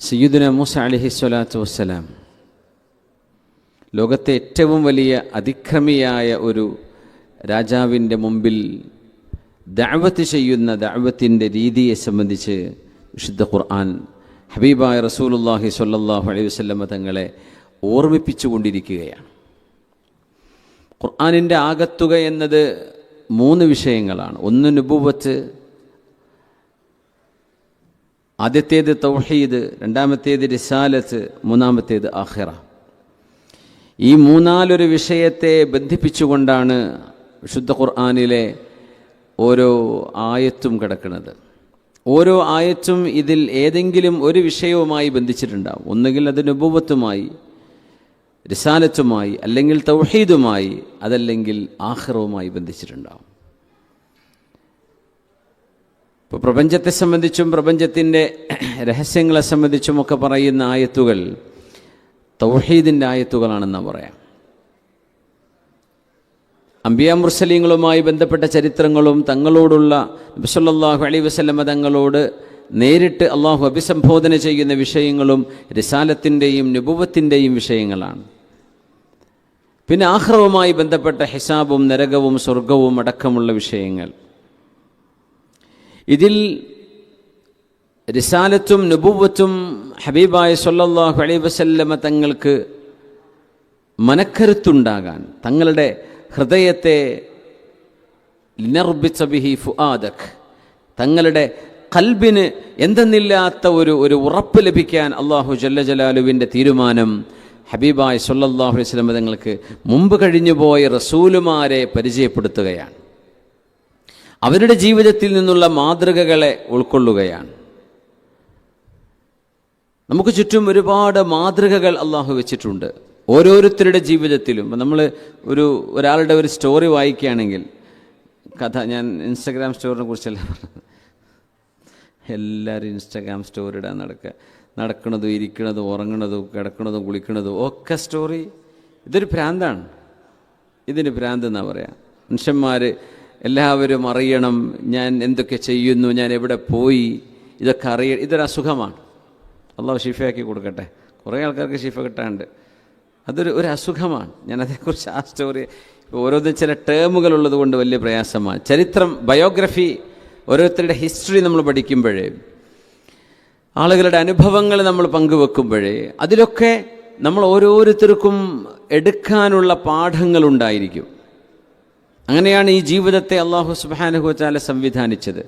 സയ്യിദുന മൂസ അലൈഹിസ്സലാത്തു വസ്സലാം ലോകത്തെ ഏറ്റവും വലിയ അതിക്രമിയായ ഒരു രാജാവിൻ്റെ മുമ്പിൽ ദഅവത്ത് ചെയ്യുന്ന ദഅവത്തിൻ്റെ രീതിയെ സംബന്ധിച്ച് വിശുദ്ധ ഖുർആൻ ഹബീബായ റസൂലുള്ളാഹി സ്വല്ലല്ലാഹു അലൈഹി വസല്ലമ തങ്ങളെ ഓർമ്മിപ്പിച്ചുകൊണ്ടിരിക്കുകയാണ്. ഖുർആനിൻ്റെ ആകത്തുക എന്നത് 3 വിഷയങ്ങളാണ്. ഒന്ന് നുബുവത്ത്, ആദ്യത്തേത് തൗഹീദ്, രണ്ടാമത്തേത് റിസാലത്ത്, മൂന്നാമത്തേത് ആഖിറ. ഈ മൂന്നാലൊരു വിഷയത്തെ ബന്ധിപ്പിച്ചുകൊണ്ടാണ് വിശുദ്ധ ഖുർആനിലെ ഓരോ ആയത്തും കിടക്കുന്നത്. ഓരോ ആയത്തും ഇതിൽ ഏതെങ്കിലും ഒരു വിഷയവുമായി ബന്ധിച്ചിട്ടുണ്ടാവും. ഒന്നുകിൽ അത് നുബുവത്തുമായി, റിസാലത്തുമായി, അല്ലെങ്കിൽ തൗഹീദുമായി, അതല്ലെങ്കിൽ ആഖിറവുമായി ബന്ധിച്ചിട്ടുണ്ടാവും. ഇപ്പോൾ പ്രപഞ്ചത്തെ സംബന്ധിച്ചും പ്രപഞ്ചത്തിൻ്റെ രഹസ്യങ്ങളെ സംബന്ധിച്ചുമൊക്കെ പറയുന്ന ആയത്തുകൾ തൗഹീദിൻ്റെ ആയത്തുകളാണെന്നാണ് പറയാം. അംബിയാ മുർസലീങ്ങളുമായി ബന്ധപ്പെട്ട ചരിത്രങ്ങളും തങ്ങളോടുള്ള നബി സല്ലല്ലാഹു അലൈഹി വസല്ലമ തങ്ങളോട് നേരിട്ട് അള്ളാഹു അഭിസംബോധന ചെയ്യുന്ന വിഷയങ്ങളും റിസാലത്തിൻ്റെയും നുബുവത്തിൻ്റെയും വിഷയങ്ങളാണ്. പിന്നെ ആഖിറവുമായി ബന്ധപ്പെട്ട ഹിസാബും നരകവും സ്വർഗവും അടക്കമുള്ള വിഷയങ്ങൾ. ഇതിൽ റിസാലത്തും നുബുവത്തും ഹബീബായ സ്വല്ലല്ലാഹു അലൈഹി വസല്ലമ തങ്ങൾക്ക് മനക്കരുത്തുണ്ടാകാൻ, തങ്ങളുടെ ഹൃദയത്തെ ലിനർബിത ബിഹി ഫുആദക്, തങ്ങളുടെ ഖൽബിന് എന്തെന്നില്ലാത്ത ഒരു ഉറപ്പ് ലഭിക്കാൻ അല്ലാഹു ജല്ല ജലാലുവിൻ്റെ തീരുമാനം ഹബീബായ സ്വല്ലല്ലാഹു അലൈഹി വസല്ലമ തങ്ങൾക്ക് മുമ്പ് കഴിഞ്ഞുപോയ റസൂലുമാരെ പരിചയപ്പെടുത്തുകയാണ്. അവരുടെ ജീവിതത്തിൽ നിന്നുള്ള മാതൃകകളെ ഉൾക്കൊള്ളുകയാണ്. നമുക്ക് ചുറ്റും ഒരുപാട് മാതൃകകൾ അള്ളാഹു വെച്ചിട്ടുണ്ട് ഓരോരുത്തരുടെ ജീവിതത്തിലും. നമ്മൾ ഒരാളുടെ ഒരു സ്റ്റോറി വായിക്കുകയാണെങ്കിൽ, കഥ, ഞാൻ ഇൻസ്റ്റഗ്രാം സ്റ്റോറിനെ കുറിച്ചല്ല പറഞ്ഞത്, എല്ലാവരും ഇൻസ്റ്റഗ്രാം സ്റ്റോറി ഇടാൻ നടക്കുന്നതും ഇരിക്കുന്നതും ഉറങ്ങണതും കിടക്കുന്നതും കുളിക്കുന്നതും ഒക്കെ സ്റ്റോറി. ഇതൊരു ഭ്രാന്താണ്. ഇതിന് ഭ്രാന്ത് എന്നാ പറയാം. മനുഷ്യന്മാർ എല്ലാവരും അറിയണം ഞാൻ എന്തൊക്കെ ചെയ്യുന്നു, ഞാൻ എവിടെ പോയി, ഇതൊക്കെ ഇതൊരു അസുഖമാണ്. അള്ളാഹു ശിഫയാക്കി കൊടുക്കട്ടെ. കുറേ ആൾക്കാർക്ക് ശിഫ കിട്ടാണ്ട്. ഒരു അസുഖമാണ്. ഞാൻ അതേക്കുറിച്ച് ആ സ്റ്റോറി ഓരോന്നും ചില ടേമുകളുള്ളത് കൊണ്ട് വലിയ പ്രയാസമാണ്. ചരിത്രം, ബയോഗ്രഫി, ഓരോരുത്തരുടെ ഹിസ്റ്ററി നമ്മൾ പഠിക്കുമ്പോഴേ, ആളുകളുടെ അനുഭവങ്ങൾ നമ്മൾ പങ്കുവെക്കുമ്പോഴേ, അതിലൊക്കെ നമ്മൾ ഓരോരുത്തർക്കും എടുക്കാനുള്ള പാഠങ്ങളുണ്ടായിരിക്കും. അങ്ങനെയാണ് ഈ ജീവിതത്തെ അല്ലാഹു സുബ്ഹാനഹു വ തആല സംവിധാനിച്ചത്.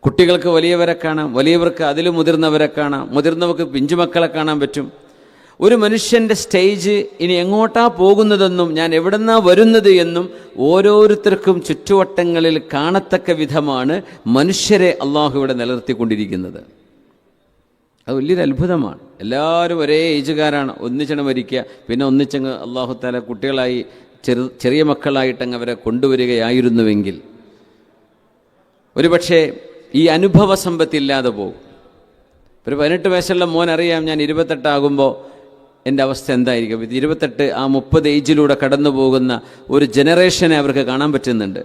കുട്ടികൾക്ക് വലിയവരെ കാണാം, വലിയവർക്ക് അതിലും മുതിർന്നവരെ കാണാം, മുതിർന്നവർക്ക് പിഞ്ചുമക്കളെ കാണാൻ പറ്റും. ഒരു മനുഷ്യൻ്റെ സ്റ്റേജ് ഇനി എങ്ങോട്ടാ പോകുന്നതെന്നും ഞാൻ എവിടെന്നാ വരുന്നത് എന്നും ഓരോരുത്തർക്കും ചുറ്റുവട്ടങ്ങളിൽ കാണത്തക്ക വിധമാണ് മനുഷ്യരെ അള്ളാഹു ഇവിടെ നിലനിർത്തിക്കൊണ്ടിരിക്കുന്നത്. അത് വലിയൊരു അത്ഭുതമാണ്. എല്ലാവരും ഒരേ ഏജുകാരാണ്, ഒന്നിച്ചങ്ങ് മരിക്കുക, പിന്നെ ഒന്നിച്ചങ്ങ് അള്ളാഹു തആല കുട്ടികളായി ചെറിയ മക്കളായിട്ടങ്ങ് അവരെ കൊണ്ടുവരികയായിരുന്നുവെങ്കിൽ ഒരുപക്ഷെ ഈ അനുഭവ സമ്പത്തില്ലാതെ പോകും. ഒരു 18 വയസ്സുള്ള മോൻ അറിയാം ഞാൻ 28 ആകുമ്പോൾ എൻ്റെ അവസ്ഥ എന്തായിരിക്കും. 28 ആ 30 ഏജിലൂടെ കടന്നു പോകുന്ന ഒരു ജനറേഷനെ അവർക്ക് കാണാൻ പറ്റുന്നുണ്ട്.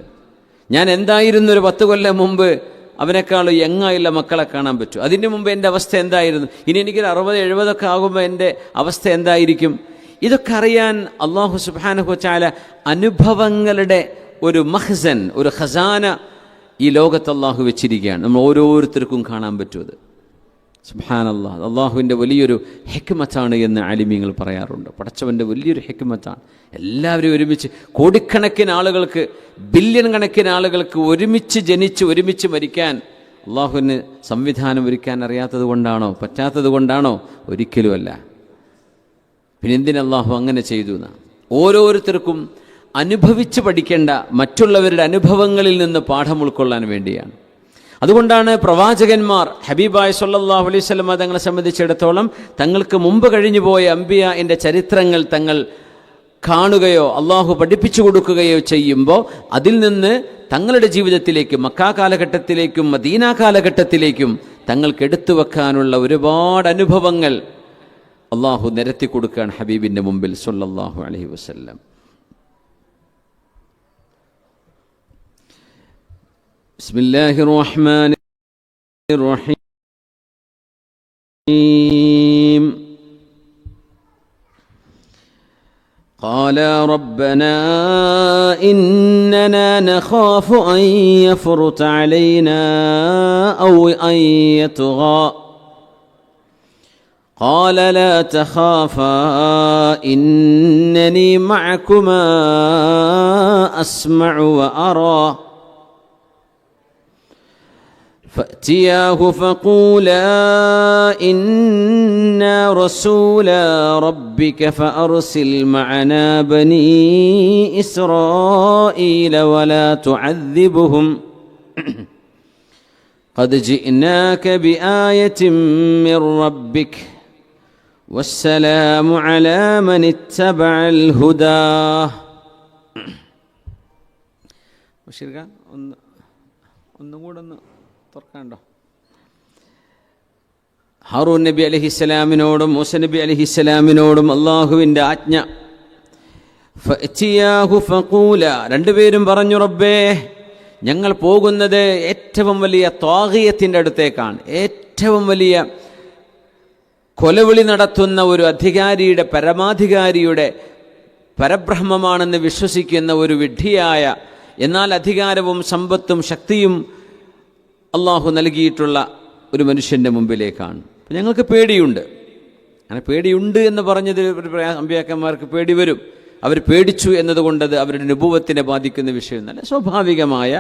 ഞാൻ എന്തായിരുന്നു ഒരു 10 കൊല്ലം മുമ്പ് അവനേക്കാൾ യങ്ങായുള്ള മക്കളെ കാണാൻ പറ്റും. അതിന് മുമ്പ് എൻ്റെ അവസ്ഥ എന്തായിരുന്നു, ഇനി എനിക്കൊരു 60-70 ഒക്കെ ആകുമ്പോൾ എൻ്റെ അവസ്ഥ എന്തായിരിക്കും. ഇതൊക്കെ അറിയാൻ അല്ലാഹു സുബ്ഹാനഹു വ തആല അനുഭവങ്ങളുടെ ഒരു മഖ്സൻ, ഒരു ഖസാന ഈ ലോകത്ത് അല്ലാഹു വെച്ചിരിക്കുകയാണ്. നമ്മൾ ഓരോരുത്തർക്കും കാണാൻ പറ്റും. സുബ്ഹാനല്ലാഹ്, അള്ളാഹുവിൻ്റെ വലിയൊരു ഹിക്മത്താണ് എന്ന് ആലിമീങ്ങൾ പറയാറുണ്ട്. പടച്ചവൻ്റെ വലിയൊരു ഹിക്മത്താണ്. എല്ലാവരും ഒരുമിച്ച്, കോടിക്കണക്കിന് ആളുകൾക്ക്, ബില്യൺ കണക്കിന് ആളുകൾക്ക് ഒരുമിച്ച് ജനിച്ച് ഒരുമിച്ച് മരിക്കാൻ അള്ളാഹുവിന് സംവിധാനം ഒരുക്കാൻ അറിയാത്തത് കൊണ്ടാണോ, പറ്റാത്തത് കൊണ്ടാണോ? ഒരിക്കലുമല്ല. പിന്നെ എന്തിന് അള്ളാഹു അങ്ങനെ ചെയ്തു എന്നാ? ഓരോരുത്തർക്കും അനുഭവിച്ച് പഠിക്കേണ്ട മറ്റുള്ളവരുടെ അനുഭവങ്ങളിൽ നിന്ന് പാഠം ഉൾക്കൊള്ളാൻ വേണ്ടിയാണ്. അതുകൊണ്ടാണ് പ്രവാചകന്മാർ ഹബീബായ സ്വല്ലല്ലാഹു അലൈഹി വസല്ലം തങ്ങളെ സംബന്ധിച്ചിടത്തോളം തങ്ങൾക്ക് മുമ്പ് കഴിഞ്ഞു പോയ അംബിയാഇന്റെ ചരിത്രങ്ങൾ തങ്ങൾ കാണുകയോ അള്ളാഹു പഠിപ്പിച്ചു കൊടുക്കുകയോ ചെയ്യുമ്പോൾ അതിൽ നിന്ന് തങ്ങളുടെ ജീവിതത്തിലേക്ക്, മക്ക കാലഘട്ടത്തിലേക്കും മദീന കാലഘട്ടത്തിലേക്കും തങ്ങൾക്ക് എടുത്തു വെക്കാനുള്ള ഒരുപാട് അനുഭവങ്ങൾ അള്ളാഹു നിരത്തി കൊടുക്കുകയാണ് ഹബീബിൻ്റെ മുമ്പിൽ സ്വല്ലല്ലാഹു അലൈഹി വസല്ലം. ബിസ്മില്ലാഹിർ റഹ്മാനിർ റഹീം. قال ربنا إننا نخاف أن يفرط علينا أو أن يطغى قال لا تخافا إنني معكما أسمع وأرى فأتياه فقولا إنا رسولا ربك فأرسل معنا بني إسرائيل ولا تعذبهم قد جئناك بآية من ربك والسلام على من اتبع الهدى. ഒന്നും കൂടെ ഒന്ന് തുറക്കാണ്ടോ? ഹാറൂൻ നബി അലൈഹിസ്സലാമിനോടും മൂസ നബി അലൈഹിസ്സലാമിനോടും അള്ളാഹുവിൻ്റെ ആജ്ഞ. ഫഅ്തിയാഹു ഫഖൂല, രണ്ടുപേരും പറഞ്ഞു, റബ്ബേ, ഞങ്ങൾ പോകുന്നത് ഏറ്റവും വലിയ ത്വാഗിയത്തിൻ്റെ അടുത്തേക്കാണ്. ഏറ്റവും വലിയ കൊലവിളി നടത്തുന്ന ഒരു അധികാരിയുടെ, പരമാധികാരിയുടെ പരബ്രഹ്മമാണെന്ന് വിശ്വസിക്കുന്ന ഒരു വിഡ്ഢിയായ, എന്നാൽ അധികാരവും സമ്പത്തും ശക്തിയും അള്ളാഹു നൽകിയിട്ടുള്ള ഒരു മനുഷ്യൻ്റെ മുമ്പിലേക്കാണ്. ഞങ്ങൾക്ക് പേടിയുണ്ട്. അങ്ങനെ പേടിയുണ്ട് എന്ന് പറഞ്ഞത് അമ്പിയാക്കന്മാർക്ക് പേടി വരും. അവർ പേടിച്ചു എന്നതുകൊണ്ടത് അവരുടെ നുബുവത്തിനെ ബാധിക്കുന്ന വിഷയമൊന്നല്ല. സ്വാഭാവികമായ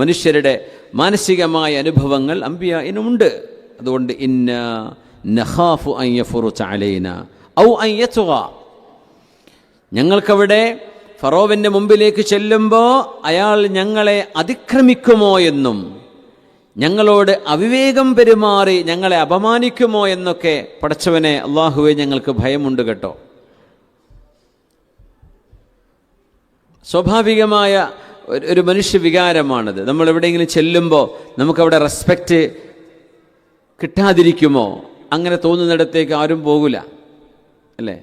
മനുഷ്യരുടെ മാനസികമായ അനുഭവങ്ങൾ അമ്പിയായിനുമുണ്ട്. അതുകൊണ്ട് ഇന്ന നഖാഫു അൻ യഫ്റുത അലൈന ഔ അൻ യത്ഗ, ഞങ്ങൾക്കവിടെ ഫറോവിൻ്റെ മുമ്പിലേക്ക് ചെല്ലുമ്പോൾ അയാൾ ഞങ്ങളെ അതിക്രമിക്കുമോ എന്നും ഞങ്ങളോട് അവിവേകം പെരുമാറി ഞങ്ങളെ അപമാനിക്കുമോ എന്നൊക്കെ പടച്ചവനെ അള്ളാഹുവെ ഞങ്ങൾക്ക് ഭയമുണ്ട് കേട്ടോ. സ്വാഭാവികമായ ഒരു മനുഷ്യ വികാരമാണത്. നമ്മൾ എവിടെയെങ്കിലും ചെല്ലുമ്പോൾ നമുക്കവിടെ റെസ്പെക്റ്റ് കിട്ടാതിരിക്കുമോ, അങ്ങനെ തോന്നുന്നിടത്തേക്ക് ആരും പോകില്ല, അല്ലേ?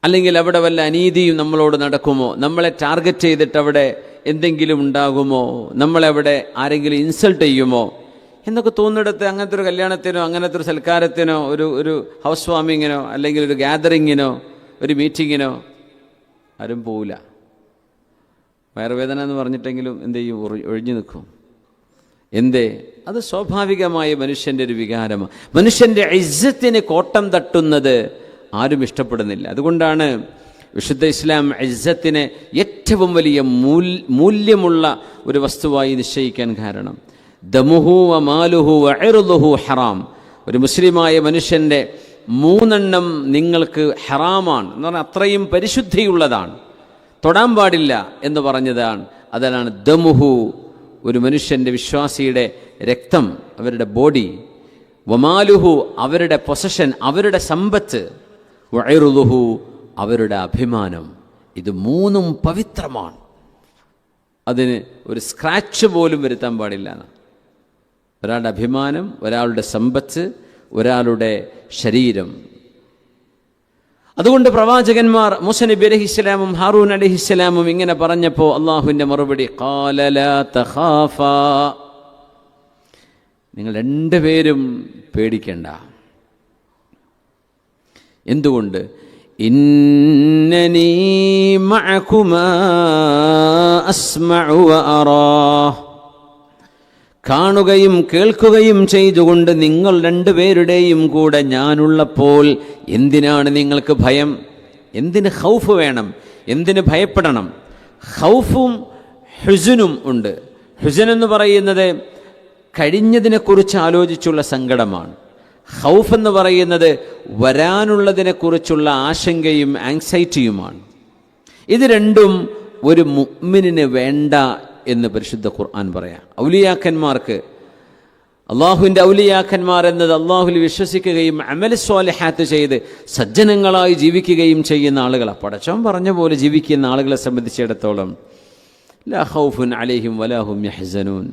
അല്ലെങ്കിൽ അവിടെ വല്ല അനീതിയും നമ്മളോട് നടക്കുമോ, നമ്മളെ ടാർഗറ്റ് ചെയ്തിട്ട് അവിടെ എന്തെങ്കിലും ഉണ്ടാകുമോ, നമ്മളെവിടെ ആരെങ്കിലും ഇൻസൾട്ട് ചെയ്യുമോ എന്നൊക്കെ തോന്നിടത്ത് അങ്ങനത്തെ ഒരു കല്യാണത്തിനോ അങ്ങനത്തെ ഒരു സൽക്കാരത്തിനോ ഒരു ഹൗസ് വാമിങ്ങിനോ അല്ലെങ്കിൽ ഒരു ഗ്യാതറിങ്ങിനോ ഒരു മീറ്റിങ്ങിനോ ആരും പോവില്ല. വയറുവേദന എന്ന് പറഞ്ഞിട്ടെങ്കിലും എന്ത് ചെയ്യും? ഒഴിഞ്ഞു നിൽക്കും. എന്തേ? അത് സ്വാഭാവികമായ മനുഷ്യൻ്റെ ഒരു വികാരമാണ്. മനുഷ്യൻ്റെ ഇസ്സത്തിന് കോട്ടം തട്ടുന്നത് ആരും ഇഷ്ടപ്പെടുന്നില്ല. അതുകൊണ്ടാണ് വിശുദ്ധ ഇസ്ലാം ഇസ്സത്തിനെ ഏറ്റവും വലിയ മൂല്യമുള്ള ഒരു വസ്തുവായി നിശ്ചയിക്കാൻ കാരണം. ദമുഹു വ മാലുഹു വ ഇർദുഹു ഹറാം. ഒരു മുസ്ലിമായ മനുഷ്യൻ്റെ 3 നിങ്ങൾക്ക് ഹറാമാണ് എന്ന് പറഞ്ഞാൽ അത്രയും പരിശുദ്ധിയുള്ളതാണ്, തൊടാൻ പാടില്ല എന്ന് പറഞ്ഞതാണ്. അതാണ് ദമുഹു, ഒരു മനുഷ്യൻ്റെ വിശ്വാസിയുടെ രക്തം, അവരുടെ ബോഡി, വമാലുഹു അവരുടെ പൊസഷൻ, അവരുടെ സമ്പത്ത്, വഇർദുഹു അവരുടെ അഭിമാനം. ഇത് 3 പവിത്രമാണ്. അതിന് ഒരു സ്ക്രാച്ച് പോലും വരുത്താൻ പാടില്ല. ഒരാളുടെ അഭിമാനം, ഒരാളുടെ സമ്പത്ത്, ഒരാളുടെ ശരീരം. അതുകൊണ്ട് പ്രവാചകന്മാർ മൂസ നബി അലൈഹിസ്സലാമും ഹാറൂൻ അലൈഹിസ്സലാമും ഇങ്ങനെ പറഞ്ഞപ്പോൾ അള്ളാഹുവിൻ്റെ മറുപടി ഖാല ലാ തഖാഫാ, നിങ്ങൾ 2 പേരും പേടിക്കണ്ട. എന്തുകൊണ്ട്? ഇന്നനീ മഅകുമാ അസ്മഉ വ അറാ, കാണുകയും കേൾക്കുകയും ചെയ്തുകൊണ്ട് നിങ്ങൾ 2 പേരുടെയും കൂടെ ഞാനുള്ളപ്പോൾ എന്തിനാണ് നിങ്ങൾക്ക് ഭയം? എന്തിന് ഖൗഫ് വേണം? എന്തിന് ഭയപ്പെടണം? ഖൗഫും ഹുസ്നും ഉണ്ട്. ഹുസ്ൻ എന്ന് പറയുന്നത് കഴിഞ്ഞതിനെക്കുറിച്ച് ആലോചിച്ചുള്ള സങ്കടമാണ്. ഖൗഫ് എന്ന് പറയുന്നത് വരാനുള്ളതിനെക്കുറിച്ചുള്ള ആശങ്കയും ആങ്സൈറ്റിയുമാണ്. ഇത് രണ്ടും ഒരു മുഅ്മിനിന് വേണ്ട എന്ന് പരിശുദ്ധ ഖുർആൻ പറയാം. ഔലിയാക്കന്മാർക്ക്, അള്ളാഹുവിൻ്റെ ഔലിയാക്കന്മാർ എന്നത് അള്ളാഹുവിൽ വിശ്വസിക്കുകയും അമൽ സ്വാലിഹാത്ത് ചെയ്ത് സജ്ജനങ്ങളായി ജീവിക്കുകയും ചെയ്യുന്ന ആളുകളാണ്. പടച്ചോൻ പറഞ്ഞ പോലെ ജീവിക്കുന്ന ആളുകളെ സംബന്ധിച്ചിടത്തോളം ലാ ഖൗഫുൻ അലൈഹിം വലാ ഹും യഹ്സനൂൻ,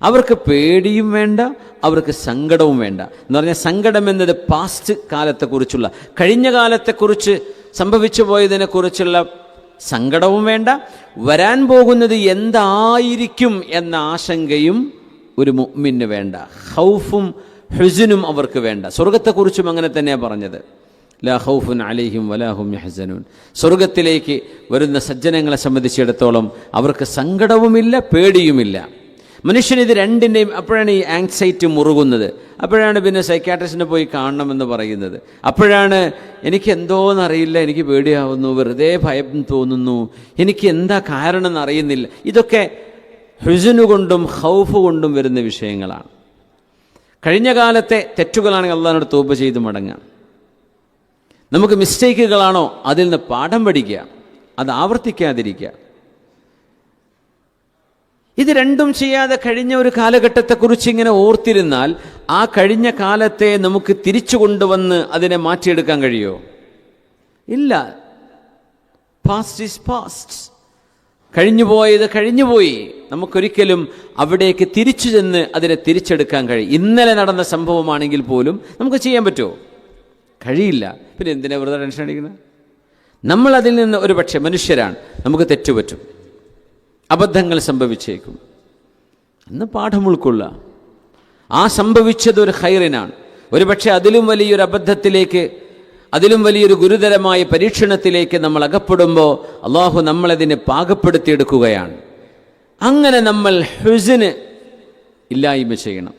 അവർക്ക് പേടിയും വേണ്ട, അവർക്ക് സങ്കടവും വേണ്ട. എന്ന് പറഞ്ഞാൽ സങ്കടം എന്നത് പാസ്റ്റ് കാലത്തെക്കുറിച്ചുള്ള, കഴിഞ്ഞ കാലത്തെക്കുറിച്ച് സംഭവിച്ചു പോയതിനെക്കുറിച്ചുള്ള സങ്കടവും വേണ്ട, വരാൻ പോകുന്നത് എന്തായിരിക്കും എന്ന ആശങ്കയും ഒരു മുഅ്മിന് വേണ്ട. ഖൗഫും ഹുസ്നും അവർക്ക് വേണ്ട. സ്വർഗത്തെക്കുറിച്ചും അങ്ങനെ തന്നെയാണ് പറഞ്ഞത്. ലാ ഖൗഫുൻ അലൈഹിം വലാ ഹും യഹ്സനൂൻ. സ്വർഗത്തിലേക്ക് വരുന്ന സജ്ജനങ്ങളെ സംബന്ധിച്ചിടത്തോളം അവർക്ക് സങ്കടവുമില്ല, പേടിയുമില്ല. മനുഷ്യനിത് രണ്ടിൻ്റെയും അപ്പോഴാണ് ഈ ആങ്സൈറ്റി മുറുകുന്നത്. അപ്പോഴാണ് പിന്നെ സൈക്യാട്രിസ്റ്റിനെ പോയി കാണണമെന്ന് പറയുന്നത്. അപ്പോഴാണ് എനിക്ക് എന്തോന്നറിയില്ല, എനിക്ക് പേടിയാവുന്നു, വെറുതെ ഭയം തോന്നുന്നു, എനിക്ക് എന്താ കാരണം എന്നറിയുന്നില്ല. ഇതൊക്കെ ഹുസ്നു കൊണ്ടും ഖൗഫ് കൊണ്ടും വരുന്ന വിഷയങ്ങളാണ്. കഴിഞ്ഞ കാലത്തെ തെറ്റുകളാണെങ്കിൽ അള്ളാഹിനോട് തൗബ ചെയ്ത് മടങ്ങാം. നമുക്ക് മിസ്റ്റേക്കുകളാണോ അതിൽ നിന്ന് പാഠം പഠിക്കുക, അത് ആവർത്തിക്കാതിരിക്കുക. ഇത് രണ്ടും ചെയ്യാതെ കഴിഞ്ഞ ഒരു കാലഘട്ടത്തെക്കുറിച്ച് ഇങ്ങനെ ഓർത്തിരുന്നാൽ ആ കഴിഞ്ഞ കാലത്തെ നമുക്ക് തിരിച്ചു കൊണ്ടുവന്ന് അതിനെ മാറ്റിയെടുക്കാൻ കഴിയുമോ? ഇല്ല. Past is past. കഴിഞ്ഞുപോയത് കഴിഞ്ഞുപോയി. നമുക്കൊരിക്കലും അവിടേക്ക് തിരിച്ചു ചെന്ന് അതിനെ തിരിച്ചെടുക്കാൻ കഴിയും. ഇന്നലെ നടന്ന സംഭവമാണെങ്കിൽ പോലും നമുക്ക് ചെയ്യാൻ പറ്റുമോ? കഴിയില്ല. പിന്നെ എന്തിനാ വെറുതെ ടെൻഷൻ അടിക്കുന്നത്? നമ്മൾ അതിൽ നിന്ന് ഒരു പക്ഷേ മനുഷ്യരാണ്, നമുക്ക് തെറ്റുപറ്റും, അബദ്ധങ്ങൾ സംഭവിച്ചേക്കും. അന്ന് പാഠം ഉൾക്കൊള്ളുക. ആ സംഭവിച്ചത് ഒരു ഖൈറിനാണ്. ഒരു പക്ഷേ അതിലും വലിയൊരു അബദ്ധത്തിലേക്ക്, അതിലും വലിയൊരു ഗുരുതരമായ പരീക്ഷണത്തിലേക്ക് നമ്മൾ അകപ്പെടുമ്പോൾ അള്ളാഹു നമ്മളതിനെ പാകപ്പെടുത്തിയെടുക്കുകയാണ്. അങ്ങനെ നമ്മൾ ഹുസ്ന് ഇല്ലായ്മ ചെയ്യണം.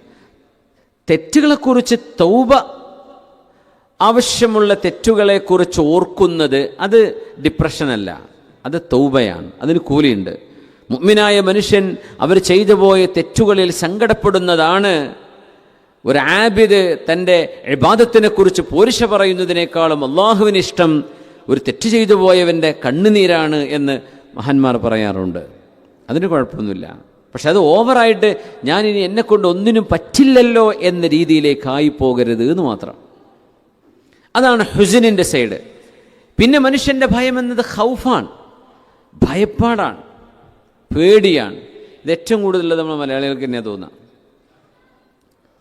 തെറ്റുകളെക്കുറിച്ച് തൗബ, ആവശ്യമുള്ള തെറ്റുകളെക്കുറിച്ച് ഓർക്കുന്നത് അത് ഡിപ്രഷനല്ല, അത് തൗബയാണ്. അതിന് കൂലിയുണ്ട്. മുഅ്മിനായ മനുഷ്യൻ അവർ ചെയ്തു പോയ തെറ്റുകളിൽ സങ്കടപ്പെടുന്നതാണ് ഒരു ആബിദ് തൻ്റെ ഇബാദത്തിനെ കുറിച്ച് പോരിശ പറയുന്നതിനേക്കാളും അള്ളാഹുവിന് ഇഷ്ടം ഒരു തെറ്റ് ചെയ്തു പോയവൻ്റെ കണ്ണുനീരാണ് എന്ന് മഹാന്മാർ പറയാറുണ്ട്. അതിന് കുഴപ്പമൊന്നുമില്ല. പക്ഷെ അത് ഓവറായിട്ട് ഞാനിനി എന്നെക്കൊണ്ട് ഒന്നിനും പറ്റില്ലല്ലോ എന്ന രീതിയിലേക്കായി പോകരുത് എന്ന് മാത്രം. അതാണ് ഹുസ്നിൻ്റെ സൈഡ്. പിന്നെ മനുഷ്യൻ്റെ ഭയം എന്നത് ഖൗഫാണ്, ഭയപ്പാടാണ്, പേടിയാണ്. ഇത് ഏറ്റവും കൂടുതലുള്ളത് നമ്മൾ മലയാളികൾക്ക് തന്നെയാണ് തോന്നുക.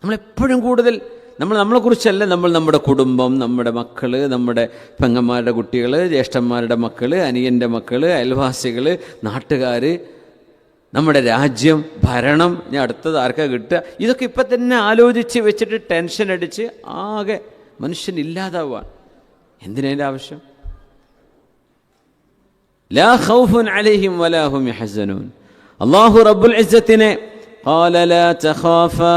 നമ്മളെപ്പോഴും കൂടുതൽ നമ്മളെക്കുറിച്ചല്ല, നമ്മുടെ കുടുംബം, നമ്മുടെ മക്കൾ, നമ്മുടെ പെങ്ങന്മാരുടെ കുട്ടികൾ, ജ്യേഷ്ഠന്മാരുടെ മക്കൾ, അനിയൻ്റെ മക്കൾ, അയൽവാസികൾ, നാട്ടുകാർ, നമ്മുടെ രാജ്യം, ഭരണം, ഞാൻ അടുത്തത് ആർക്കാ കിട്ടുക, ഇതൊക്കെ ഇപ്പം തന്നെ ആലോചിച്ച് വെച്ചിട്ട് ടെൻഷൻ അടിച്ച് ആകെ മനുഷ്യൻ ഇല്ലാതാവുകയാണ്. എന്തിനതിൻ്റെ ആവശ്യം? ലാ ഖൗഫുൻ അലൈഹിം വലാ ഹും യഹ്സനൂൻ. അല്ലാഹു റബ്ബുൽ ഇസ്സത്തിനെ ഖാല ലാ തഖാഫാ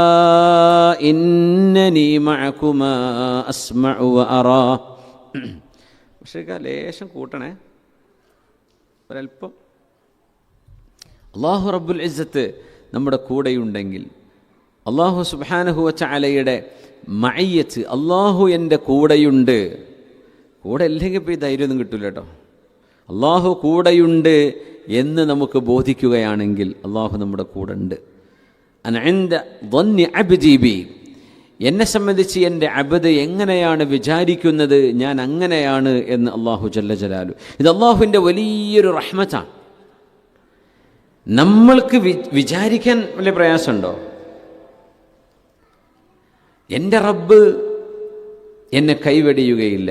ഇന്നനി മഅകുമാ അസ്മഉ വ അറാ. പക്ഷേ ലേശം കൂട്ടണേ ഒരൽപ്പം. അല്ലാഹു റബ്ബുൽ ഇസ്സത്ത് നമ്മുടെ കൂടെയുണ്ടെങ്കിൽ, അല്ലാഹു സുബ്ഹാനഹു വ തആലയുടെ മഅയ്യത്ത്, അല്ലാഹു എൻ്റെ കൂടെയുണ്ട്. കൂടെ ഇല്ലെങ്കിൽ ഇപ്പോൾ ഈ ധൈര്യമൊന്നും കിട്ടില്ല കേട്ടോ. അള്ളാഹു കൂടെയുണ്ട് എന്ന് നമുക്ക് ബോധിക്കുകയാണെങ്കിൽ അള്ളാഹു നമ്മുടെ കൂടെ ഉണ്ട്. എന്നെ സംബന്ധിച്ച് എൻ്റെ അബ്ദ് എങ്ങനെയാണ് വിചാരിക്കുന്നത്, ഞാൻ അങ്ങനെയാണ് എന്ന് അള്ളാഹു ജല്ല ജലാലു. ഇത് അള്ളാഹുവിൻ്റെ വലിയൊരു റഹ്മത്താണ്. നമ്മൾക്ക് വിചാരിക്കാൻ വലിയ പ്രയാസമുണ്ടോ? എൻ്റെ റബ്ബ് എന്നെ കൈവെടിയുകയില്ല.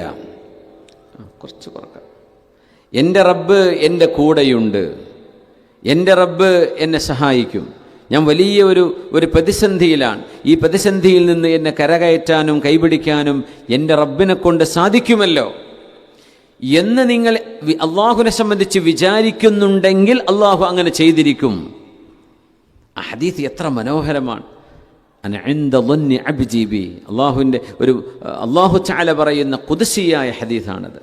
കുറച്ച് കുറക്കാം. എൻ്റെ റബ്ബ് എൻ്റെ കൂടെയുണ്ട്, എൻ്റെ റബ്ബ് എന്നെ സഹായിക്കും. ഞാൻ വലിയ ഒരു പ്രതിസന്ധിയിലാണ്. ഈ പ്രതിസന്ധിയിൽ നിന്ന് എന്നെ കരകയറ്റാനും കൈപിടിക്കാനും എൻ്റെ റബ്ബിനെ കൊണ്ട് സാധിക്കുമല്ലോ എന്ന് നിങ്ങൾ അള്ളാഹുവിനെ സംബന്ധിച്ച് വിചാരിക്കുന്നുണ്ടെങ്കിൽ അള്ളാഹു അങ്ങനെ ചെയ്തിരിക്കും. ആ ഹദീസ് എത്ര മനോഹരമാണ്. അള്ളാഹുവിൻ്റെ അള്ളാഹു തആല പറയുന്ന ഖുദ്സിയായ ഹദീസാണത്.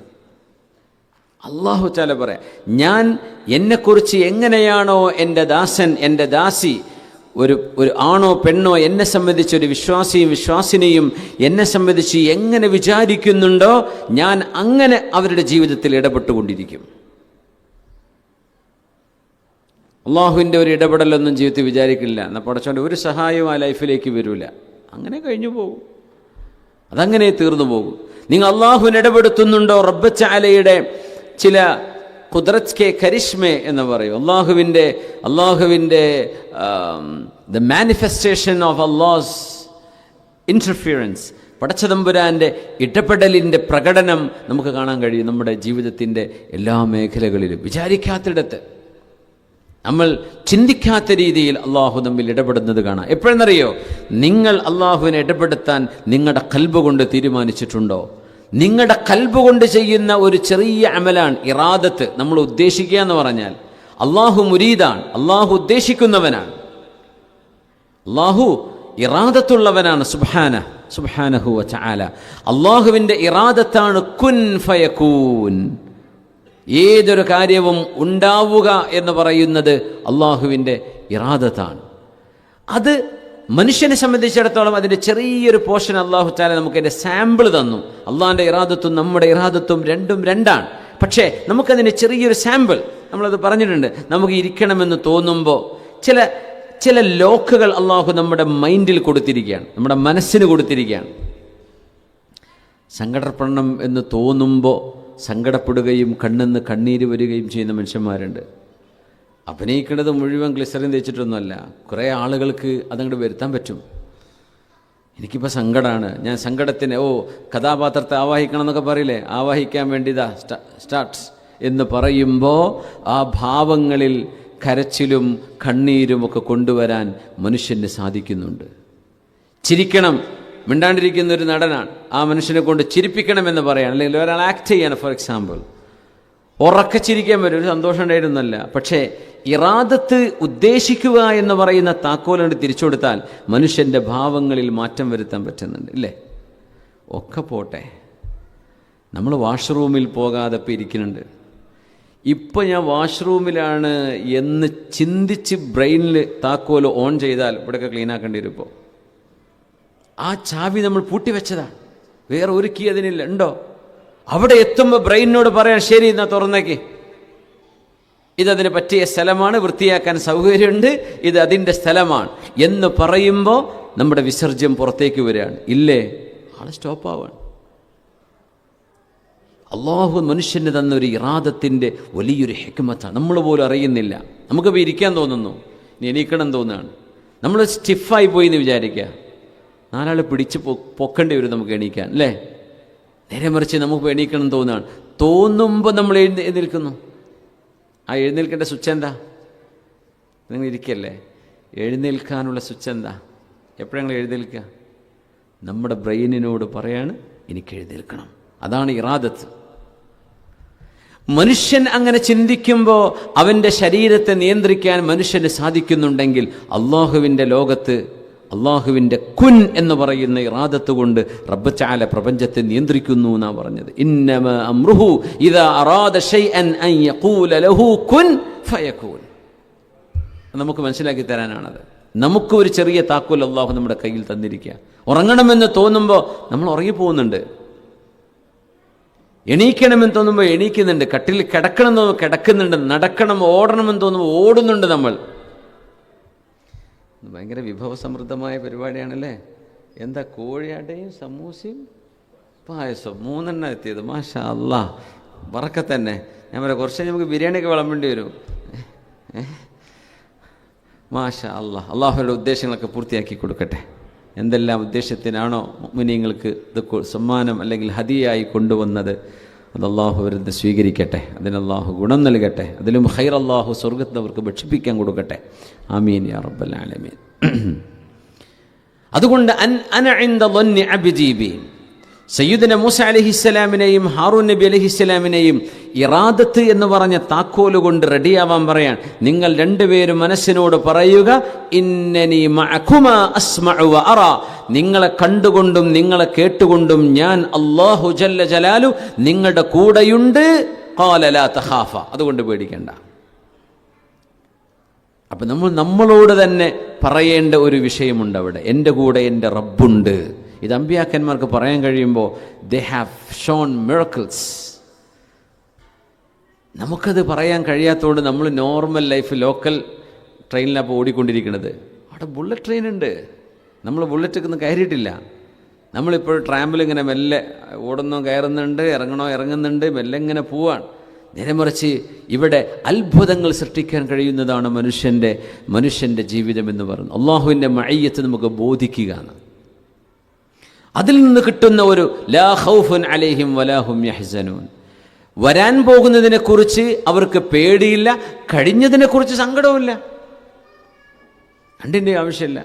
അള്ളാഹു തആല പറയാം, ഞാൻ എന്നെക്കുറിച്ച് എങ്ങനെയാണോ എൻ്റെ ദാസൻ, എൻ്റെ ദാസി, ഒരു ആണോ പെണ്ണോ എന്നെ സംബന്ധിച്ച്, ഒരു വിശ്വാസിയും വിശ്വാസിനിയും എന്നെ സംബന്ധിച്ച് എങ്ങനെ വിചാരിക്കുന്നുണ്ടോ ഞാൻ അങ്ങനെ അവരുടെ ജീവിതത്തിൽ ഇടപെട്ടുകൊണ്ടിരിക്കും. അള്ളാഹുവിൻ്റെ ഒരു ഇടപെടലൊന്നും ജീവിതത്തിൽ വിചാരിക്കില്ല. എന്നാൽ പടച്ചോൻ്റെ ഒരു സഹായവും ആ ലൈഫിലേക്ക് വരില്ല. അങ്ങനെ കഴിഞ്ഞു പോകും, അതങ്ങനെ തീർന്നു പോകും. നിങ്ങൾ അള്ളാഹുവിന് ഇടപെടുത്തുന്നുണ്ടോ? റബ്ബ് തആലയുടെ ചില ഖുദ്റത്ത് കെ കരിഷ്മെ എന്ന് പറയും. അള്ളാഹുവിൻ്റെ the manifestation of Allah's interference, പടച്ചതമ്പുരാൻ്റെ ഇടപെടലിൻ്റെ പ്രകടനം നമുക്ക് കാണാൻ കഴിയും നമ്മുടെ ജീവിതത്തിൻ്റെ എല്ലാ മേഖലകളിലും. വിചാരിക്കാത്തിടത്ത് നമ്മൾ ചിന്തിക്കാത്ത രീതിയിൽ അള്ളാഹു തമ്മിൽ ഇടപെടുന്നത് കാണാം. എപ്പോഴെന്നറിയോ? നിങ്ങൾ അള്ളാഹുവിനെ ഇടപെടുത്താൻ നിങ്ങളുടെ ഖൽബ് കൊണ്ട് തീരുമാനിച്ചിട്ടുണ്ടോ? നിങ്ങളുടെ ഖൽബ് കൊണ്ട് ചെയ്യുന്ന ഒരു ചെറിയ അമലാണ് ഇറാദത്ത്. നമ്മൾ ഉദ്ദേശിക്കുക എന്ന് പറഞ്ഞാൽ അള്ളാഹു മുരീദാണ്, അള്ളാഹു ഉദ്ദേശിക്കുന്നവനാണ്, അള്ളാഹു ഇറാദത്തുള്ളവനാണ്. സുബ്ഹാനഹു വ തആല അള്ളാഹുവിൻ്റെ ഇറാദത്താണ് കുൻ ഫയകൂൻ. ഏതൊരു കാര്യവും ഉണ്ടാവുക എന്ന് പറയുന്നത് അള്ളാഹുവിൻ്റെ ഇറാദത്താണ്. അത് മനുഷ്യനെ സംബന്ധിച്ചിടത്തോളം അതിൻ്റെ ചെറിയൊരു പോർഷൻ അള്ളാഹു തആല നമുക്ക് അതിൻ്റെ സാമ്പിൾ തന്നു. അള്ളാഹിൻ്റെ ഇറാദത്തും നമ്മുടെ ഇറാദത്തും രണ്ടും രണ്ടാണ്. പക്ഷേ നമുക്കതിൻ്റെ ചെറിയൊരു സാമ്പിൾ നമ്മളത് പറഞ്ഞിട്ടുണ്ട്. നമുക്ക് ഇരിക്കണമെന്ന് തോന്നുമ്പോൾ ചില ലോക്കുകൾ അള്ളാഹു നമ്മുടെ മൈൻഡിൽ കൊടുത്തിരിക്കുകയാണ്, നമ്മുടെ മനസ്സിന് കൊടുത്തിരിക്കുകയാണ്. സങ്കടപ്പെടണം എന്ന് തോന്നുമ്പോൾ സങ്കടപ്പെടുകയും കണ്ണിന്ന് കണ്ണീര് വരികയും ചെയ്യുന്ന മനുഷ്യന്മാരുണ്ട്. അഭിനയിക്കുന്നത് മുഴുവൻ ഗ്ലിസറിൻ തേച്ചിട്ടൊന്നുമല്ല. കുറേ ആളുകൾക്ക് അതങ്ങോട്ട് വരുത്താൻ പറ്റും. എനിക്കിപ്പോൾ സങ്കടമാണ്, ഞാൻ സങ്കടത്തിന് കഥാപാത്രത്തെ ആവാഹിക്കണം എന്നൊക്കെ പറയില്ലേ, ആവാഹിക്കാൻ വേണ്ടി സ്റ്റാർട്ട്സ് എന്ന് പറയുമ്പോൾ ആ ഭാവങ്ങളിൽ കരച്ചിലും കണ്ണീരും ഒക്കെ കൊണ്ടുവരാൻ മനുഷ്യന് സാധിക്കുന്നുണ്ട്. ചിരിക്കണം, മിണ്ടാണ്ടിരിക്കുന്ന ഒരു നടനാണ്, ആ മനുഷ്യനെ കൊണ്ട് ചിരിപ്പിക്കണമെന്ന് പറയാൻ, അല്ലെങ്കിൽ ഒരാൾ ആക്ട് ചെയ്യാണ്. ഫോർ എക്സാമ്പിൾ, ഉറക്കെ ചിരിക്കാൻ പറ്റും, ഒരു സന്തോഷം ഉണ്ടായിരുന്നല്ല. പക്ഷേ ഇറാദത്ത് ഉദ്ദേശിക്കുക എന്ന് പറയുന്ന താക്കോലുകൊണ്ട് തിരിച്ചു കൊടുത്താൽ മനുഷ്യൻ്റെ ഭാവങ്ങളിൽ മാറ്റം വരുത്താൻ പറ്റുന്നുണ്ട്, ഇല്ലേ? ഒക്കെ പോട്ടെ, നമ്മൾ വാഷ്റൂമിൽ പോകാതെ ഇപ്പോൾ ഇരിക്കുന്നുണ്ട്. ഇപ്പോൾ ഞാൻ വാഷ്റൂമിലാണ് എന്ന് ചിന്തിച്ച് ബ്രെയിനിൽ താക്കോൽ ഓൺ ചെയ്താൽ ഇവിടെയൊക്കെ ക്ലീൻ ആക്കേണ്ടി വരും. ഇപ്പോൾ ആ ചാവി നമ്മൾ പൂട്ടിവെച്ചതാണ്, വേറെ ഒരു കീ അതിനില്ല. ഉണ്ടോ? അവിടെ എത്തുമ്പോൾ ബ്രെയിനോട് പറയാൻ, ശരി എന്നാ തുറന്നേക്ക്, ഇതതിന് പറ്റിയ സ്ഥലമാണ്, വൃത്തിയാക്കാൻ സൗകര്യമുണ്ട്, ഇത് അതിൻ്റെ സ്ഥലമാണ് എന്ന് പറയുമ്പോൾ നമ്മുടെ വിസർജ്യം പുറത്തേക്ക് വരികയാണ്. ഇല്ലേ? ആള് സ്റ്റോപ്പാവാണ്. അള്ളാഹു മനുഷ്യന് തന്നൊരു ഇറാദത്തിൻ്റെ വലിയൊരു ഹിക്മത്താണ്, നമ്മൾ പോലും അറിയുന്നില്ല. നമുക്കിപ്പോൾ ഇരിക്കാൻ തോന്നുന്നു, ഇനി എണീക്കണം തോന്നുകയാണ്. നമ്മൾ സ്റ്റിഫായി പോയി എന്ന് വിചാരിക്കുക, നാലാൾ പിടിച്ച് പൊക്കേണ്ടി വരും നമുക്ക് എണീക്കാൻ, അല്ലേ? നേരെ മറിച്ച് നമുക്ക് എണീക്കണം തോന്നുകയാണ്. തോന്നുമ്പോൾ നമ്മൾ എഴുന്നേൽക്കുന്നു. ആ എഴുന്നേൽക്കേണ്ട സ്വിച്ച് എന്താ? നിങ്ങൾ ഇരിക്കല്ലേ, എഴുന്നേൽക്കാനുള്ള സ്വിച്ച് എന്താ? എപ്പോഴെങ്കിലും എഴുന്നേൽക്കുക? നമ്മുടെ ബ്രെയിനിനോട് പറയാണ് എനിക്ക് എഴുന്നേൽക്കണം. അതാണ് ഇറാദത്ത്. മനുഷ്യൻ അങ്ങനെ ചിന്തിക്കുമ്പോൾ അവൻ്റെ ശരീരത്തെ നിയന്ത്രിക്കാൻ മനുഷ്യന് സാധിക്കുന്നുണ്ടെങ്കിൽ അള്ളാഹുവിൻ്റെ ലോകത്ത് അള്ളാഹുവിൻ്റെ കുൻ എന്ന് പറയുന്ന ഇറാദത്ത് കൊണ്ട് റബ്ബ് തആല പ്രപഞ്ചത്തെ നിയന്ത്രിക്കുന്നു എന്നാണ് പറഞ്ഞത്. ഇന്നമാ അംറുഹു ഇദാ അറാദ ശൈഅൻ അൻ യഖൂല ലഹു കുൻ ഫയകൂൻ. നമുക്ക് മനസ്സിലാക്കി തരാനാണത്. നമുക്ക് ഒരു ചെറിയ താക്കോൽ അള്ളാഹു നമ്മുടെ കയ്യിൽ തന്നിരിക്കുക. ഉറങ്ങണമെന്ന് തോന്നുമ്പോൾ നമ്മൾ ഉറങ്ങിപ്പോകുന്നുണ്ട്, എണീക്കണമെന്ന് തോന്നുമ്പോൾ എണീക്കുന്നുണ്ട്, കട്ടിൽ കിടക്കണം എന്ന് തോന്നുമ്പോൾ കിടക്കുന്നുണ്ട്, നടക്കണം ഓടണമെന്ന് തോന്നുമ്പോൾ ഓടുന്നുണ്ട്. നമ്മൾ ഭയങ്കര വിഭവസമൃദ്ധമായ പരിപാടിയാണല്ലേ. എന്താ, കോഴിയാടയും സമൂസയും പായസം 3 എത്തിയത്. മാഷാ അല്ലാ, ബറക്കത്ത് തന്നെ. ഞാൻ പറയാം, കുറച്ച് നമുക്ക് ബിരിയാണിയൊക്കെ വിളമ്പേണ്ടി വരും. മാഷാ അല്ലാ, അള്ളാഹുവിൻ്റെ ഉദ്ദേശങ്ങളൊക്കെ പൂർത്തിയാക്കി കൊടുക്കട്ടെ. എന്തെല്ലാം ഉദ്ദേശത്തിനാണോ മുഅ്മിനീങ്ങൾക്ക് ഇത് സമ്മാനം അല്ലെങ്കിൽ ഹദിയായി കൊണ്ടുവന്നത്, അത് അള്ളാഹു അവരത് സ്വീകരിക്കട്ടെ, അതിന് അള്ളാഹു ഗുണം നൽകട്ടെ, അതിലും ഖൈർ അള്ളാഹു സ്വർഗ്ഗത്തിൽ അവർക്ക് ഭക്ഷിപ്പിക്കാൻ കൊടുക്കട്ടെ. ആമീൻ യാ റബ്ബൽ ആലമീൻ. അതുകൊണ്ട് അന ഇൻദ ളന്നി അബ്ദി ബി, സയ്യിദുന മൂസ അലൈഹിസ്സലാമിനെയും ഹാറൂൻ നബി അലൈഹിസ്സലാമിനെയും ഇറാദത്ത് എന്ന് പറഞ്ഞ താക്കോല് കൊണ്ട് റെഡിയാവാൻ പറയാൻ. നിങ്ങൾ രണ്ടുപേരും മനസ്സിനോട് പറയുക, ഇന്നനി മഅകുമാ അസ്മഉ വ അറാ, നിങ്ങളെ കണ്ടുകൊണ്ടും നിങ്ങളെ കേട്ടുകൊണ്ടും ഞാൻ അല്ലാഹു ജല്ല ജലാലു നിങ്ങളുടെ കൂടെയുണ്ട്. ഖാല ലാ തഖാഫ, അതുകൊണ്ട് പേടിക്കണ്ട. അപ്പം നമ്മളോട് തന്നെ പറയേണ്ട ഒരു വിഷയമുണ്ട് അവിടെ. എൻ്റെ കൂടെ എൻ്റെ റബ്ബുണ്ട്. ഇത് അമ്പിയാക്കന്മാർക്ക് പറയാൻ കഴിയുമ്പോൾ ദേ ഹാവ് ഷോൺ മിറക്കിൾസ്. നമുക്കത് പറയാൻ കഴിയാത്തതുകൊണ്ട് നമ്മൾ നോർമൽ ലൈഫ് ലോക്കൽ ട്രെയിനിലാണ് ഇപ്പോൾ ഓടിക്കൊണ്ടിരിക്കുന്നത്. അവിടെ ബുള്ളറ്റ് ട്രെയിൻ ഉണ്ട്, നമ്മൾ ബുള്ളറ്റൊക്കെ ഒന്നും കയറിയിട്ടില്ല. നമ്മളിപ്പോൾ ട്രാമ്പിൽ ഇങ്ങനെ മെല്ലെ ഓടുന്നോ കയറുന്നുണ്ട്, ഇറങ്ങണോ ഇറങ്ങുന്നുണ്ട്, മെല്ലെ ഇങ്ങനെ പോവാണ്. നേരെ മറിച്ച് ഇവിടെ അത്ഭുതങ്ങൾ സൃഷ്ടിക്കാൻ കഴിയുന്നതാണ് മനുഷ്യൻ്റെ ജീവിതം എന്ന് പറയുന്നത്. അള്ളാഹുവിൻ്റെ മഅയ്യത്ത് നമുക്ക് ബോധിക്കുക, അതിൽ നിന്ന് കിട്ടുന്ന ഒരു ലാ ഖൗഫുൻ അലൈഹിം വലാ ഹും യഹ്സനൂൻ. വരാൻ പോകുന്നതിനെക്കുറിച്ച് അവർക്ക് പേടിയില്ല, കഴിഞ്ഞതിനെക്കുറിച്ച് സങ്കടവുമില്ല. രണ്ടിൻ്റെ ആവശ്യമില്ല.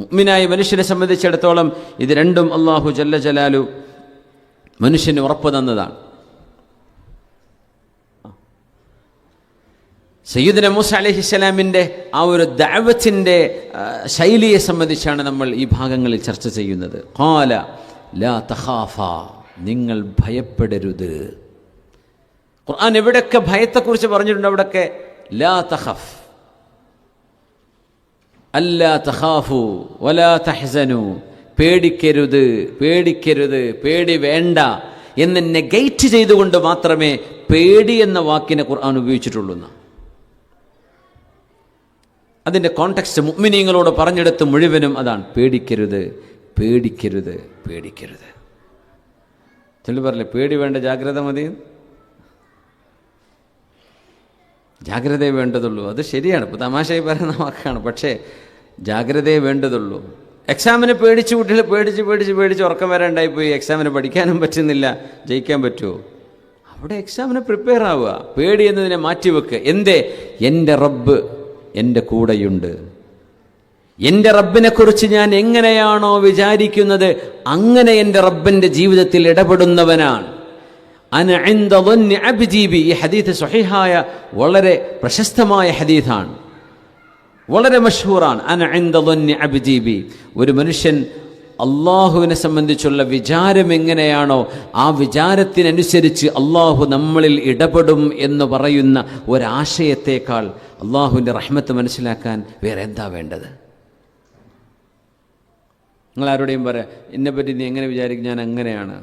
മുഅ്മിനായ മനുഷ്യനെ സംബന്ധിച്ചിടത്തോളം ഇത് രണ്ടും അല്ലാഹു ജല്ല ജലാലു മനുഷ്യന് ഉറപ്പ് തന്നതാണ്. സയ്യിദുനാ മൂസ അലൈഹിസ്സലാമിൻ്റെ ആ ഒരു ദഅവത്തിൻ്റെ ശൈലിയെ സംബന്ധിച്ചാണ് നമ്മൾ ഈ ഭാഗങ്ങളിൽ ചർച്ച ചെയ്യുന്നത്. ഖാല ലാ തഖാഫ, നിങ്ങൾ ഭയപ്പെടരുത്. ഖുർആൻ എവിടെയൊക്കെ ഭയത്തെക്കുറിച്ച് പറഞ്ഞിട്ടുണ്ട് അവിടെയൊക്കെ ലാ തഖഫ്, അല്ലാ തഖാഫു വലാ തഹ്സനു, പേടിക്കരുത്, പേടിക്കരുത്, പേടി വേണ്ട എന്ന് നെഗേറ്റ് ചെയ്തുകൊണ്ട് മാത്രമേ പേടി എന്ന വാക്കിനെ ഖുർആൻ ഉപയോഗിച്ചിട്ടുള്ളൂ. അതിൻ്റെ കോണ്ടെക്സ്റ്റ് മുഅ്മിനീങ്ങളോട് പറഞ്ഞെടുത്ത് മുഴുവനും അതാണ്, പേടിക്കരുത്, പേടിക്കരുത്, പേടിക്കരുത്. ചൊല്ലി പറയില്ലേ, പേടി വേണ്ട, ജാഗ്രത മതി. ജാഗ്രതയെ വേണ്ടതുള്ളൂ. അത് ശരിയാണ്, ഇപ്പോൾ തമാശയായി പറയുന്ന വാക്കാണ്, പക്ഷേ ജാഗ്രതയെ വേണ്ടതുള്ളൂ. എക്സാമിനെ പേടിച്ച് കുട്ടികൾ പേടിച്ച് പേടിച്ച് പേടിച്ച് ഉറക്കം വരാണ്ടായിപ്പോയി, എക്സാമിന് പഠിക്കാനും പറ്റുന്നില്ല, ജയിക്കാൻ പറ്റുമോ? അവിടെ എക്സാമിന് പ്രിപ്പയർ ആവുക, പേടി എന്നതിനെ മാറ്റിവെക്കുക. എന്തേ? എൻ്റെ റബ്ബ് എൻ്റെ കൂടെയുണ്ട്. എൻ്റെ റബ്ബിനെക്കുറിച്ച് ഞാൻ എങ്ങനെയാണോ വിചാരിക്കുന്നത് അങ്ങനെ എൻ്റെ റബ്ബിൻ്റെ ജീവിതത്തിൽ ഇടപെടുന്നവനാണ്. അന ഇൻദ ളന്നി അബ്ദി ബി, ഈ ഹദീസ് സ്വഹീഹായ വളരെ പ്രശസ്തമായ ഹദീസാണ്, വളരെ മഷ്ഹൂറാണ്. അന ഇൻദ ളന്നി അബ്ദി ബി, ഒരു മനുഷ്യൻ അള്ളാഹുവിനെ സംബന്ധിച്ചുള്ള വിചാരം എങ്ങനെയാണോ ആ വിചാരത്തിനനുസരിച്ച് അള്ളാഹു നമ്മളിൽ ഇടപെടും എന്ന് പറയുന്ന ഒരാശയത്തേക്കാൾ അള്ളാഹുവിൻ്റെ റഹ്മത്ത് മനസ്സിലാക്കാൻ വേറെ എന്താ വേണ്ടത്? നിങ്ങളാരോടെയും പറയാം, എന്നെപ്പറ്റി നീ എങ്ങനെ വിചാരിക്കും, ഞാൻ അങ്ങനെയാണ്,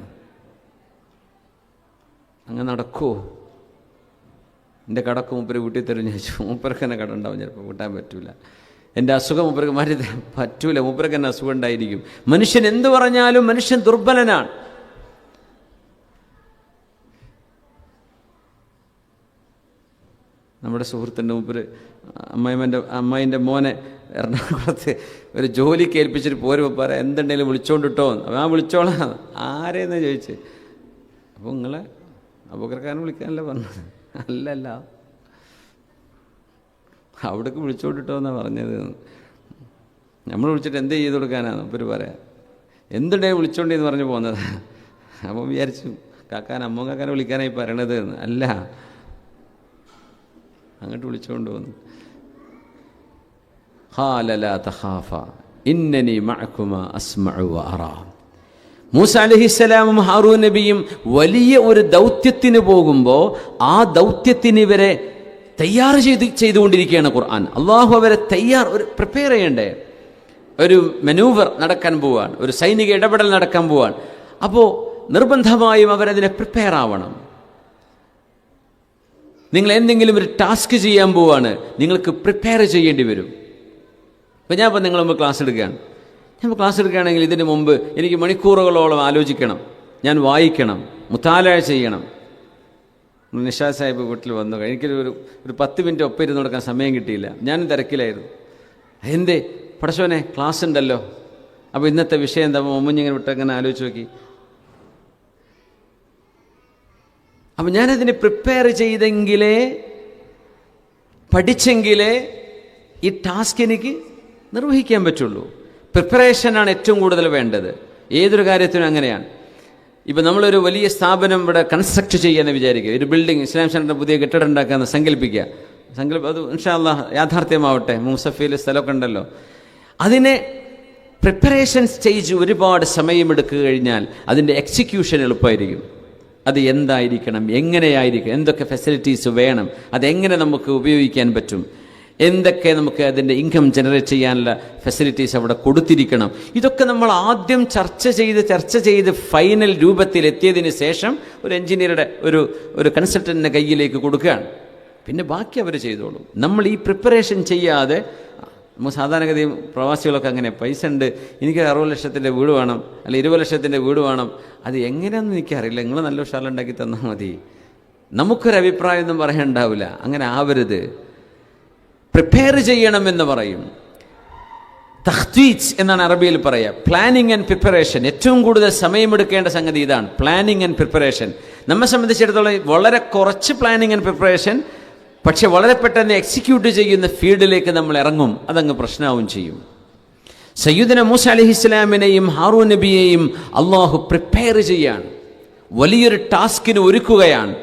അങ്ങനെ നടക്കുമോ? എൻ്റെ കടക്ക് മൂപ്പര് വീട്ടിൽ തരും ചോദിച്ചു, മൂപ്പർക്ക് തന്നെ കട ഉണ്ടാവും, ചിലപ്പോൾ കൂട്ടാൻ പറ്റൂല. എൻ്റെ അസുഖം മൂപ്പർക്ക് മാറ്റി തരാൻ പറ്റൂല, മൂപ്പർക്ക് തന്നെ അസുഖം ഉണ്ടായിരിക്കും. മനുഷ്യൻ എന്തു പറഞ്ഞാലും മനുഷ്യൻ ദുർബലനാണ്. നമ്മുടെ സുഹൃത്തിൻ്റെ മൂപ്പര് അമ്മായിൻ്റെ മോനെ എറണാകുളത്ത് ഒരു ജോലിക്ക് ഏൽപ്പിച്ചിട്ട് പോരുമ്പോൾ പറയാം, എന്തുണ്ടെങ്കിലും വിളിച്ചോണ്ടിട്ടോ. ആ വിളിച്ചോളാം. ആരെയെന്ന് ചോദിച്ച്, അപ്പോൾ നിങ്ങളെ അബൂബക്കർക്കാരനെ വിളിക്കാനല്ല പറഞ്ഞത്. അല്ലല്ല, അവിടേക്ക് വിളിച്ചോണ്ടിട്ടോ എന്നാണ് പറഞ്ഞത്. നമ്മൾ വിളിച്ചിട്ട് എന്ത് ചെയ്ത് കൊടുക്കാനാണ് ഇവർ പറയാം, എന്തുണ്ടെങ്കിൽ വിളിച്ചോണ്ടെന്ന് പറഞ്ഞു പോകുന്നത്. അപ്പം വിചാരിച്ചു കാക്കാനെ വിളിക്കാനായി പറയണത് എന്ന്. അല്ല, അങ്ങോട്ട് വിളിച്ചുകൊണ്ട് വന്നു. ഖാല ലാ തഖാഫ ഇന്നനി മഅകുമാ അസ്മഉ വ അറാ. മൂസ അലൈഹിസ്സലാമും ഹാറൂൻ നബിയും വലിയ ഒരു ദൗത്യത്തിന് പോകുമ്പോൾ ആ ദൗത്യത്തിന് ഇവരെ തയ്യാർ ചെയ്തുകൊണ്ടിരിക്കുകയാണ് ഖുർആൻ. അള്ളാഹു അവരെ ഒരു പ്രിപ്പയർ ചെയ്യണ്ടേ? ഒരു മെനൂവർ നടക്കാൻ പോവാണ്, ഒരു സൈനിക ഇടപെടൽ നടക്കാൻ പോവാണ്. അപ്പോൾ നിർബന്ധമായും അവരതിനെ പ്രിപ്പയർ ആവണം. നിങ്ങൾ എന്തെങ്കിലും ഒരു ടാസ്ക് ചെയ്യാൻ പോവാണ്, നിങ്ങൾക്ക് പ്രിപ്പയർ ചെയ്യേണ്ടി വരും. ഇപ്പം ഞാൻ നിങ്ങളുടെ മുമ്പ് ക്ലാസ് എടുക്കുകയാണ്. ഞാൻ ക്ലാസ് എടുക്കുകയാണെങ്കിൽ ഇതിന് മുമ്പ് എനിക്ക് മണിക്കൂറുകളോളം ആലോചിക്കണം, ഞാൻ വായിക്കണം, മുത്താല ചെയ്യണം. നിഷാ സാഹിബ് വീട്ടിൽ വന്നു, എനിക്കൊരു 10 മിനിറ്റ് ഒപ്പം ഇരുന്ന് കൊടുക്കാൻ സമയം കിട്ടിയില്ല, ഞാനും തിരക്കിലായിരുന്നു. എന്തേ പടച്ചോനെ, ക്ലാസ് ഉണ്ടല്ലോ, അപ്പോൾ ഇന്നത്തെ വിഷയം എന്താ, മുമ്പിങ്ങനെ വിട്ടങ്ങനെ ആലോചിച്ച് നോക്കി. അപ്പം ഞാനതിന് പ്രിപ്പയർ ചെയ്തെങ്കിലേ, പഠിച്ചെങ്കിലേ ഈ ടാസ്ക് എനിക്ക് നിർവഹിക്കാൻ പറ്റുള്ളൂ. പ്രിപ്പറേഷനാണ് ഏറ്റവും കൂടുതൽ വേണ്ടത്. ഏതൊരു കാര്യത്തിനും അങ്ങനെയാണ്. ഇപ്പം നമ്മളൊരു വലിയ സ്ഥാപനം ഇവിടെ കൺസ്ട്രക്ട് ചെയ്യാമെന്ന് വിചാരിക്കുക, ഒരു ബിൽഡിംഗ്, ഇസ്ലാം സെൻ്ററിൻ്റെ പുതിയ കെട്ടിടം ഉണ്ടാക്കാമെന്ന് സങ്കല്പിക്കുക. അത് ഇൻഷാ അല്ലാഹ് യാഥാർത്ഥ്യമാവട്ടെ, മൂസഫയിൽ സ്ഥലമൊക്കെ ഉണ്ടല്ലോ. അതിനെ പ്രിപ്പറേഷൻ സ്റ്റേജ് ഒരുപാട് സമയമെടുക്കുക കഴിഞ്ഞാൽ അതിൻ്റെ എക്സിക്യൂഷൻ എളുപ്പമായിരിക്കും. അത് എന്തായിരിക്കണം, എങ്ങനെയായിരിക്കും, എന്തൊക്കെ ഫെസിലിറ്റീസ് വേണം, അതെങ്ങനെ നമുക്ക് ഉപയോഗിക്കാൻ പറ്റും, എന്തൊക്കെ നമുക്ക് അതിൻ്റെ ഇൻകം ജനറേറ്റ് ചെയ്യാനുള്ള ഫെസിലിറ്റീസ് അവിടെ കൊടുത്തിരിക്കണം. ഇതൊക്കെ നമ്മൾ ആദ്യം ചർച്ച ചെയ്ത് ഫൈനൽ രൂപത്തിൽ എത്തിയതിന് ശേഷം ഒരു എൻജിനീയറുടെ ഒരു കൺസൾട്ടൻറ്റിൻ്റെ കയ്യിലേക്ക് കൊടുക്കുകയാണ്. പിന്നെ ബാക്കി അവർ ചെയ്തോളും. നമ്മൾ ഈ പ്രിപ്പറേഷൻ ചെയ്യാതെ, നമ്മൾ സാധാരണഗതിയും പ്രവാസികളൊക്കെ അങ്ങനെ, പൈസ ഉണ്ട്, എനിക്ക് 60 ലക്ഷത്തിൻ്റെ വീട് വേണം, അല്ല 20 ലക്ഷത്തിൻ്റെ വീട് വേണം, അത് എങ്ങനെയാണെന്ന് എനിക്കറിയില്ല, നിങ്ങൾ നല്ല ഉഷാറുണ്ടാക്കി തന്നാൽ മതി, നമുക്കൊരഭിപ്രായമൊന്നും പറയാനുണ്ടാവില്ല. അങ്ങനെ ആവരുത്. പ്രിപ്പയർ ചെയ്യണമെന്ന് പറയും. തഖ്തീജ് എന്നാണ് അറബിയിൽ പറയുക. Planning and preparation. ഏറ്റവും കൂടുതൽ സമയമെടുക്കേണ്ട സംഗതി ഇതാണ്, പ്ലാനിങ് ആൻഡ് പ്രിപ്പറേഷൻ. നമ്മെ സംബന്ധിച്ചിടത്തോളം വളരെ കുറച്ച് പ്ലാനിങ് ആൻഡ് പ്രിപ്പറേഷൻ, പക്ഷെ വളരെ പെട്ടെന്ന് എക്സിക്യൂട്ട് ചെയ്യുന്ന ഫീൽഡിലേക്ക് നമ്മൾ ഇറങ്ങും, അതങ്ങ് പ്രശ്നമാവും ചെയ്യും. സയ്യിദുന മൂസ അലൈഹിസ്സലാമിനെയും ഹാറൂൻ നബിയെയും അള്ളാഹു പ്രിപ്പയർ ചെയ്യാണ്, വലിയൊരു ടാസ്കിന് ഒരുക്കുകയാണ്.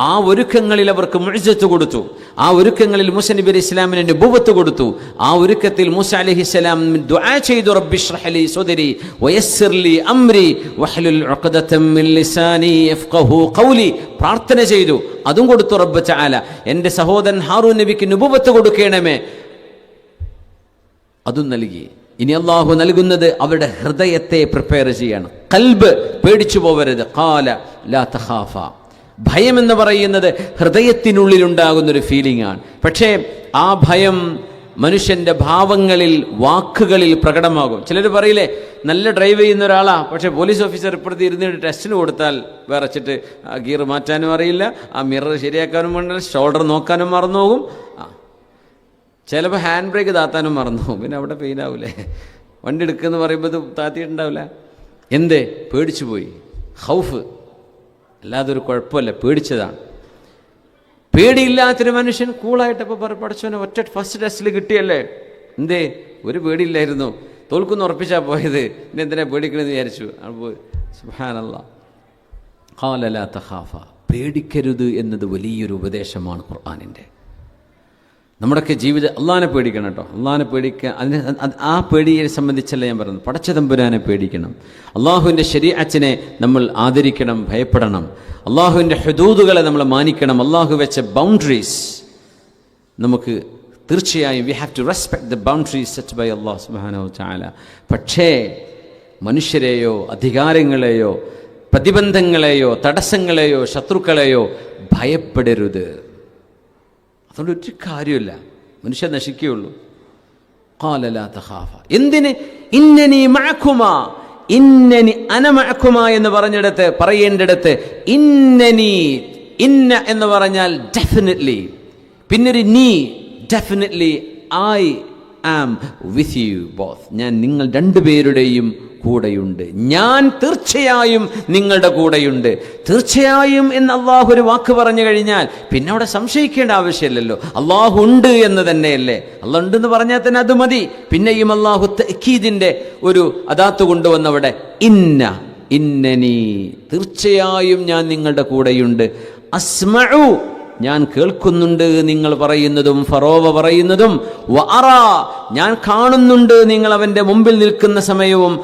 ആ ഒരുക്കങ്ങളിൽ അവർക്ക് മുഅ്ജിസത്ത് കൊടുത്തു. ആ ഒരുക്കങ്ങളിൽ മൂസ നബി അലൈഹി ഇസ്ലാമിന് നുബുവത്ത് കൊടുത്തു. ആ ഒരുക്കത്തിൽ മൂസ അലൈഹിസ്സലാം ദുആ ചെയ്തു, റബ്ബി ഇശ്റഹ് ലി സദ്രി വയസ്സിർ ലി അംരി വഹ്ലുൽ ഉഖ്ദതം മിൻ ലിസാനി യഫ്ഖഹു ഖൗലി. പ്രാർത്ഥന ചെയ്തു, അതും കൊടുത്തു റബ്ബ് തആല. എൻ്റെ സഹോദരൻ ഹാറൂൻ നബിക്ക് നുബുവത്ത് കൊടുക്കണമേ, അതും നൽകി. ഇനി അള്ളാഹു നൽകുന്നത് അവരുടെ ഹൃദയത്തെ പ്രിപ്പയർ ചെയ്യാണ്. ഖൽബ് പേടിച്ചു പോവരുത്. ഖാല ലാ തഖാഫ. ഭയം എന്ന് പറയുന്നത് ഹൃദയത്തിനുള്ളിലുണ്ടാകുന്നൊരു ഫീലിംഗ് ആണ്. പക്ഷേ ആ ഭയം മനുഷ്യൻ്റെ ഭാവങ്ങളിൽ, വാക്കുകളിൽ പ്രകടമാകും. ചിലർ പറയില്ലേ, നല്ല ഡ്രൈവ് ചെയ്യുന്ന ഒരാളാ, പക്ഷേ പോലീസ് ഓഫീസർ ഇപ്പുറത്ത് ഇരുന്നിട്ട് ടെസ്റ്റിന് കൊടുത്താൽ വിറച്ചിട്ട് ഗിയർ മാറ്റാനും അറിയില്ല, ആ മിറർ ശരിയാക്കാനും വേണ്ട, ഷോൾഡർ നോക്കാനും മറന്നു പോകും, ചിലപ്പോൾ ഹാൻഡ് ബ്രേക്ക് താത്താനും മറന്നു പോകും. പിന്നെ അവിടെ പെയിനാവൂലേ? വണ്ടി എടുക്കുമെന്ന് പറയുമ്പോൾ ഇത് താത്തിയിട്ടുണ്ടാവില്ല. എന്തേ? പേടിച്ചു പോയി. ഹൗഫ്, അല്ലാതെ ഒരു കുഴപ്പമില്ല, പേടിച്ചതാണ്. പേടിയില്ലാത്തൊരു മനുഷ്യൻ കൂളായിട്ടപ്പോൾ പഠിച്ചവനെ ഒറ്റ ഫസ്റ്റ് ടെസ്റ്റിൽ കിട്ടിയല്ലേ, എന്തേ? ഒരു പേടിയില്ലായിരുന്നു, തോൽക്കുന്ന് ഉറപ്പിച്ചാൽ പോയത്, ഇനി എന്തിനാ പേടിക്കണമെന്ന് വിചാരിച്ചു. അപ്പോൾ സുബ്ഹാനല്ലാഹ്, ഖാല ലാ തഖാഫ. പേടിക്കരുത് എന്നത് വലിയൊരു ഉപദേശമാണ് ഖുർആനിൻ്റെ. നമ്മുടെയൊക്കെ ജീവിതം അള്ളാഹിനെ പേടിക്കണം കേട്ടോ. അള്ളാഹിനെ പേടിക്കുക, അതിന് ആ പേടിയെ സംബന്ധിച്ചല്ല ഞാൻ പറയുന്നത്. പടച്ച തമ്പുരാനെ പേടിക്കണം. അള്ളാഹുവിൻ്റെ ശരീഅത്തിനെ നമ്മൾ ആദരിക്കണം, ഭയപ്പെടണം. അള്ളാഹുവിൻ്റെ ഹുദൂദുകളെ നമ്മൾ മാനിക്കണം. അള്ളാഹു വെച്ച ബൗണ്ടറീസ് നമുക്ക് തീർച്ചയായും we have to respect the boundaries set by അള്ളാഹു സുബ്ഹാനഹു വതആല. പക്ഷേ മനുഷ്യരെയോ അധികാരങ്ങളെയോ പ്രതിബന്ധങ്ങളെയോ തടസ്സങ്ങളെയോ ശത്രുക്കളെയോ ഭയപ്പെടരുത്. അതുകൊണ്ട് ഒരു കാര്യമില്ല, മനുഷ്യൻ നശിക്കുകയുള്ളൂ. ഖാല ലാ തഖാഫ. എന്തിന്? ഇന്നനി മഅകുമാ, ഇന്നനി അന മഅകുമാ എന്ന് പറയേണ്ടിടത്ത് ഇന്നനി, ഇന്ന എന്ന് പറഞ്ഞാൽ ഡെഫിനറ്റ്ലി, പിന്നൊരു നീ, definitely I am with you both. ഞാൻ നിങ്ങൾ രണ്ടുപേരുടെയും കൂടെയുണ്ട്. ഞാൻ തീർച്ചയായും നിങ്ങളുടെ കൂടെയുണ്ട്. തീർച്ചയായും എന്ന് അള്ളാഹു ഒരു വാക്ക് പറഞ്ഞു കഴിഞ്ഞാൽ പിന്നെ അവിടെ സംശയിക്കേണ്ട ആവശ്യമില്ലല്ലോ. അള്ളാഹു ഉണ്ട് എന്ന് തന്നെയല്ലേ. അള്ളാഹ് ഉണ്ടെന്ന് പറഞ്ഞാൽ തന്നെ അത് മതി. പിന്നെയും അള്ളാഹു തഅക്കീദിന്റെ ഒരു അദാത്ത് കൊണ്ടുവന്നവിടെ ഇന്നനി, തീർച്ചയായും ഞാൻ നിങ്ങളുടെ കൂടെയുണ്ട്. അസ്മഉ, ഞാൻ കേൾക്കുന്നുണ്ട് നിങ്ങൾ പറയുന്നതും ഫറോവ പറയുന്നതും. വഅറ, ഞാൻ കാണുന്നുണ്ട് നിങ്ങൾ അവൻ്റെ മുമ്പിൽ നിൽക്കുന്ന സമയവും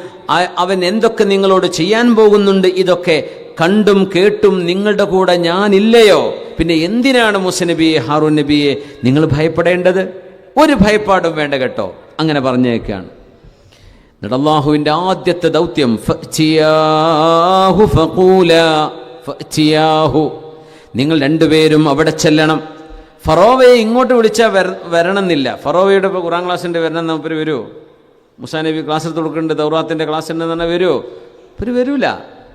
അവൻ എന്തൊക്കെ നിങ്ങളോട് ചെയ്യാൻ പോകുന്നുണ്ട്. ഇതൊക്കെ കണ്ടും കേട്ടും നിങ്ങളുടെ കൂടെ ഞാനില്ലയോ? പിന്നെ എന്തിനാണ് മൂസ നബിയെ, ഹാറൂൻ നബിയെ നിങ്ങൾ ഭയപ്പെടേണ്ടത്? ഒരു ഭയപ്പാടും വേണ്ട കേട്ടോ. അങ്ങനെ പറഞ്ഞേക്കാണ്. എന്നിട്ട് അല്ലാഹുവിൻ്റെ ആദ്യത്തെ ദൗത്യം ഫഅ്തിയാഹു ഫഖൂലാ, ഫഅ്തിയാഹു, നിങ്ങൾ രണ്ടുപേരും അവിടെ ചെല്ലണം. ഫറോവയെ ഇങ്ങോട്ട് വിളിച്ചാൽ വരണമെന്നില്ല. ഫറോവയുടെ ഇപ്പോൾ ഖുർആൻ ക്ലാസ്സിൻ്റെ വരണം നമുക്ക് വരുമോ? മുസാ നബി ക്ലാസ്സിൽ കൊടുക്കുന്നുണ്ട്, തൗറാത്തിൻ്റെ ക്ലാസ് ഉണ്ടെന്ന് പറഞ്ഞാൽ വരുമോ? ഒരു വരൂല.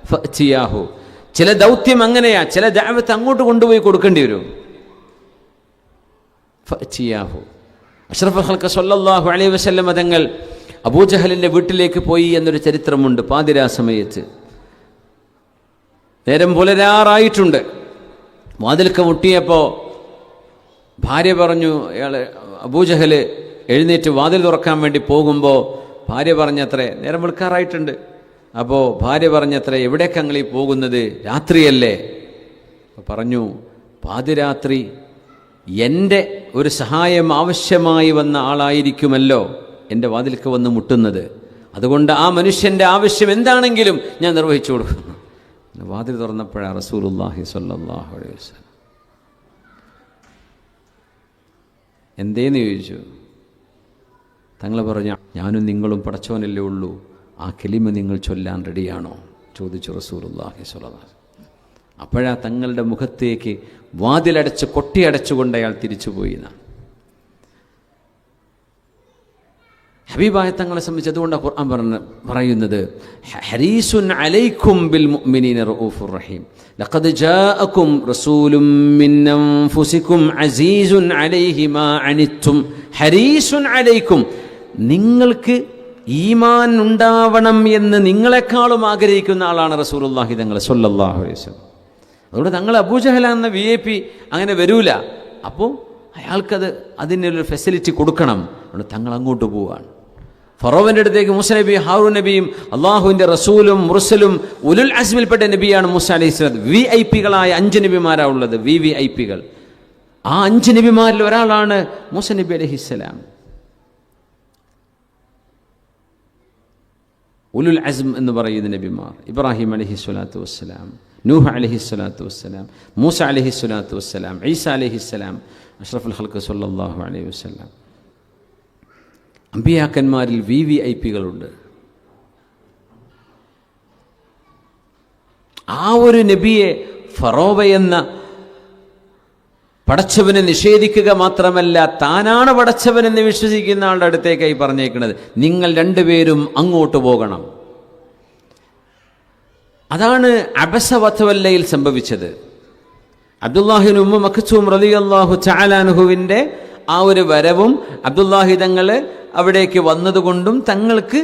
ഫഅ്തിയാഹു, ചില ദൗത്യം അങ്ങനെയാ, ചില ദഅവത്ത് അങ്ങോട്ട് കൊണ്ടുപോയി കൊടുക്കേണ്ടി വരും. ഫഅ്തിയാഹു. അഷ്റഫുൽ ഖൽഖ് സ്വല്ലല്ലാഹു അലൈഹി വസല്ലം തങ്ങൾ അബൂജഹലിൻ്റെ വീട്ടിലേക്ക് പോയി എന്നൊരു ചരിത്രമുണ്ട്. പാതിരാ സമയത്ത് നേരം പുലരാറായിട്ടുണ്ട്. വാതിൽക്ക് മുട്ടിയപ്പോൾ ഭാര്യ പറഞ്ഞു, അബൂജഹൽ എഴുന്നേറ്റ് വാതിൽ തുറക്കാൻ വേണ്ടി പോകുമ്പോൾ ഭാര്യ പറഞ്ഞത്രേ, നേരം വെളുക്കാറായിട്ടുണ്ട്. അപ്പോൾ ഭാര്യ പറഞ്ഞത്രേ, എവിടേക്ക് ഞങ്ങൾ ഈ പോകുന്നത്? രാത്രിയല്ലേ? പറഞ്ഞു, പാതിരാത്രി എൻ്റെ ഒരു സഹായം ആവശ്യമായി വന്ന ആളായിരിക്കുമല്ലോ എൻ്റെ വാതിൽക്ക് വന്ന് മുട്ടുന്നത്. അതുകൊണ്ട് ആ മനുഷ്യൻ്റെ ആവശ്യം എന്താണെങ്കിലും ഞാൻ നിർവഹിച്ചു കൊടുക്കുന്നു. വാതിൽ തുറന്നപ്പോഴാണ് റസൂലുള്ളാഹി സ്വല്ലല്ലാഹു അലൈഹി വസല്ലം. എന്തേന്ന് ചോദിച്ചു. തങ്ങൾ പറഞ്ഞു, ഞാനും നിങ്ങളും പടച്ചവനല്ലേ ഉള്ളൂ, ആ കലിമ നിങ്ങൾ ചൊല്ലാൻ റെഡിയാണോ? ചോദിച്ചു റസൂലുള്ളാഹി സ്വല്ലല്ലാഹു അലൈഹി വസല്ലം. അപ്പോഴാ തങ്ങളുടെ മുഖത്തേക്ക് വാതിലടച്ച് കൊട്ടിയടച്ചുകൊണ്ട് അയാൾ തിരിച്ചുപോയി. ഹബീബായ തങ്ങളെ സംബന്ധിച്ച് അതുകൊണ്ട് ഖുർആൻ പറയുന്നത്, ഹരീസുൻ അലൈക്കും ബിൽ മുഅ്മിനീന റഊഫുർ റഹീം, ലഖദ് ജാഅക്കും റസൂലും മിൻ അൻഫുസിക്കും അസീസുൻ അലൈഹി മാ അനിത്തും ഹരീസുൻ അലൈക്കും, നിങ്ങൾക്ക് ഈമാൻ ഉണ്ടാവണം എന്ന് നിങ്ങളെക്കാളും ആഗ്രഹിക്കുന്ന ആളാണ് റസൂലുള്ളാഹി തങ്ങൾ സ്വല്ലല്ലാഹു അലൈഹി വസല്ലം. അതുകൊണ്ട് തങ്ങൾ അബൂജഹലാന്ന VIP അങ്ങനെ വരൂല. അപ്പോൾ അയാൾക്കത് അതിനൊരു ഫെസിലിറ്റി കൊടുക്കണം. അതുകൊണ്ട് തങ്ങൾ അങ്ങോട്ട് പോവുകയാണ്. ഫറോവൻ്റെ അടുത്തേക്ക് മൂസ നബി, ഹാറൂൻ നബിയും അള്ളാഹുവിൻ്റെ റസൂലും മുർസലും ഉലുൽ അസ്മിൽപ്പെട്ട നബിയാണ് മൂസ അലൈഹിസ്സലാം. VIP-കളായ 5 നബിമാരാണ് ഉള്ളത്, VVIP-കൾ. ആ 5 നബിമാരിൽ ഒരാളാണ് മൂസ നബി അലൈഹിസ്സലാം. ഉലുൽ അസ്ം എന്ന് പറയുന്ന നബിമാർ ഇബ്രാഹിം അലൈഹിസ്സലാത്തു വസ്സലാം, നൂഹ് അലൈഹിസ്സലാത്തു വസ്സലാം, മൂസ അലൈഹിസ്സലാത്തു വസ്സലാം, ഈസ അലൈഹിസ്സലാം, അഷ്റഫുൽ ഖൽഖ് സല്ലല്ലാഹു അലൈഹി വസല്ലം. അമ്പിയാക്കന്മാരിൽ VVIP-കളുണ്ട്. ആ ഒരു നബിയെ ഫറോവ എന്ന പടച്ചവനെ നിഷേധിക്കുക മാത്രമല്ല, താനാണ് പടച്ചവനെന്ന് വിശ്വസിക്കുന്ന ആളുടെ അടുത്തേക്കായി പറഞ്ഞേക്കുന്നത്, നിങ്ങൾ രണ്ടുപേരും അങ്ങോട്ട് പോകണം. അതാണ് അബസ വതവല്ലയിൽ സംഭവിച്ചത്. അബ്ദുല്ലാഹിബ്നു ഉമ്മു മക്തൂം റളിയല്ലാഹു തആല അൻഹുവിൻ്റെ ആ ഒരു വരവും അബ്ദുല്ലാഹി തങ്ങൾ അവിടേക്ക് വന്നതുകൊണ്ടും തങ്ങൾക്ക്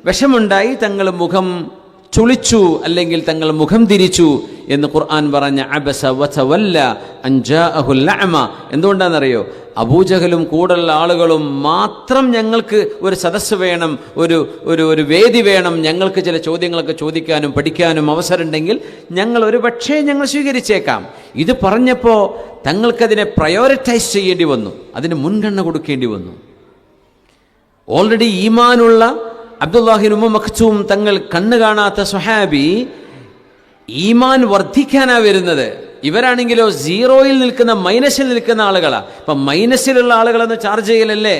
വിഷമുണ്ടായി. തങ്ങൾ മുഖം ചുളിച്ചു, അല്ലെങ്കിൽ തങ്ങൾ മുഖം തിരിച്ചു എന്ന് ഖുർആൻ പറഞ്ഞ അബസ വതവല്ല അൻ ജാഅഹുൽ അഅമ. എന്തുകൊണ്ടാണെന്നറിയോ? അബൂജഹലും കൂടുള്ള ആളുകളും മാത്രം ഞങ്ങൾക്ക് ഒരു സദസ്സ് വേണം, ഒരു വേദി വേണം, ഞങ്ങൾക്ക് ചില ചോദ്യങ്ങളൊക്കെ ചോദിക്കാനും പഠിക്കാനും അവസരമുണ്ടെങ്കിൽ ഞങ്ങൾ ഒരു പക്ഷേ ഞങ്ങൾ സ്വീകരിച്ചേക്കാം. ഇത് പറഞ്ഞപ്പോൾ തങ്ങൾക്കതിനെ പ്രയോറിറ്റൈസ് ചെയ്യേണ്ടി വന്നു, അതിന് മുൻഗണന കൊടുക്കേണ്ടി വന്നു. ഓൾറെഡി ഈമാനുള്ള അബ്ദുല്ലാഹിബ്നു ഉമ്മു മക്തൂം തങ്ങൾ കണ്ണു കാണാത്ത സ്വഹാബി ഈമാൻ വർദ്ധിക്കാനാ വരുന്നത്. ഇവരാണെങ്കിലോ സീറോയിൽ നിൽക്കുന്ന, മൈനസിൽ നിൽക്കുന്ന ആളുകളാണ്. ഇപ്പം മൈനസിലുള്ള ആളുകളെന്ന് ചാർജ് ചെയ്യലല്ലേ?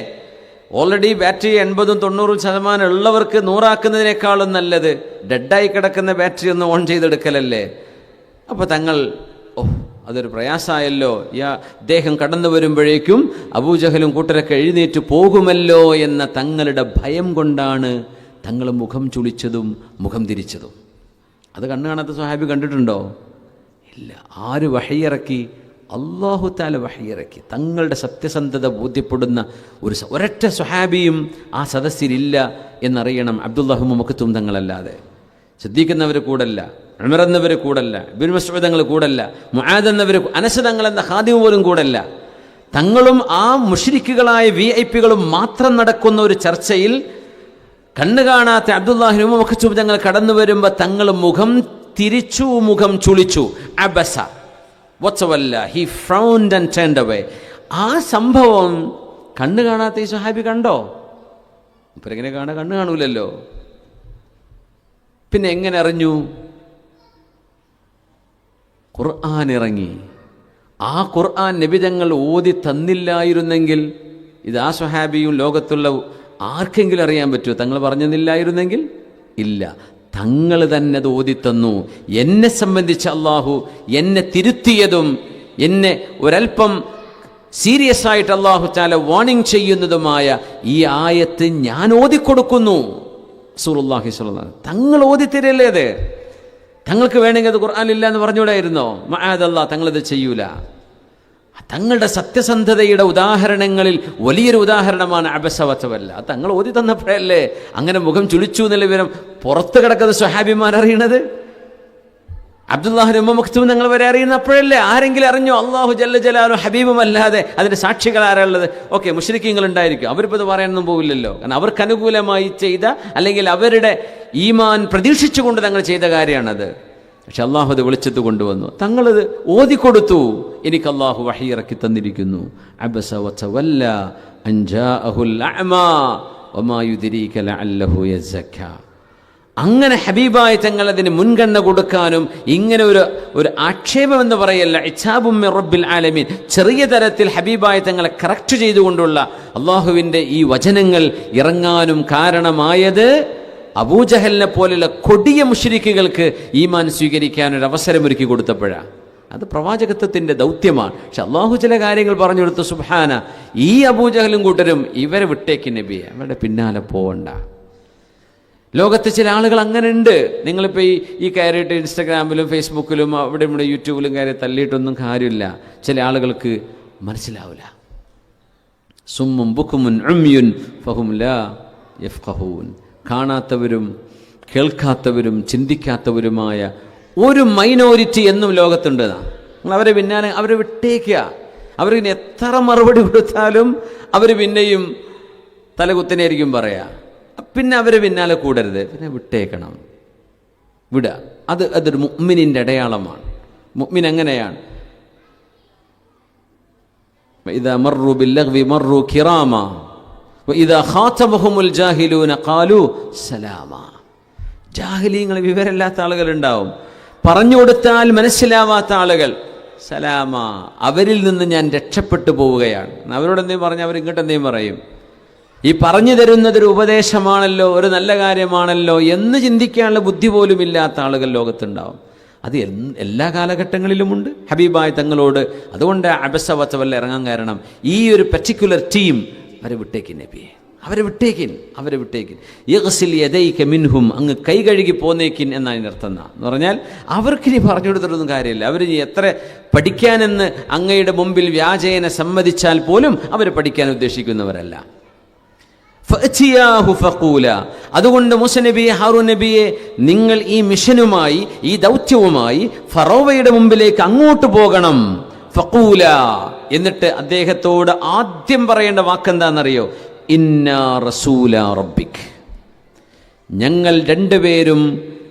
ഓൾറെഡി ബാറ്ററി 80-90% ഉള്ളവർക്ക് 100 നല്ലത് ഡെഡായി കിടക്കുന്ന ബാറ്ററി ഒന്ന് ഓൺ ചെയ്തെടുക്കലല്ലേ? അപ്പോൾ തങ്ങൾ അതൊരു പ്രയാസമായല്ലോ, അദ്ദേഹം കടന്നു വരുമ്പോഴേക്കും അബൂജഹലും കൂട്ടരൊക്കെ എഴുന്നേറ്റ് പോകുമല്ലോ എന്ന തങ്ങളുടെ ഭയം കൊണ്ടാണ് തങ്ങൾ മുഖം ചുളിച്ചതും മുഖം തിരിച്ചതും. അത് കണ്ണു കാണാത്ത സ്വഹാബി കണ്ടിട്ടുണ്ടോ? ഇല്ല. ആര് വഹയിറക്കി? അല്ലാഹു തആല വഹയിറക്കി. തങ്ങളുടെ സത്യസന്ധത ബോധ്യപ്പെടുന്ന ഒരൊറ്റ സ്വഹാബിയും ആ സദസ്സിലില്ല എന്നറിയണം. അബ്ദുല്ലാഹി ഇബ്നു മക്തൂം തങ്ങളല്ലാതെ. സിദ്ദീഖ് കൂടല്ല, ഉമർ എന്നവർ കൂടല്ല, ഇബ്നു മസ്ഊദ് തങ്ങൾ കൂടല്ല, മുആദ് എന്നവർ, അനസ് തങ്ങൾ എന്ന ഖാദിം പോലും കൂടല്ല. തങ്ങളും ആ മുശ്രിക്കുകളായ VIP-കളും മാത്രം നടക്കുന്ന ഒരു ചർച്ചയിൽ കണ്ണു കാണാത്ത അബ്ദുല്ലാഹി ഇബ്നു മക്തൂം തങ്ങൾ കടന്നു വരുമ്പോൾ തങ്ങൾ മുഖം തിരിച്ചു, മുഖം ചുളിച്ചു. അബസ വതവല്ല, ഹി ഫ്രൗണ്ട് ആൻഡ് ടേൺഡ് അവേ. ആ സംഭവം കണ്ണു കാണാത്ത ഈ സ്വഹാബി കണ്ടോ? ഇപ്പം എങ്ങനെ കണ്ണു കാണൂലല്ലോ. പിന്നെ എങ്ങനെ അറിഞ്ഞു? ഖുർആൻ ഇറങ്ങി. ആ ഖുർആൻ നബി തങ്ങൾ ഓതി തന്നില്ലായിരുന്നെങ്കിൽ ഇത് ആ സ്വഹാബിയും ലോകത്തുള്ള ആർക്കെങ്കിലും അറിയാൻ പറ്റുമോ? തങ്ങൾ പറഞ്ഞില്ലായിരുന്നെങ്കിൽ ഇല്ല. തങ്ങൾ തന്നെ അത് ഓതിത്തന്നു. എന്നെ സംബന്ധിച്ച് അള്ളാഹു എന്നെ തിരുത്തിയതും എന്നെ ഒരൽപ്പം സീരിയസ് ആയിട്ട് അള്ളാഹു തആല വാർണിംഗ് ചെയ്യുന്നതുമായ ഈ ആയത്ത് ഞാൻ ഓതിക്കൊടുക്കുന്നു. റസൂലുള്ളാഹി സ്വല്ലല്ലാഹു അലൈഹി വസല്ലം തങ്ങൾ ഓതിത്തരല്ലേ അത്? തങ്ങൾക്ക് വേണമെങ്കിൽ അത് ഖുർആനില്ല എന്ന് പറഞ്ഞുകൂടായിരുന്നോ? മഅദല്ലാഹ്, തങ്ങളത് ചെയ്യൂല. തങ്ങളുടെ സത്യസന്ധതയുടെ ഉദാഹരണങ്ങളിൽ വലിയൊരു ഉദാഹരണമാണ് അബസ വതവല്ല. തങ്ങൾ ഓതി തന്നപ്പോഴല്ലേ അങ്ങനെ മുഖം ചുളിച്ചു എന്നുള്ള വിവരം പുറത്ത് കിടക്കുന്ന സ്വഹാബിമാർ അറിയണത്. അബ്ദുല്ലാഹി ഇബ്നു മക്തൂം തങ്ങൾ വരെ അറിയുന്നപ്പോഴല്ലേ ആരെങ്കിലും അറിഞ്ഞോ? അല്ലാഹു ജല്ല ജലാലുഹു ഹബീബും അല്ലാതെ അതിൻ്റെ സാക്ഷികൾ ആരാളുള്ളത്? ഓക്കെ, മുശ്രിക്കീങ്ങൾ ഉണ്ടായിരിക്കും, അവരിപ്പോൾ ഇത് പറയാനൊന്നും പോവില്ലല്ലോ. കാരണം അവർക്ക് അനുകൂലമായി ചെയ്ത, അല്ലെങ്കിൽ അവരുടെ ഈമാൻ പ്രതീക്ഷിച്ചുകൊണ്ട് തങ്ങൾ ചെയ്ത കാര്യമാണത്. പക്ഷെ അള്ളാഹു അത് വെളിച്ചത്ത് കൊണ്ടുവന്നു. തങ്ങളത് ഓതിക്കൊടുത്തു. എനിക്ക് അള്ളാഹു വഹി ഇറക്കി തന്നിരിക്കുന്നു. അബസ വതവല്ല അൻ ജാഅഹുൽ അഅമാ വമാ യുദ്രീക ലഅല്ലഹു യസക്ക. അങ്ങനെ ഹബീബായ തങ്ങൾ അതിന് മുൻഗണന കൊടുക്കാനും, ഇങ്ങനെ ഒരു ആക്ഷേപം എന്ന് പറയല്ല, ഇച്ഛാബും മിർ റബ്ബിൽ ആലമീൻ, ചെറിയ തരത്തിൽ ഹബീബായ തങ്ങളെ കറക്റ്റ് ചെയ്തുകൊണ്ടുള്ള അള്ളാഹുവിൻ്റെ ഈ വചനങ്ങൾ ഇറങ്ങാനും കാരണമായത് അബൂജഹലിനെ പോലുള്ള കൊടിയ മുശ്രിക്കുകൾക്ക് ഈമാൻ സ്വീകരിക്കാനൊരു അവസരമൊരുക്കി കൊടുത്തപ്പോഴാണ്. അത് പ്രവാചകത്വത്തിൻ്റെ ദൗത്യമാണ്. പക്ഷെ അള്ളാഹു ചില കാര്യങ്ങൾ പറഞ്ഞു കൊടുത്തു. സുബ്ഹാന, ഈ അബൂജഹലും കൂട്ടരും ഇവരെ വിട്ടേക്ക് നബിയെ, അവരുടെ പിന്നാലെ പോവണ്ട. ലോകത്ത് ചില ആളുകൾ അങ്ങനെ ഉണ്ട്. നിങ്ങളിപ്പോൾ ഈ കയറിയിട്ട് ഇൻസ്റ്റഗ്രാമിലും ഫേസ്ബുക്കിലും അവിടെ ഇവിടെ യൂട്യൂബിലും കയറി തള്ളിയിട്ടൊന്നും കാര്യമില്ല. ചില ആളുകൾക്ക് മനസ്സിലാവില്ല. സുമ്മുൻ ബുക്കുമുൻ ഉമ്യുൻ ഫഹും ലാ യഫ്ഖഹൂൻ. കാണാത്തവരും കേൾക്കാത്തവരും ചിന്തിക്കാത്തവരുമായ ഒരു മൈനോരിറ്റി എന്നും ലോകത്തുണ്ട്. നിങ്ങൾ അവരെ പിന്നാലെ അവരെ വിട്ടേക്കുക. അവരിന് എത്ര മറുപടി കൊടുത്താലും അവർ പിന്നെയും തലകുത്തനെയായിരിക്കും പറയാ. പിന്നെ അവരെ പിന്നാലെ കൂടരുത്, പിന്നെ വിട്ടേക്കണം, വിടുക. അതൊരു മുഅ്മിനിൻ്റെ അടയാളമാണ്. മുഅ്മിൻ എങ്ങനെയാണ്? ഇദാ മർറു ബില്ലഗ്വി മർറു കിറാമ വഇദാ ഖാതബഹുമുൽ ജാഹിലൂന ഖാലു സലാമ. ജാഹിലീങ്ങൾ, വിവരമില്ലാത്ത ആളുകളുണ്ടാവും, പറഞ്ഞു കൊടുത്താൽ മനസ്സിലാവാത്ത ആളുകൾ, സലാമ, അവരിൽ നിന്ന് ഞാൻ രക്ഷപ്പെട്ടു പോവുകയാണ്. അവരോട് എന്തെങ്കിലും പറഞ്ഞാൽ അവർ ഇങ്ങോട്ട് എന്തെങ്കിലും പറയും. ഈ പറഞ്ഞു തരുന്നതൊരു ഉപദേശമാണല്ലോ, ഒരു നല്ല കാര്യമാണല്ലോ എന്ന് ചിന്തിക്കാനുള്ള ബുദ്ധി പോലും ഇല്ലാത്ത ആളുകൾ ലോകത്തുണ്ടാവും. അത് എല്ലാ കാലഘട്ടങ്ങളിലുമുണ്ട്. ഹബീബായ തങ്ങളോട് അതുകൊണ്ട് അബസ വതവല്ല ഇറങ്ങാൻ കാരണം ഈ ഒരു പർട്ടിക്കുലർ ടീം അവരെ വിട്ടേക്കിൻ നബിയെ, അവരെ വിട്ടേക്കിൻ യഗ്സിൽ യദൈക മിൻഹും, അങ്ങ് കൈ കഴുകി പോന്നേക്കിൻ എന്നാണ് ഇതിൻ്റെ അർത്ഥം. എന്ന് പറഞ്ഞാൽ അവർക്കിനി പറഞ്ഞു കൊടുത്തിട്ടൊന്നും കാര്യമില്ല. അവരിനി എത്ര പഠിക്കാനെന്ന് അങ്ങയുടെ മുമ്പിൽ വ്യാജേന സമ്മതിച്ചാൽ പോലും അവർ പഠിക്കാൻ ഉദ്ദേശിക്കുന്നവരല്ല. ഫഅ്തിയാഹു ഫഖൂല, അതുകൊണ്ട് മൂസ നബിയെ, ഹാറൂൻ നബിയെ, നിങ്ങൾ ഈ മിഷനുമായി, ഈ ദൗത്യവുമായി ഫറോവയുടെ മുമ്പിലേക്ക് അങ്ങോട്ട് പോകണം. ഫഖൂല, എന്നിട്ട് അദ്ദേഹത്തോട് ആദ്യം പറയേണ്ട വാക്കെന്താണെന്നറിയോ? ഇന്നാ റസൂല റബ്ബിക്, ഞങ്ങൾ രണ്ടുപേരും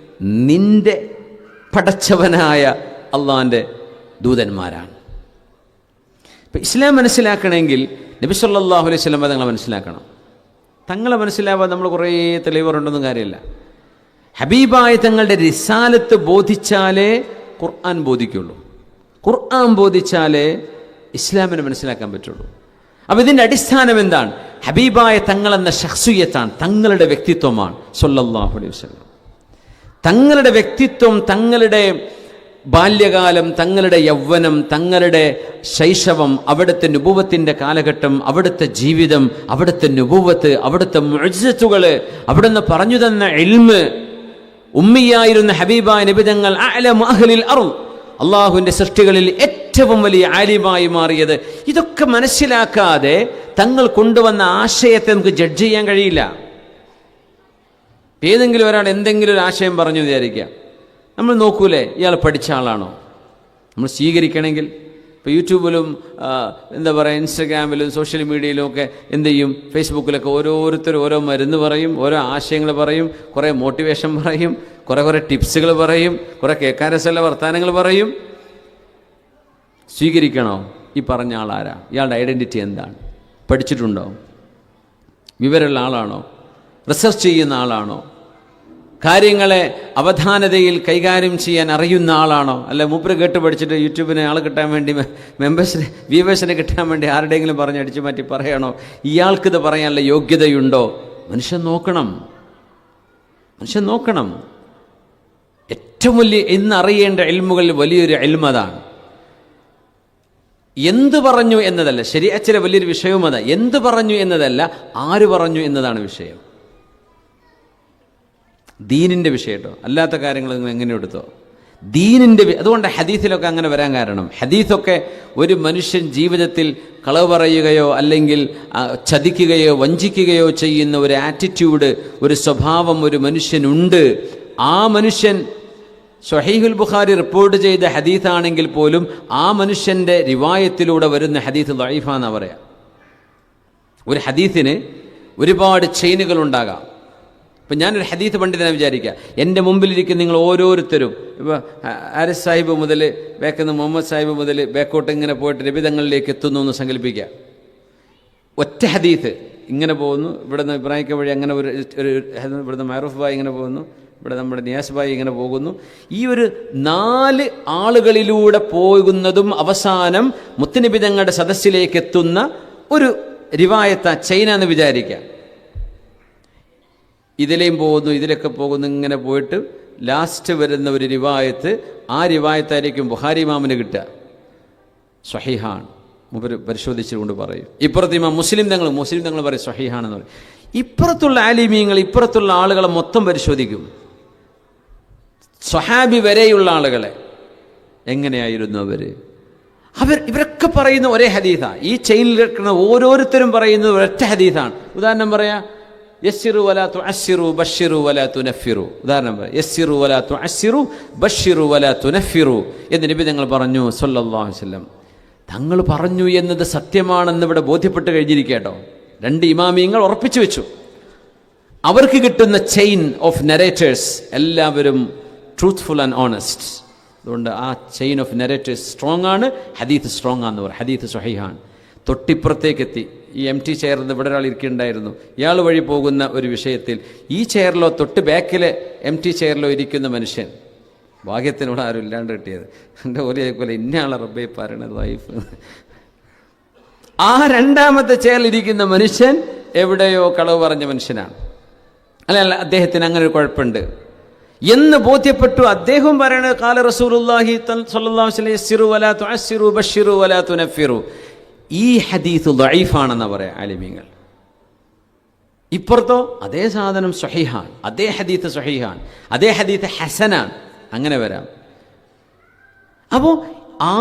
നിന്റെ പടച്ചവനായ അള്ളാന്റെ ദൂതന്മാരാണ്. ഇപ്പം ഇസ്ലാം മനസ്സിലാക്കണമെങ്കിൽ നബി സല്ലല്ലാഹു അലൈഹി വസല്ലം തങ്ങളെ മനസ്സിലാക്കണം. തങ്ങളെ മനസ്സിലാവാൻ നമ്മൾ കുറേ തെളിവുണ്ടെന്നും കാര്യമില്ല. ഹബീബായ തങ്ങളുടെ റിസാലത്ത് ബോധിച്ചാലേ ഖുർആൻ ബോധിക്കുള്ളൂ. ഖുർആൻ ബോധിച്ചാലേ ഇസ്ലാമിനെ മനസ്സിലാക്കാൻ പറ്റുള്ളൂ. അപ്പോൾ ഇതിൻ്റെ അടിസ്ഥാനം എന്താണ്? ഹബീബായ തങ്ങളെന്ന ശഖ്സിയത്താണ്, തങ്ങളുടെ വ്യക്തിത്വമാണ് സല്ലല്ലാഹു അലൈഹി വസല്ലം. തങ്ങളുടെ വ്യക്തിത്വം, തങ്ങളുടെ ബാല്യകാലം, തങ്ങളുടെ യൗവനം, തങ്ങളുടെ ശൈശവം, അവിടുത്തെ നുബുവത്തിൻ്റെ കാലഘട്ടം, അവിടുത്തെ ജീവിതം, അവിടുത്തെ നുബുവത്ത്, അവിടുത്തെ മുഅ്ജിസത്തുകൾ, അവിടുന്ന് പറഞ്ഞു തന്ന ഇൽമ്, ഉമ്മിയായിരുന്ന ഹബീബായ നബി തങ്ങൾ അഅലമു അഹ്ലിൽ അർള്, അള്ളാഹുവിൻ്റെ സൃഷ്ടികളിൽ ഏറ്റവും വലിയ ആലിമായി മാറിയത്. ഇതൊക്കെ മനസ്സിലാക്കാതെ തങ്ങൾ കൊണ്ടുവന്ന ആശയത്തെ നമുക്ക് ജഡ്ജ് ചെയ്യാൻ കഴിയില്ല. ഏതെങ്കിലും ഒരാൾ എന്തെങ്കിലും ഒരു ആശയം പറഞ്ഞു വിചാരിക്കുക, നമ്മൾ നോക്കൂലേ ഇയാൾ പഠിച്ച ആളാണോ? നമ്മൾ സ്വീകരിക്കണമെങ്കിൽ ഇപ്പോൾ യൂട്യൂബിലും എന്താ പറയുക, ഇൻസ്റ്റഗ്രാമിലും സോഷ്യൽ മീഡിയയിലും ഒക്കെ എന്ത് ചെയ്യും, ഫേസ്ബുക്കിലൊക്കെ ഓരോരുത്തരും ഓരോ മരുന്ന് പറയും, ഓരോ ആശയങ്ങൾ പറയും, കുറേ മോട്ടിവേഷൻ പറയും, കുറേ ടിപ്സുകൾ പറയും, കുറേ കേൾക്കാൻ രസമുള്ള വർത്തമാനങ്ങൾ പറയും. സ്വീകരിക്കണോ? ഈ പറഞ്ഞ ആളാരാ? ഇയാളുടെ ഐഡൻറ്റിറ്റി എന്താണ്? പഠിച്ചിട്ടുണ്ടോ? വിവരമുള്ള ആളാണോ? റിസർച്ച് ചെയ്യുന്ന ആളാണോ? കാര്യങ്ങളെ അവധാനതയിൽ കൈകാര്യം ചെയ്യാൻ അറിയുന്ന ആളാണോ? അല്ല മൂപ്പര് കേട്ട് പഠിച്ചിട്ട് യൂട്യൂബിന് ആൾ കിട്ടാൻ വേണ്ടി, വ്യൂവേഴ്സിനെ കിട്ടാൻ വേണ്ടി ആരുടെയെങ്കിലും പറഞ്ഞ് അടിച്ചു മാറ്റി പറയണോ? ഇയാൾക്കിത് പറയാനുള്ള യോഗ്യതയുണ്ടോ? മനുഷ്യൻ നോക്കണം. ഏറ്റവും വലിയ ഇന്ന് അറിയേണ്ട ഇൽമുകളിൽ വലിയൊരു ഇൽമതാണ്. എന്ത് പറഞ്ഞു എന്നതല്ല, ശരീഅത്തിലെ വലിയൊരു വിഷയവും അതാ. എന്ത് പറഞ്ഞു എന്നതല്ല, ആര് പറഞ്ഞു എന്നതാണ് വിഷയം. ദീനിൻ്റെ വിഷയം കേട്ടോ, അല്ലാത്ത കാര്യങ്ങൾ നിങ്ങൾ എങ്ങനെ എടുത്തോ? ദീനിൻ്റെ. അതുകൊണ്ട് ഹദീസിലൊക്കെ അങ്ങനെ വരാൻ കാരണം, ഹദീസൊക്കെ ഒരു മനുഷ്യൻ ജീവിതത്തിൽ കളവ് പറയുകയോ അല്ലെങ്കിൽ ചതിക്കുകയോ വഞ്ചിക്കുകയോ ചെയ്യുന്ന ഒരു ആറ്റിറ്റ്യൂഡ്, ഒരു സ്വഭാവം ഒരു മനുഷ്യനുണ്ട്. ആ മനുഷ്യൻ സ്വഹീഹുൽ ബുഖാരി റിപ്പോർട്ട് ചെയ്ത ഹദീസാണെങ്കിൽ പോലും ആ മനുഷ്യൻ്റെ റിവായത്തിലൂടെ വരുന്ന ഹദീസ് ദഈഫാണെന്നാണ് പറയാം. ഒരു ഹദീസിന് ഒരുപാട് ചെയിനുകൾ ഉണ്ടാകാം. ഇപ്പം ഞാനൊരു ഹദീസ് പണ്ഡിതനെ വിചാരിക്കുക, എൻ്റെ മുമ്പിലിരിക്കുന്ന നിങ്ങൾ ഓരോരുത്തരും, ഇപ്പോൾ ആരിസ് സാഹിബ് മുതൽ ബേക്കുന്ന മുഹമ്മദ് സാഹിബ് മുതൽ ബേക്കോട്ട് ഇങ്ങനെ പോയിട്ട് രബിതങ്ങളിലേക്ക് എത്തുന്നു എന്ന് സങ്കല്പിക്കുക. ഒറ്റ ഹദീസ് ഇങ്ങനെ പോകുന്നു, ഇവിടുന്ന് ഇബ്രാഹിം വഴി അങ്ങനെ ഒരു ഇവിടുന്ന് മഅറൂഫ് ഭായി ഇങ്ങനെ പോകുന്നു, ഇവിടെ നമ്മുടെ നിയാസ് ഭായി ഇങ്ങനെ പോകുന്നു. ഈ ഒരു 4 ആളുകളിലൂടെ പോകുന്നതും അവസാനം മുത്തുനബി തങ്ങളുടെ സദസ്സിലേക്ക് എത്തുന്ന ഒരു റിവായത്ത ചൈന എന്ന് വിചാരിക്കുക. ഇതിലേയും പോകുന്നു, ഇതിലൊക്കെ പോകുന്നു, ഇങ്ങനെ പോയിട്ട് ലാസ്റ്റ് വരുന്ന ഒരു റിവായത്ത്, ആ റിവായത്തായിരിക്കും ബുഖാരി ഇമാമിന് കിട്ടുക. സ്വഹീഹാണ്, മുമ്പ് പരിശോധിച്ചുകൊണ്ട് പറയും. ഇപ്പുറത്ത് ഇമാം മുസ്ലിം തങ്ങൾ പറയും സ്വഹീഹാണെന്ന് പറയും. ഇപ്പുറത്തുള്ള ആലിമീങ്ങൾ ഇപ്പുറത്തുള്ള ആളുകളെ മൊത്തം പരിശോധിക്കും. സ്വഹാബി വരെയുള്ള ആളുകളെ എങ്ങനെയായിരുന്നു ഇവരൊക്കെ പറയുന്ന ഒരേ ഹദീസാണ്. ഈ ചെയിനിൽ കിടക്കുന്ന ഓരോരുത്തരും പറയുന്നത് ഒരൊറ്റ ഹദീസാണ്. ഉദാഹരണം പറയാം, യസ്സിറു വലാ തുഅസ്സിറു ബശ്ശിറു വലാ തുനഫിറു. ഉദാഹരണം പറയാം, യസ്സിറു വലാ തുഅസ്സിറു ബശ്ശിറു വലാ തുനഫിറു എന്ന് നബി തങ്ങൾ പറഞ്ഞു സല്ലല്ലാഹു അലൈഹി വസല്ലം. തങ്ങൾ പറഞ്ഞു എന്നത് സത്യമാണെന്ന് ഇവിടെ ബോധ്യപ്പെട്ട് കഴിഞ്ഞിരിക്കട്ടോ. രണ്ട് ഇമാമിയങ്ങൾ ഉറപ്പിച്ചു വെച്ചു. അവർക്ക് കിട്ടുന്ന ചെയിൻ ഓഫ് നരേറ്റേഴ്സ് എല്ലാവരും ട്രൂത്ത്ഫുൾ ആൻഡ് ഓണസ്റ്റ്. അതുകൊണ്ട് ആ ചെയിൻ ഓഫ് നരേറ്റേഴ്സ് സ്ട്രോങ് ആണ്. ഹദീത്ത് സ്ട്രോങ് ആണെന്ന് പറയും. ഹദീത്ത് സ്വഹീഹാണ്. തൊട്ടിപ്പുറത്തേക്കെത്തി ഈ എംറ്റി ചെയറിൽ ഇവിടെ ഒരാൾ ഇരിക്കുന്നുണ്ടായിരുന്നു. ഇയാൾ വഴി പോകുന്ന ഒരു വിഷയത്തിൽ ഈ ചെയറിലോ തൊട്ട് ബാക്കിലെ എംറ്റി ചെയറിലോ ഇരിക്കുന്ന മനുഷ്യൻ, ഭാഗ്യത്തിനോട് ആരും ഇല്ലാണ്ട് കിട്ടിയത്, എൻ്റെ ഓലിയായിക്കോലെ ഇന്നയാളെ റബ്ബേ പറയണത് വൈഫ്. ആ രണ്ടാമത്തെ ചെയറിലിരിക്കുന്ന മനുഷ്യൻ എവിടെയോ കളവ് പറഞ്ഞ മനുഷ്യനാണ്. അല്ല, അദ്ദേഹത്തിന് അങ്ങനെ ഒരു കുഴപ്പമുണ്ട് എന്ന് ബോധ്യപ്പെട്ടു. അദ്ദേഹം പറയണത് ഖാല റസൂലുള്ളാഹി സ്വല്ലല്ലാഹു അലൈഹി വസല്ലം യസ്സിറു വലാ തുഅസ്സിറു ബശ്ശിറു വലാ തുനഫിറു. ഈ ഹദീസ് ദഈഫാണെന്നാ പറയാ ആലിമീങ്ങൾ. ഇപ്പുറത്തോ അതേ സാധനം സ്വഹീഹാണ്, അതേ ഹദീസ് സ്വഹീഹാണ്, അതേ ഹദീസ് ഹസനാണ്. അങ്ങനെ വരാം. അപ്പോൾ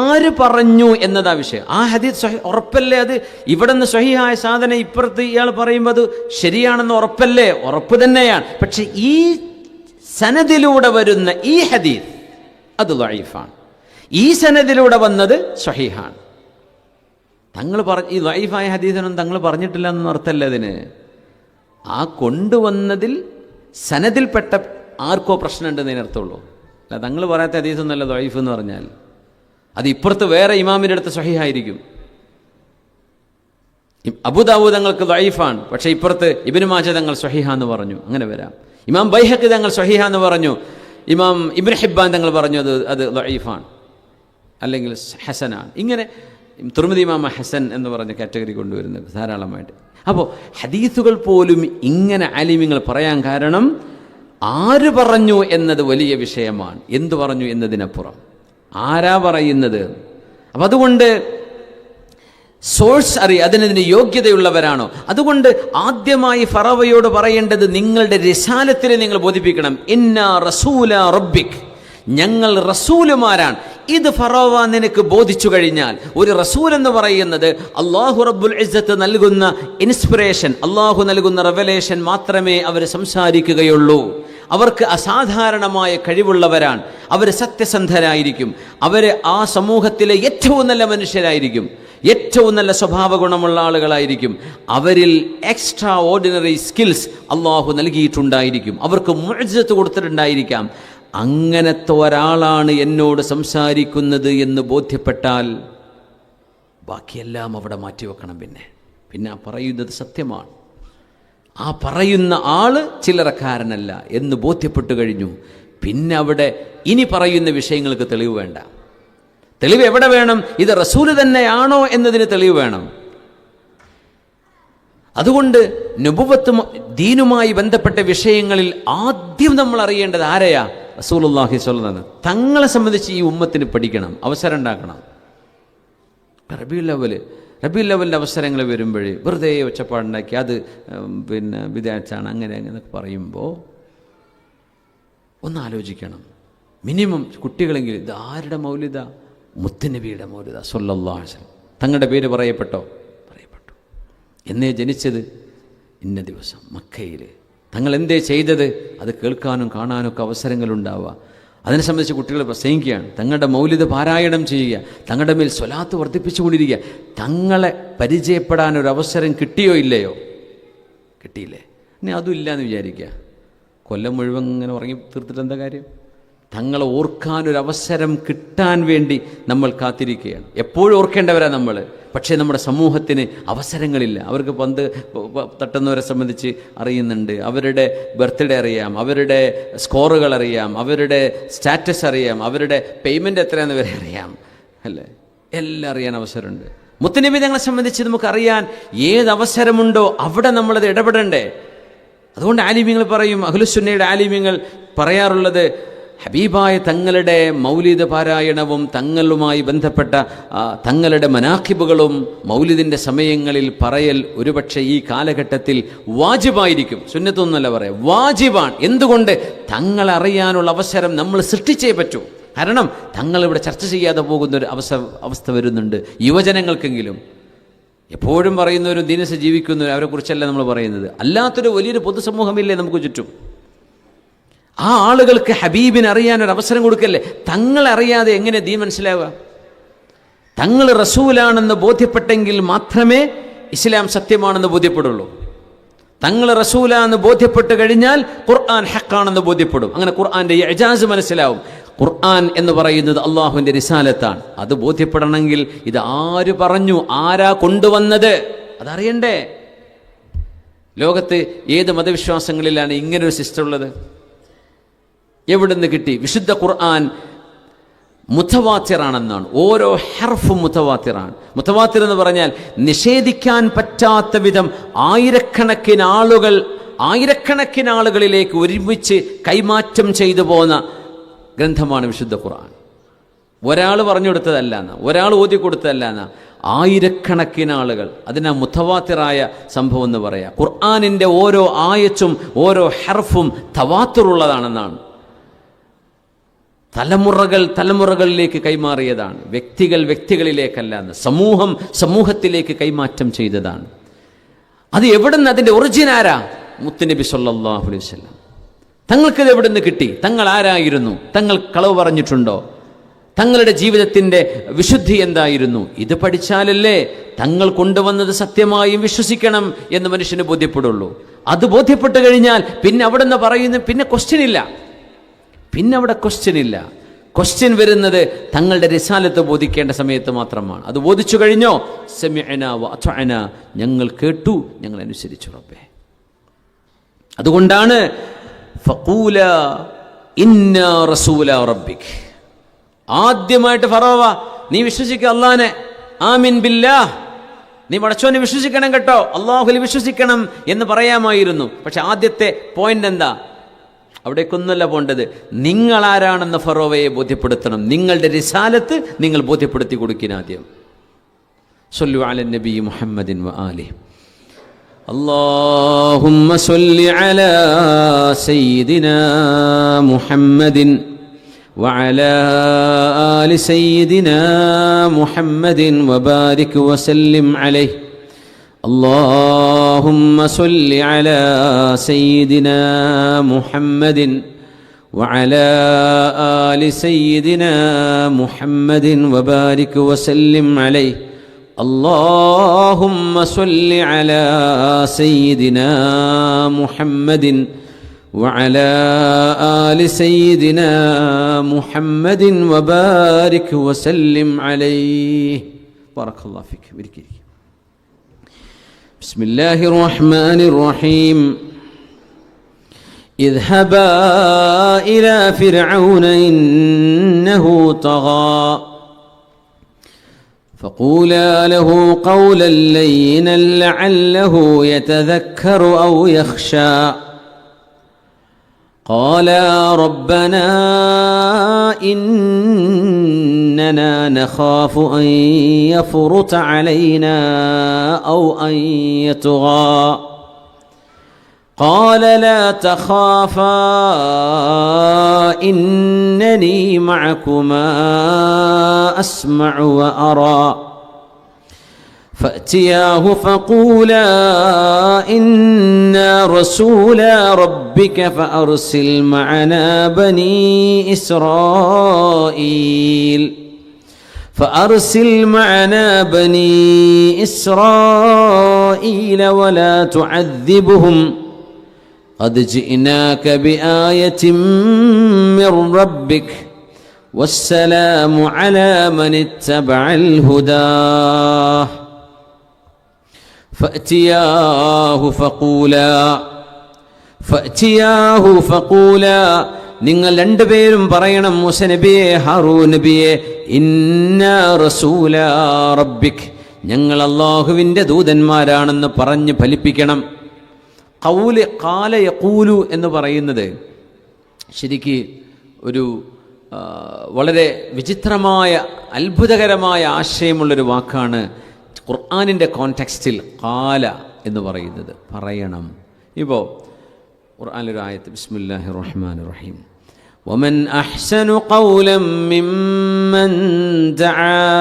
ആര് പറഞ്ഞു എന്നതാ വിഷയം. ആ ഹദീസ് ഉറപ്പല്ലേ? അത് ഇവിടെ നിന്ന് സ്വഹീഹായ സാധനം ഇപ്പുറത്ത് ഇയാൾ പറയുമ്പോൾ അത് ശരിയാണെന്ന് ഉറപ്പല്ലേ? ഉറപ്പ് തന്നെയാണ്. പക്ഷെ ഈ സനദിലൂടെ വരുന്ന ഈ ഹദീസ് അത് ദഈഫാണ്. ഈ സനദിലൂടെ വന്നത് സ്വഹീഹാണ്. തങ്ങൾ ഈ ദഈഫായ ഹദീസിനൊന്നും തങ്ങൾ പറഞ്ഞിട്ടില്ല എന്നൊന്നും അർത്ഥമല്ല അതിന്. ആ കൊണ്ടുവന്നതിൽ സനദിൽപ്പെട്ട ആർക്കോ പ്രശ്നമുണ്ടെന്നതിന് അർത്ഥമുള്ളൂ. അല്ല, തങ്ങൾ പറയാത്ത ഹദീസൊന്നുമല്ല ദഈഫ് എന്ന് പറഞ്ഞാൽ. അത് ഇപ്പുറത്ത് വേറെ ഇമാമിൻ്റെ അടുത്ത് സ്വഹീഹായിരിക്കും. അബൂദാവൂദ് തങ്ങൾക്ക് ദഈഫാണ്, പക്ഷേ ഇപ്പുറത്ത് ഇബ്നു മാജ തങ്ങൾ സ്വഹീഹാന്ന് പറഞ്ഞു. അങ്ങനെ വരാം. ഇമാം ബൈഹഖി തങ്ങൾ സ്വഹീഹാന്ന് പറഞ്ഞു, ഇമാം ഇബ്നു ഹിബ്ബാൻ തങ്ങൾ പറഞ്ഞു അത് ദഈഫാണ് അല്ലെങ്കിൽ ഹസനാണ്. ഇങ്ങനെ തിർമിദി ഇമാം ഹസൻ എന്ന് പറഞ്ഞ കാറ്റഗറി കൊണ്ടുവരുന്നത് ധാരാളമായിട്ട്. അപ്പോൾ ഹദീസുകൾ പോലും ഇങ്ങനെ ആലിമീങ്ങൾ പറയാൻ കാരണം ആര് പറഞ്ഞു എന്നത് വലിയ വിഷയമാണ്. എന്തു പറഞ്ഞു എന്നതിനപ്പുറം ആരാ പറയുന്നത്. അപ്പം അതുകൊണ്ട് സോഴ്സ് അതിനതിന് യോഗ്യതയുള്ളവരാണോ? അതുകൊണ്ട് ആദ്യമായി ഫറവയോട് പറയേണ്ടത് നിങ്ങളുടെ റിസാലത്തിനെ നിങ്ങൾ ബോധിപ്പിക്കണം. ഇന്നാ റസൂല റബ്ബിക്, ഞങ്ങൾ റസൂലുമാരാണ്. ഇത് ഫറവ നിനക്ക് ബോധിച്ചു കഴിഞ്ഞാൽ, ഒരു റസൂൽ എന്ന് പറയുന്നത് അല്ലാഹു റബ്ബുൽ ഇസ്സത്ത് നൽകുന്ന ഇൻസ്പിറേഷൻ, അല്ലാഹു നൽകുന്ന റെവലേഷൻ മാത്രമേ അവർ സംസാരിക്കുകയുള്ളൂ. അവർക്ക് അസാധാരണമായ കഴിവുള്ളവരാണ്. അവർ സത്യസന്ധരായിരിക്കും. അവർ ആ സമൂഹത്തിലെ ഏറ്റവും നല്ല മനുഷ്യരായിരിക്കും. ഏറ്റവും നല്ല സ്വഭാവ ഗുണമുള്ള ആളുകളായിരിക്കും. അവരിൽ എക്സ്ട്രാ ഓർഡിനറി സ്കിൽസ് അള്ളാഹു നൽകിയിട്ടുണ്ടായിരിക്കും. അവർക്ക് മുഅ്ജിസത്ത് കൊടുത്തിട്ടുണ്ടായിരിക്കാം. അങ്ങനത്തെ ഒരാളാണ് എന്നോട് സംസാരിക്കുന്നത് എന്ന് ബോധ്യപ്പെട്ടാൽ ബാക്കിയെല്ലാം അവിടെ മാറ്റിവെക്കണം. പിന്നെ ആ പറയുന്നത് സത്യമാണ്, ആ പറയുന്ന ആള് ചില്ലറക്കാരനല്ല എന്ന് ബോധ്യപ്പെട്ടു കഴിഞ്ഞു. പിന്നെ അവിടെ ഇനി പറയുന്ന വിഷയങ്ങൾക്ക് തെളിവ് വേണ്ട. തെളിവ് എവിടെ വേണം? ഇത് റസൂല് തന്നെയാണോ എന്നതിന് തെളിവ് വേണം. അതുകൊണ്ട് നുബുവത്ത് ദീനുമായി ബന്ധപ്പെട്ട വിഷയങ്ങളിൽ ആദ്യം നമ്മൾ അറിയേണ്ടത് ആരെയാ? റസൂലുള്ളാഹി സ്വല്ലല്ലാഹു അലൈഹി വസല്ലം. തങ്ങളെ സംബന്ധിച്ച് ഈ ഉമ്മത്തിന് പഠിക്കണം, അവസരം ഉണ്ടാക്കണം. റബീഉൽ അവ്വലിൻ്റെ അവസരങ്ങൾ വരുമ്പോഴേ വെറുതെ ഒച്ചപ്പാടുണ്ടാക്കി അത് വിദ്യാർത്ഥിയാണ് അങ്ങനെ അങ്ങനെയൊക്കെ പറയുമ്പോൾ ഒന്ന് ആലോചിക്കണം. മിനിമം കുട്ടികളെങ്കിലും ഇത് ആരുടെ മൗലിദ? മുത്തുനബിയുടെ മൗലിദ സ്വല്ലല്ലാഹു അലൈഹി വസല്ലം. തങ്ങളുടെ പേര് പറയപ്പെട്ടു. എന്നേ ജനിച്ചത് ഇന്ന ദിവസം മക്കയിൽ. തങ്ങൾ എന്തേ ചെയ്തത്? അത് കേൾക്കാനും കാണാനും ഒക്കെ അവസരങ്ങളുണ്ടാവുക. അതിനെ സംബന്ധിച്ച് കുട്ടികൾ പ്രസംഗിക്കുകയാണ്. തങ്ങളുടെ മൗലിദ് പാരായണം ചെയ്യുക, തങ്ങളുടെ മേൽ സ്വലാത്ത് വർദ്ധിപ്പിച്ചുകൊണ്ടിരിക്കുക. തങ്ങളെ പരിചയപ്പെടാനൊരവസരം കിട്ടിയോ ഇല്ലയോ? കിട്ടിയില്ലേ? ഇനി അതും ഇല്ലയെന്ന് വിചാരിക്കുക. കൊല്ലം മുഴുവൻ ഇങ്ങനെ ഉറങ്ങി തീർത്തിട്ട് എന്താ കാര്യം? തങ്ങളെ ഓർക്കാനൊരവസരം കിട്ടാൻ വേണ്ടി നമ്മൾ കാത്തിരിക്കുകയാണ്. എപ്പോഴും ഓർക്കേണ്ടവരാണ് നമ്മൾ. പക്ഷേ നമ്മുടെ സമൂഹത്തിന് അവസരങ്ങളില്ല. അവർക്ക് പന്ത് തട്ടുന്നവരെ സംബന്ധിച്ച് അറിയുന്നുണ്ട്, അവരുടെ ബർത്ത്ഡേ അറിയാം, അവരുടെ സ്കോറുകൾ അറിയാം, അവരുടെ സ്റ്റാറ്റസ് അറിയാം, അവരുടെ പേയ്മെൻറ്റ് എത്രയാണെന്ന് വരെ അറിയാം, അല്ലേ? എല്ലാം അറിയാൻ അവസരമുണ്ട്. മുത്തുനബി തങ്ങളെ സംബന്ധിച്ച് നമുക്കറിയാൻ ഏതവസരമുണ്ടോ അവിടെ നമ്മളത് ഇടപെടണ്ടേ. അതുകൊണ്ട് ആലിമീങ്ങൾ പറയും, അഹ്ലുസുന്നയുടെ ആലിമീങ്ങൾ പറയാറുള്ളത്, ഹബീബായ തങ്ങളുടെ മൗലിദ് പാരായണവും തങ്ങളുമായി ബന്ധപ്പെട്ട തങ്ങളുടെ മനാഖിബുകളും മൗലിദിൻ്റെ സമയങ്ങളിൽ പറയൽ ഒരുപക്ഷെ ഈ കാലഘട്ടത്തിൽ വാജിബായിരിക്കും. സുന്നത്തൊന്നുമല്ല പറയാം, വാജിബാണ്. എന്തുകൊണ്ട്? തങ്ങളെ അറിയാനുള്ള അവസരം നമ്മൾ സൃഷ്ടിച്ചേ പറ്റൂ. കാരണം തങ്ങളിവിടെ ചർച്ച ചെയ്യാതെ പോകുന്നൊരു അവസ്ഥ വരുന്നുണ്ട്. യുവജനങ്ങൾക്കെങ്കിലും എപ്പോഴും പറയുന്നവരും ദീനസ് ജീവിക്കുന്നവരും അവരെക്കുറിച്ചല്ല നമ്മൾ പറയുന്നത്. അല്ലാത്തൊരു വലിയൊരു പൊതുസമൂഹമില്ലേ നമുക്ക് ചുറ്റും. ആ ആളുകൾക്ക് ഹബീബിനെ അറിയാനൊരു അവസരം കൊടുക്കല്ലേ. തങ്ങളറിയാതെ എങ്ങനെ ദീൻ മനസ്സിലാവുക? തങ്ങൾ റസൂലാണെന്ന് ബോധ്യപ്പെട്ടെങ്കിൽ മാത്രമേ ഇസ്ലാം സത്യമാണെന്ന് ബോധ്യപ്പെടുള്ളൂ. തങ്ങൾ റസൂലാണെന്ന് ബോധ്യപ്പെട്ട് കഴിഞ്ഞാൽ ഖുർആൻ ഹക്കാണെന്ന് ബോധ്യപ്പെടും. അങ്ങനെ ഖുർആന്റെ ഇജാസ് മനസ്സിലാവും. ഖുർആൻ എന്ന് പറയുന്നത് അള്ളാഹുവിൻ്റെ റിസാലത്താണ്. അത് ബോധ്യപ്പെടണമെങ്കിൽ ഇത് ആര് പറഞ്ഞു, ആരാ കൊണ്ടുവന്നത്, അതറിയണ്ടേ. ലോകത്ത് ഏത് മതവിശ്വാസങ്ങളിലാണ് ഇങ്ങനൊരു സിസ്റ്റം ഉള്ളത്? എവിടുന്ന് കിട്ടി? വിശുദ്ധ ഖുർആൻ മുതവാത്തിറാണെന്നാണ്. ഓരോ ഹർഫും മുതവാത്തിറാണ്. മുതവാത്തിർ എന്ന് പറഞ്ഞാൽ നിഷേധിക്കാൻ പറ്റാത്ത വിധം ആയിരക്കണക്കിന് ആളുകളിലേക്ക് ഒരുമിച്ച് കൈമാറ്റം ചെയ്തു പോന്ന ഗ്രന്ഥമാണ് വിശുദ്ധ ഖുർആൻ. ഒരാൾ പറഞ്ഞു കൊടുത്തതല്ല എന്നാ, ഒരാൾ ഓതി കൊടുത്തതല്ല എന്നാ, ആയിരക്കണക്കിന് ആളുകൾ. അതിനാ മുതവാത്തിറായ സംഭവം എന്ന് പറയാം. ഖുർആനിൻ്റെ ഓരോ ആയത്തും ഓരോ ഹർഫും തവാത്തുറുള്ളതാണെന്നാണ്. തലമുറകളിലേക്ക് കൈമാറിയതാണ്. വ്യക്തികളിലേക്കല്ല എന്ന്, സമൂഹത്തിലേക്ക് കൈമാറ്റം ചെയ്തതാണ്. അത് എവിടുന്ന്? അതിൻ്റെ ഒറിജിൻ ആരാ? മുത്തുനബി സല്ലല്ലാഹു അലൈഹി വസല്ലം. തങ്ങൾക്കിത് എവിടുന്ന് കിട്ടി? തങ്ങൾ ആരായിരുന്നു? തങ്ങൾ കളവ് പറഞ്ഞിട്ടുണ്ടോ? തങ്ങളുടെ ജീവിതത്തിൻ്റെ വിശുദ്ധി എന്തായിരുന്നു? ഇത് പഠിച്ചാലല്ലേ തങ്ങൾ കൊണ്ടുവന്നത് സത്യമായും വിശ്വസിക്കണം എന്ന് മനുഷ്യന് ബോധ്യപ്പെടുള്ളൂ. അത് ബോധ്യപ്പെട്ടു കഴിഞ്ഞാൽ പിന്നെ അവിടെ നിന്ന് പറയുന്ന പിന്നെ അവിടെ ക്വസ്റ്റ്യൻ ഇല്ല. ക്വസ്റ്റ്യൻ വരുന്നത് തങ്ങളുടെ റിസാലത്ത് ബോധിക്കേണ്ട സമയത്ത് മാത്രമാണ്. അത് ബോധിച്ചു കഴിഞ്ഞോ, സമിഅനാ വ അത്വഅനാ, ഞങ്ങൾ കേട്ടു, ഞങ്ങൾ അനുസരിച്ചു റബ്ബേ. അതുകൊണ്ടാണ് ഫഖൂല ഇന്നാ റസൂല റബ്ബിക്. ആദ്യമായിട്ട് ഫറോവ, നീ വിശ്വസിക്കുക അല്ലാഹനെ, ആമിൻ ബില്ലാഹ്, നീ പടച്ചോനെ വിശ്വസിക്കണം കേട്ടോ, അല്ലാഹുവിൽ വിശ്വസിക്കണം എന്ന് പറയാമായിരുന്നു. പക്ഷെ ആദ്യത്തെ പോയിന്റ് എന്താ? അവിടേക്കൊന്നുമല്ല പോണ്ടത്. നിങ്ങളാരാണെന്ന് ഫറോവയെ ബോധ്യപ്പെടുത്തണം. നിങ്ങളുടെ റിസാലത്ത് നിങ്ങൾ ബോധ്യപ്പെടുത്തി കൊടുക്കുന്ന ആദ്യം. സ്വല്ലു അല നബി മുഹമ്മദിൻ വ ആലിഹി. اللهم صل على سيدنا محمد وعلى آل سيدنا محمد وبارك وسلم عليه. اللهم صل على سيدنا محمد وعلى آل سيدنا محمد وبارك وسلم عليه. اللهم صل على سيدنا محمد وعلى آل سيدنا محمد وبارك وسلم عليه. بارك الله فيك. بسم الله الرحمن الرحيم. اذهبا إلى فرعون إنه طغى فقولا له قولا لينا لعله يتذكر أو يخشى. قالا ربنا إننا نخاف أن يفرط علينا أو أن يطغى. قال لا تخافا إنني معكما أسمع وأرى. فأتياه فقولا إنا رسولا ربك فأرسل معنا بني إسرائيل ولا تعذبهم قد جئناك بآية من ربك والسلام على من اتبع الهدى. فأتياه فقولا നിങ്ങൾ രണ്ടുപേരും പറയണം, മൂസ നബിയെ, ഹാറൂൻ നബിയെ, ഇന്നാ റസൂല റബ്ബിക്, ഞങ്ങൾ അല്ലാഹുവിൻ്റെ ദൂതന്മാരാണെന്ന് പറഞ്ഞ് ഫലിപ്പിക്കണം. ഖൗല് ഖാല യഖൂലു എന്ന് പറയുന്നത് ശരിക്ക് ഒരു വളരെ വിചിത്രമായ അത്ഭുതകരമായ ആശയമുള്ളൊരു വാക്കാണ്. ഖുർആനിൻ്റെ കോണ്ടെക്സ്റ്റിൽ ഖാല എന്ന് പറയുന്നത് പറയണം. ഇപ്പോൾ ഖുർആനിലൊരു ആയത്ത്, ബിസ്മില്ലാഹിർ റഹ്മാനിർ റഹീം, ومن أحسن قولا ممن دعا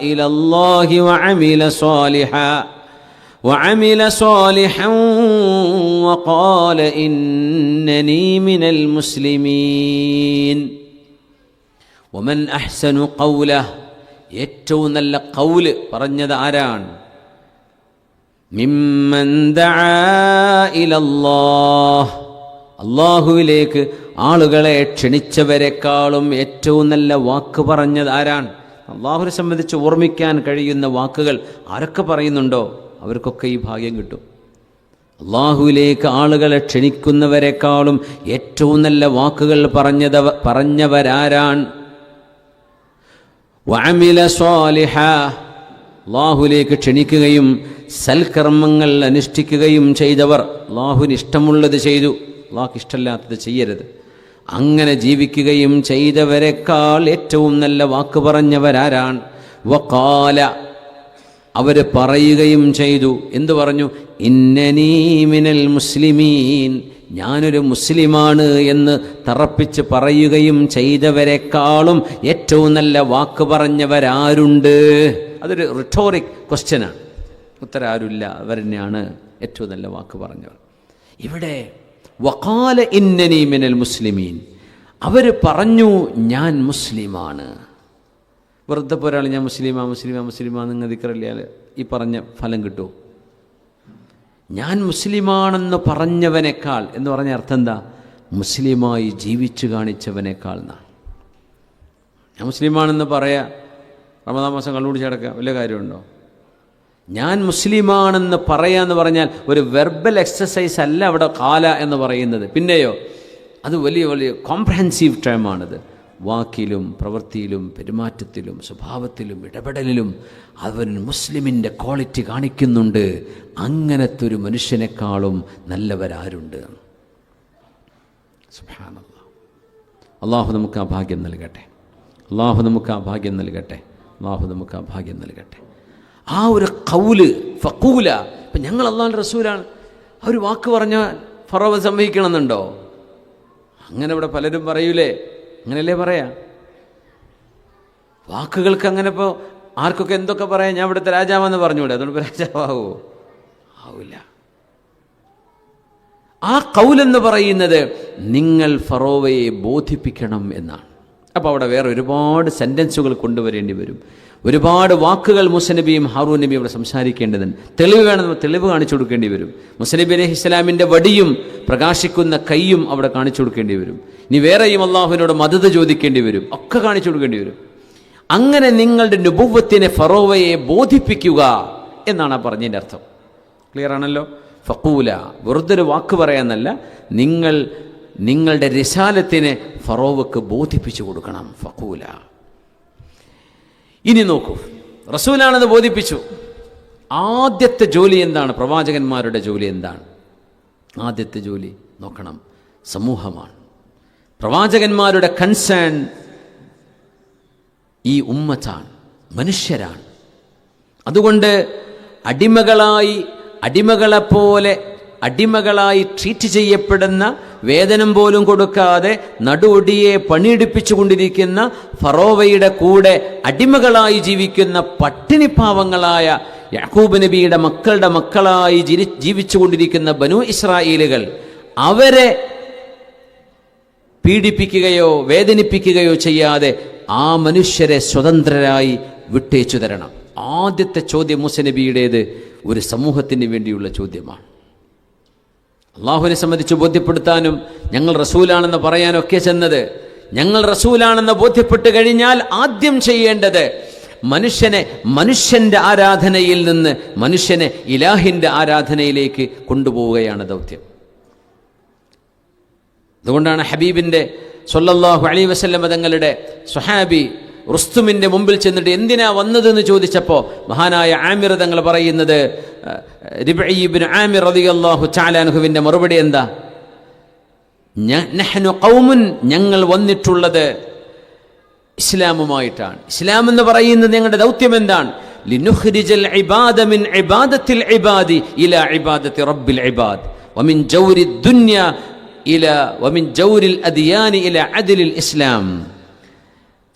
إلى الله وعمل صالحا وقال إنني من المسلمين. ومن أحسن قوله, ഏറ്റവും നല്ല ഖൗല് പറഞ്ഞത് ആരാണ്? മിമ്മൻ ദആ ഇലല്ലാഹ്, അല്ലാഹുവിലേക്ക് ആളുകളെ ക്ഷണിച്ചവരെക്കാളും ഏറ്റവും നല്ല വാക്ക് പറഞ്ഞത് ആരാണ്? അല്ലാഹുവിനെ സംബന്ധിച്ച് ഓർമ്മിക്കാൻ കഴിയുന്ന വാക്കുകൾ ആരൊക്കെ പറയുന്നുണ്ടോ അവർക്കൊക്കെ ഈ ഭാഗ്യം കിട്ടും. അല്ലാഹുവിലേക്ക് ആളുകളെ ക്ഷണിക്കുന്നവരെക്കാളും ഏറ്റവും നല്ല വാക്കുകൾ പറഞ്ഞവരാരാണ്? വഅമില സ്വാലിഹ, അല്ലാഹുവിലേക്ക് ക്ഷണിക്കുകയും സൽക്കർമ്മങ്ങൾ അനുഷ്ഠിക്കുകയും ചെയ്തവർ. അല്ലാഹുവിന് ഇഷ്ടമുള്ളത് ചെയ്തു, അല്ലാഹുവിന് ഇഷ്ടമില്ലാത്തത് ചെയ്യരുത്. അങ്ങനെ ജീവിക്കുകയും ചെയ്തവരെക്കാൾ ഏറ്റവും നല്ല വാക്ക് പറഞ്ഞവരാരാണ്? വഖാല, അവർ പറയുകയും ചെയ്തു. എന്തു പറഞ്ഞു? ഇന്നനീ മിനൽ മുസ്ലിമീൻ, ഞാനൊരു മുസ്ലിമാണ് എന്ന് തറപ്പിച്ച് പറയുകയും ചെയ്തവരെക്കാളും ഏറ്റവും നല്ല വാക്ക് പറഞ്ഞവരാരുണ്ട്? അതൊരു റിട്ടോറിക് ക്വസ്റ്റ്യനാണ്. ഉത്തരം ആരുമില്ല, അവർ തന്നെയാണ് ഏറ്റവും നല്ല വാക്ക് പറഞ്ഞവർ. ഇവിടെ വഖാല ഇന്നനീ മിനൽ മുസ്ലിമീൻ, അവർ പറഞ്ഞു ഞാൻ മുസ്ലിമാണ്. വെറുതെ ഒരാൾ ഞാൻ മുസ്ലിമാ നിങ്ങൾ ദിക്റില്ലാൽ ഈ പറഞ്ഞ ഫലം കിട്ടുമോ? ഞാൻ മുസ്ലിമാണെന്ന് പറഞ്ഞവനേക്കാൾ എന്ന് പറഞ്ഞ അർത്ഥം എന്താ? മുസ്ലിമായി ജീവിച്ചു കാണിച്ചവനേക്കാൾ എന്നാണ്. ഞാൻ മുസ്ലിമാണെന്ന് പറയാ, റമദാൻ മാസം കള്ളുപിടിച്ച് കിടക്കുക, വലിയ കാര്യമുണ്ടോ? ഞാൻ മുസ്ലിമാണെന്ന് പറയാന്ന് പറഞ്ഞാൽ ഒരു വെർബൽ എക്സസൈസ് അല്ല അവിടെ ഖാല എന്ന് പറയുന്നത്. പിന്നെയോ അത് വലിയ വലിയ കോംപ്രഹെൻസീവ് ടേമാണിത്. വാക്കിലും പ്രവൃത്തിയിലും പെരുമാറ്റത്തിലും സ്വഭാവത്തിലും ഇടപെടലിലും അവൻ മുസ്ലിമിൻ്റെ ക്വാളിറ്റി കാണിക്കുന്നുണ്ട്. അങ്ങനത്തെ ഒരു മനുഷ്യനേക്കാളും നല്ലവരാരുണ്ട്? സുബ്ഹാനല്ലാഹ്. അള്ളാഹു നമുക്ക് ആ ഭാഗ്യം നൽകട്ടെ. ആ ഒരു ഖൗല് ഫഖൂല, ഇപ്പം ഞങ്ങൾ അള്ളാഹുവിൻ്റെ റസൂലാണ്, ആ ഒരു വാക്ക് പറഞ്ഞാൽ ഫറോവ സമ്മതിക്കണമെന്നുണ്ടോ? അങ്ങനെ ഇവിടെ പലരും പറയൂലേ, അങ്ങനെയല്ലേ പറയാ? വാക്കുകൾക്ക് അങ്ങനെ ഇപ്പോൾ ആർക്കൊക്കെ എന്തൊക്കെ പറയാം. ഞാൻ ഇവിടുത്തെ രാജാവെന്ന് പറഞ്ഞൂടെ, അതുകൊണ്ട് രാജാവാകുമോ? ആവില്ല. ആ ഖൗലെന്ന് പറയുന്നത് നിങ്ങൾ ഫറോവയെ ബോധിപ്പിക്കണം എന്നാണ്. അപ്പോൾ അവിടെ വേറെ ഒരുപാട് സെൻറ്റൻസുകൾ കൊണ്ടുവരേണ്ടി വരും. ഒരുപാട് വാക്കുകൾ മൂസ നബിയും ഹാറൂൻ നബിയും അവിടെ സംസാരിക്കേണ്ടതുണ്ട്. തെളിവ് കാണിച്ചു കൊടുക്കേണ്ടി വരും. മൂസ നബി അലൈഹി ഇസ്ലാമിൻ്റെ വടിയും പ്രകാശിക്കുന്ന കൈയും അവിടെ കാണിച്ചു കൊടുക്കേണ്ടി വരും. ഇനി വേറെയും അള്ളാഹുവിനോട് മദത് ചോദിക്കേണ്ടി വരും. ഒക്കെ കാണിച്ചു കൊടുക്കേണ്ടി വരും. അങ്ങനെ നിങ്ങളുടെ നുബുവത്തിനെ ഫറോവയെ ബോധിപ്പിക്കുക എന്നാണ് ആ പറഞ്ഞതിൻ്റെ അർത്ഥം. ക്ലിയർ ആണല്ലോ? ഫഖൂല, വെറുതെ ഒരു വാക്ക് പറയാന്നല്ല, നിങ്ങളുടെ റിസാലത്തിനെ ഫറോവക്ക് ബോധിപ്പിച്ചു കൊടുക്കണം. ഫഖൂല. ഇനി നോക്കൂ, റസൂലാണെന്ന് ബോധിപ്പിച്ചു. ആദ്യത്തെ ജോലി എന്താണ്? പ്രവാചകന്മാരുടെ ജോലി എന്താണ്? ആദ്യത്തെ ജോലി നോക്കണം, സമൂഹമാണ്. പ്രവാചകന്മാരുടെ കൺസേൺ ഈ ഉമ്മത്താണ്, മനുഷ്യരാണ്. അതുകൊണ്ട് അടിമകളായി ട്രീറ്റ് ചെയ്യപ്പെടുന്ന, വേതനം പോലും കൊടുക്കാതെ നടുവൊടിയെ പണിയെടുപ്പിച്ചു കൊണ്ടിരിക്കുന്ന, ഫറോവയുടെ കൂടെ അടിമകളായി ജീവിക്കുന്ന പട്ടിണിപ്പാവങ്ങളായ യാക്കൂബ് നബിയുടെ മക്കളായി ജീവിച്ചു കൊണ്ടിരിക്കുന്ന ബനൂ ഇസ്രായേലുകൾ, അവരെ പീഡിപ്പിക്കുകയോ വേദനിപ്പിക്കുകയോ ചെയ്യാതെ ആ മനുഷ്യരെ സ്വതന്ത്രരായി വിട്ടേച്ചു തരണം. ആദ്യത്തെ ചോദ്യം മൂസ നബിയുടേത് ഒരു സമൂഹത്തിന് വേണ്ടിയുള്ള ചോദ്യമാണ്. അള്ളാഹുവിനെ സംബന്ധിച്ച് ബോധ്യപ്പെടുത്താനും ഞങ്ങൾ റസൂലാണെന്ന് പറയാനൊക്കെ ചെന്നത്, ഞങ്ങൾ റസൂലാണെന്ന് ബോധ്യപ്പെട്ട് കഴിഞ്ഞാൽ ആദ്യം ചെയ്യേണ്ടത് മനുഷ്യന്റെ ആരാധനയിൽ നിന്ന് മനുഷ്യനെ ഇലാഹിന്റെ ആരാധനയിലേക്ക് കൊണ്ടുപോവുകയാണ് ദൗത്യം. അതുകൊണ്ടാണ് ഹബീബിന്റെ സ്വല്ലല്ലാഹു അലൈഹി വസല്ലം തങ്ങളുടെ സ്വഹാബി റുസ്തുമിന്റെ മുമ്പിൽ ചെന്നിട്ട് എന്തിനാ വന്നതെന്ന് ചോദിച്ചപ്പോൾ മഹാനായ ആമിർ തങ്ങൾ പറയുന്നത്, റിബഈ ഇബ്നു ആമിർ റളിയല്ലാഹു തആല അൻഹുവിന്റെ മറുപടി എന്താ? നഹ്നു ഖൗമുൻ, ഞങ്ങൾ വന്നിട്ടുള്ളത് ഇസ്ലാമുമായിട്ടാണ്. ഇസ്ലാം എന്ന് പറയുന്നത് ഞങ്ങളുടെ ദൗത്യം എന്താണ്? ലിനുഖ്രിജൽ ഇബാദ മിൻ ഇബാദത്തിൽ ഇബാദി ഇലാ ഇബാദത്തി റബ്ബിൽ ഇബാദ് വമിൻ ജൗരി ദുനിയ വമിൻ ജൗരിൽ അദിയാനി ഇല അദ്ലിൽ ഇസ്ലാം.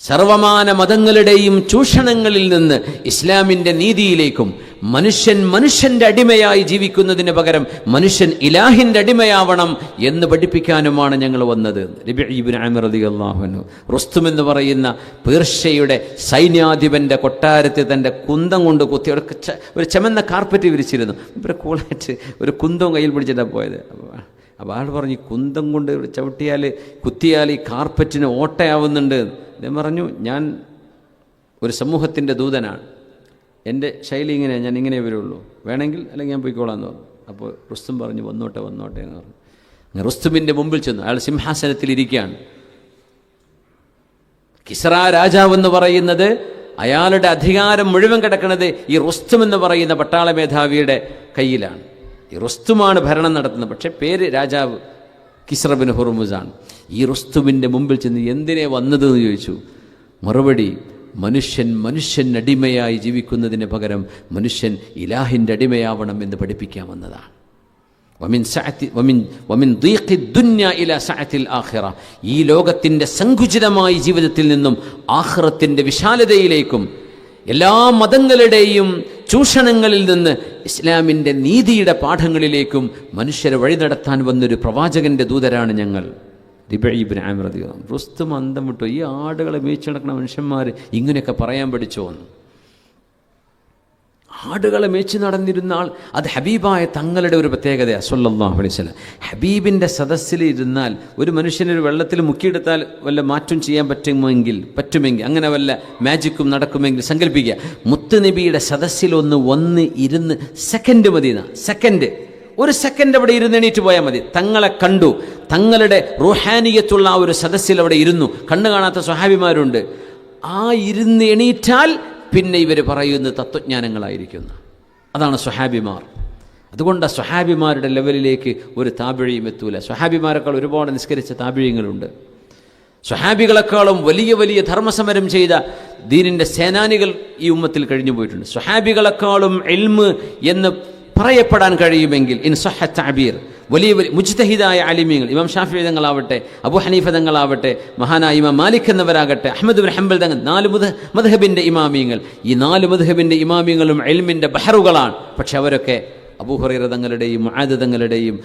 സർവമാന മതങ്ങളുടെയും ചൂഷണങ്ങളിൽ നിന്ന് ഇസ്ലാമിൻ്റെ നീതിയിലേക്കും മനുഷ്യൻ്റെ അടിമയായി ജീവിക്കുന്നതിന് പകരം മനുഷ്യൻ ഇലാഹിൻ്റെ അടിമയാവണം എന്ന് പഠിപ്പിക്കാനുമാണ് ഞങ്ങൾ വന്നത്. റബീഉ ഇബ്നു അമർ റളിയല്ലാഹു അൻഹു, റുസ്തും എന്ന് പറയുന്ന പേർഷ്യയുടെ സൈന്യാധിപൻ്റെ കൊട്ടാരത്തിൽ തൻ്റെ കുന്തം കൊണ്ട് കുത്തി ഒരു ചെമന്ന കാർപ്പറ്റ് വിരിച്ചിരുന്നു. ഇവരെ കൂളായിട്ട് ഒരു കുന്തം കയ്യിൽ പിടിച്ചിട്ടാണ് പോയത്. അപ്പോൾ ആൾ പറഞ്ഞു, കുന്തം കൊണ്ട് ചവിട്ടിയാൽ കുത്തിയാൽ ഈ കാർപ്പറ്റിന് ഓട്ടയാവുന്നുണ്ട്. അദ്ദേഹം പറഞ്ഞു, ഞാൻ ഒരു സമൂഹത്തിൻ്റെ ദൂതനാണ്, എൻ്റെ ശൈലി ഇങ്ങനെ, ഞാൻ ഇങ്ങനെ വരുള്ളൂ, വേണമെങ്കിൽ അല്ലെങ്കിൽ ഞാൻ പോയിക്കോളാം എന്ന് പറഞ്ഞു. അപ്പോൾ റുസ്തും പറഞ്ഞു, വന്നോട്ടെ വന്നോട്ടെ എന്ന് പറഞ്ഞു. അങ്ങനെ റുസ്തുമിൻ്റെ മുമ്പിൽ ചെന്നു. അയാൾ സിംഹാസനത്തിലിരിക്കുകയാണ്. കിസ്റ രാജാവെന്ന് പറയുന്നത്, അയാളുടെ അധികാരം മുഴുവൻ കിടക്കുന്നത് ഈ റുസ്തും എന്ന് പറയുന്ന പട്ടാള മേധാവിയുടെ കയ്യിലാണ്. ഈ റുസ്തുമാണ് ഭരണം നടത്തുന്നത്. പക്ഷേ പേര് രാജാവ് കിസ്റ ബിൻ ഹുർമുസാണ്. ഈ റുസ്തുമിൻ്റെ മുമ്പിൽ ചെന്ന് എന്തിനെ വന്നതെന്ന് ചോദിച്ചു. മറുപടി, മനുഷ്യൻ അടിമയായി ജീവിക്കുന്നതിന് പകരം മനുഷ്യൻ ഇലാഹിൻ്റെ അടിമയാവണം എന്ന് പഠിപ്പിക്കാൻ വന്നതാണ്. ഈ ലോകത്തിൻ്റെ സങ്കുചിതമായ ജീവിതത്തിൽ നിന്നും ആഖിറത്തിൻ്റെ വിശാലതയിലേക്കും എല്ലാ മതങ്ങളുടെയും ചൂഷണങ്ങളിൽ നിന്ന് ഇസ്ലാമിൻ്റെ നീതിയുടെ പാഠങ്ങളിലേക്കും മനുഷ്യരെ വഴി നടത്താൻ വന്നൊരു പ്രവാചകൻ്റെ ദൂതരാണ് ഞങ്ങൾ. റബീഉ ഇബ്നു അമർ റളിയല്ലാഹു അൻഹു. റുസ്തും അന്തം വിട്ടു. ഈ ആടുകളെ മേയിച്ച് നടക്കുന്ന മനുഷ്യന്മാർ ഇങ്ങനെയൊക്കെ പറയാൻ പഠിച്ചോ എന്ന്. ആടുകളെ മേച്ച് നടന്നിരുന്ന ആൾ, അത് ഹബീബായ തങ്ങളുടെ ഒരു പ്രത്യേകതയാണ് സ്വല്ലല്ലാഹു അലൈഹി വസല്ലം. ഹബീബിൻ്റെ സദസ്സിൽ ഇരുന്നാൽ ഒരു മനുഷ്യനൊരു വെള്ളത്തിൽ മുക്കിയെടുത്താൽ വല്ല മാറ്റം ചെയ്യാൻ പറ്റുമെങ്കിൽ അങ്ങനെ വല്ല മാജിക്കും നടക്കുമെങ്കിൽ സങ്കല്പിക്കുക. മുത്തുനബിയുടെ സദസ്സിൽ വന്ന് ഇരുന്ന് സെക്കൻഡ് മതി. ഒരു സെക്കൻഡ് അവിടെ ഇരുന്ന് എണീറ്റ് പോയാൽ മതി. തങ്ങളെ കണ്ടു, തങ്ങളുടെ റൂഹാനിയത്തുള്ള ആ ഒരു സദസ്സിൽ അവിടെ ഇരുന്നു. കണ്ണു കാണാത്ത സ്വഹാബിമാരുണ്ട്. ആ ഇരുന്ന് എണീറ്റാൽ പിന്നെ ഇവർ പറയുന്ന തത്വജ്ഞാനങ്ങളായിരിക്കുന്നു. അതാണ് സ്വഹാബിമാർ. അതുകൊണ്ട് സ്വഹാബിമാരുടെ ലെവലിലേക്ക് ഒരു താബിഴിയും എത്തൂല. സ്വഹാബിമാരെക്കാൾ ഒരുപാട് നിസ്കരിച്ച താബിഴിങ്ങളുണ്ട്. സ്വഹാബികളെക്കാളും വലിയ വലിയ ധർമ്മസമരം ചെയ്ത ദീനിൻ്റെ സേനാനികൾ ഈ ഉമ്മത്തിൽ കഴിഞ്ഞു പോയിട്ടുണ്ട്. സ്വഹാബികളെക്കാളും ഇൽമ് എന്ന് പറയപ്പെടാൻ കഴിയുമെങ്കിൽ ഇൻ സഹ തഅബീർ വലിയ മുജ്തഹിദായ അലിമീങ്ങൾ, ഇമാം ഷാഫിഈ തങ്ങളാവട്ടെ, അബൂ ഹനീഫ തങ്ങളാവട്ടെ, മഹാനായ ഇമാം മാലിക് എന്നവരാകട്ടെ, അഹ്മദ് ബിൻ ഹംബൽ തങ്ങൾ, 4 മദ്ഹബിൻ്റെ ഇമാമിയങ്ങൾ. ഈ 4 മദ്ഹബിൻ്റെ ഇമാമിയങ്ങളും ഇൽമിൻ്റെ ബഹറുകളാണ്. പക്ഷെ അവരൊക്കെ അബൂ ഹുറൈറ തങ്ങളുടെയും മുആദ് തങ്ങളുടെയും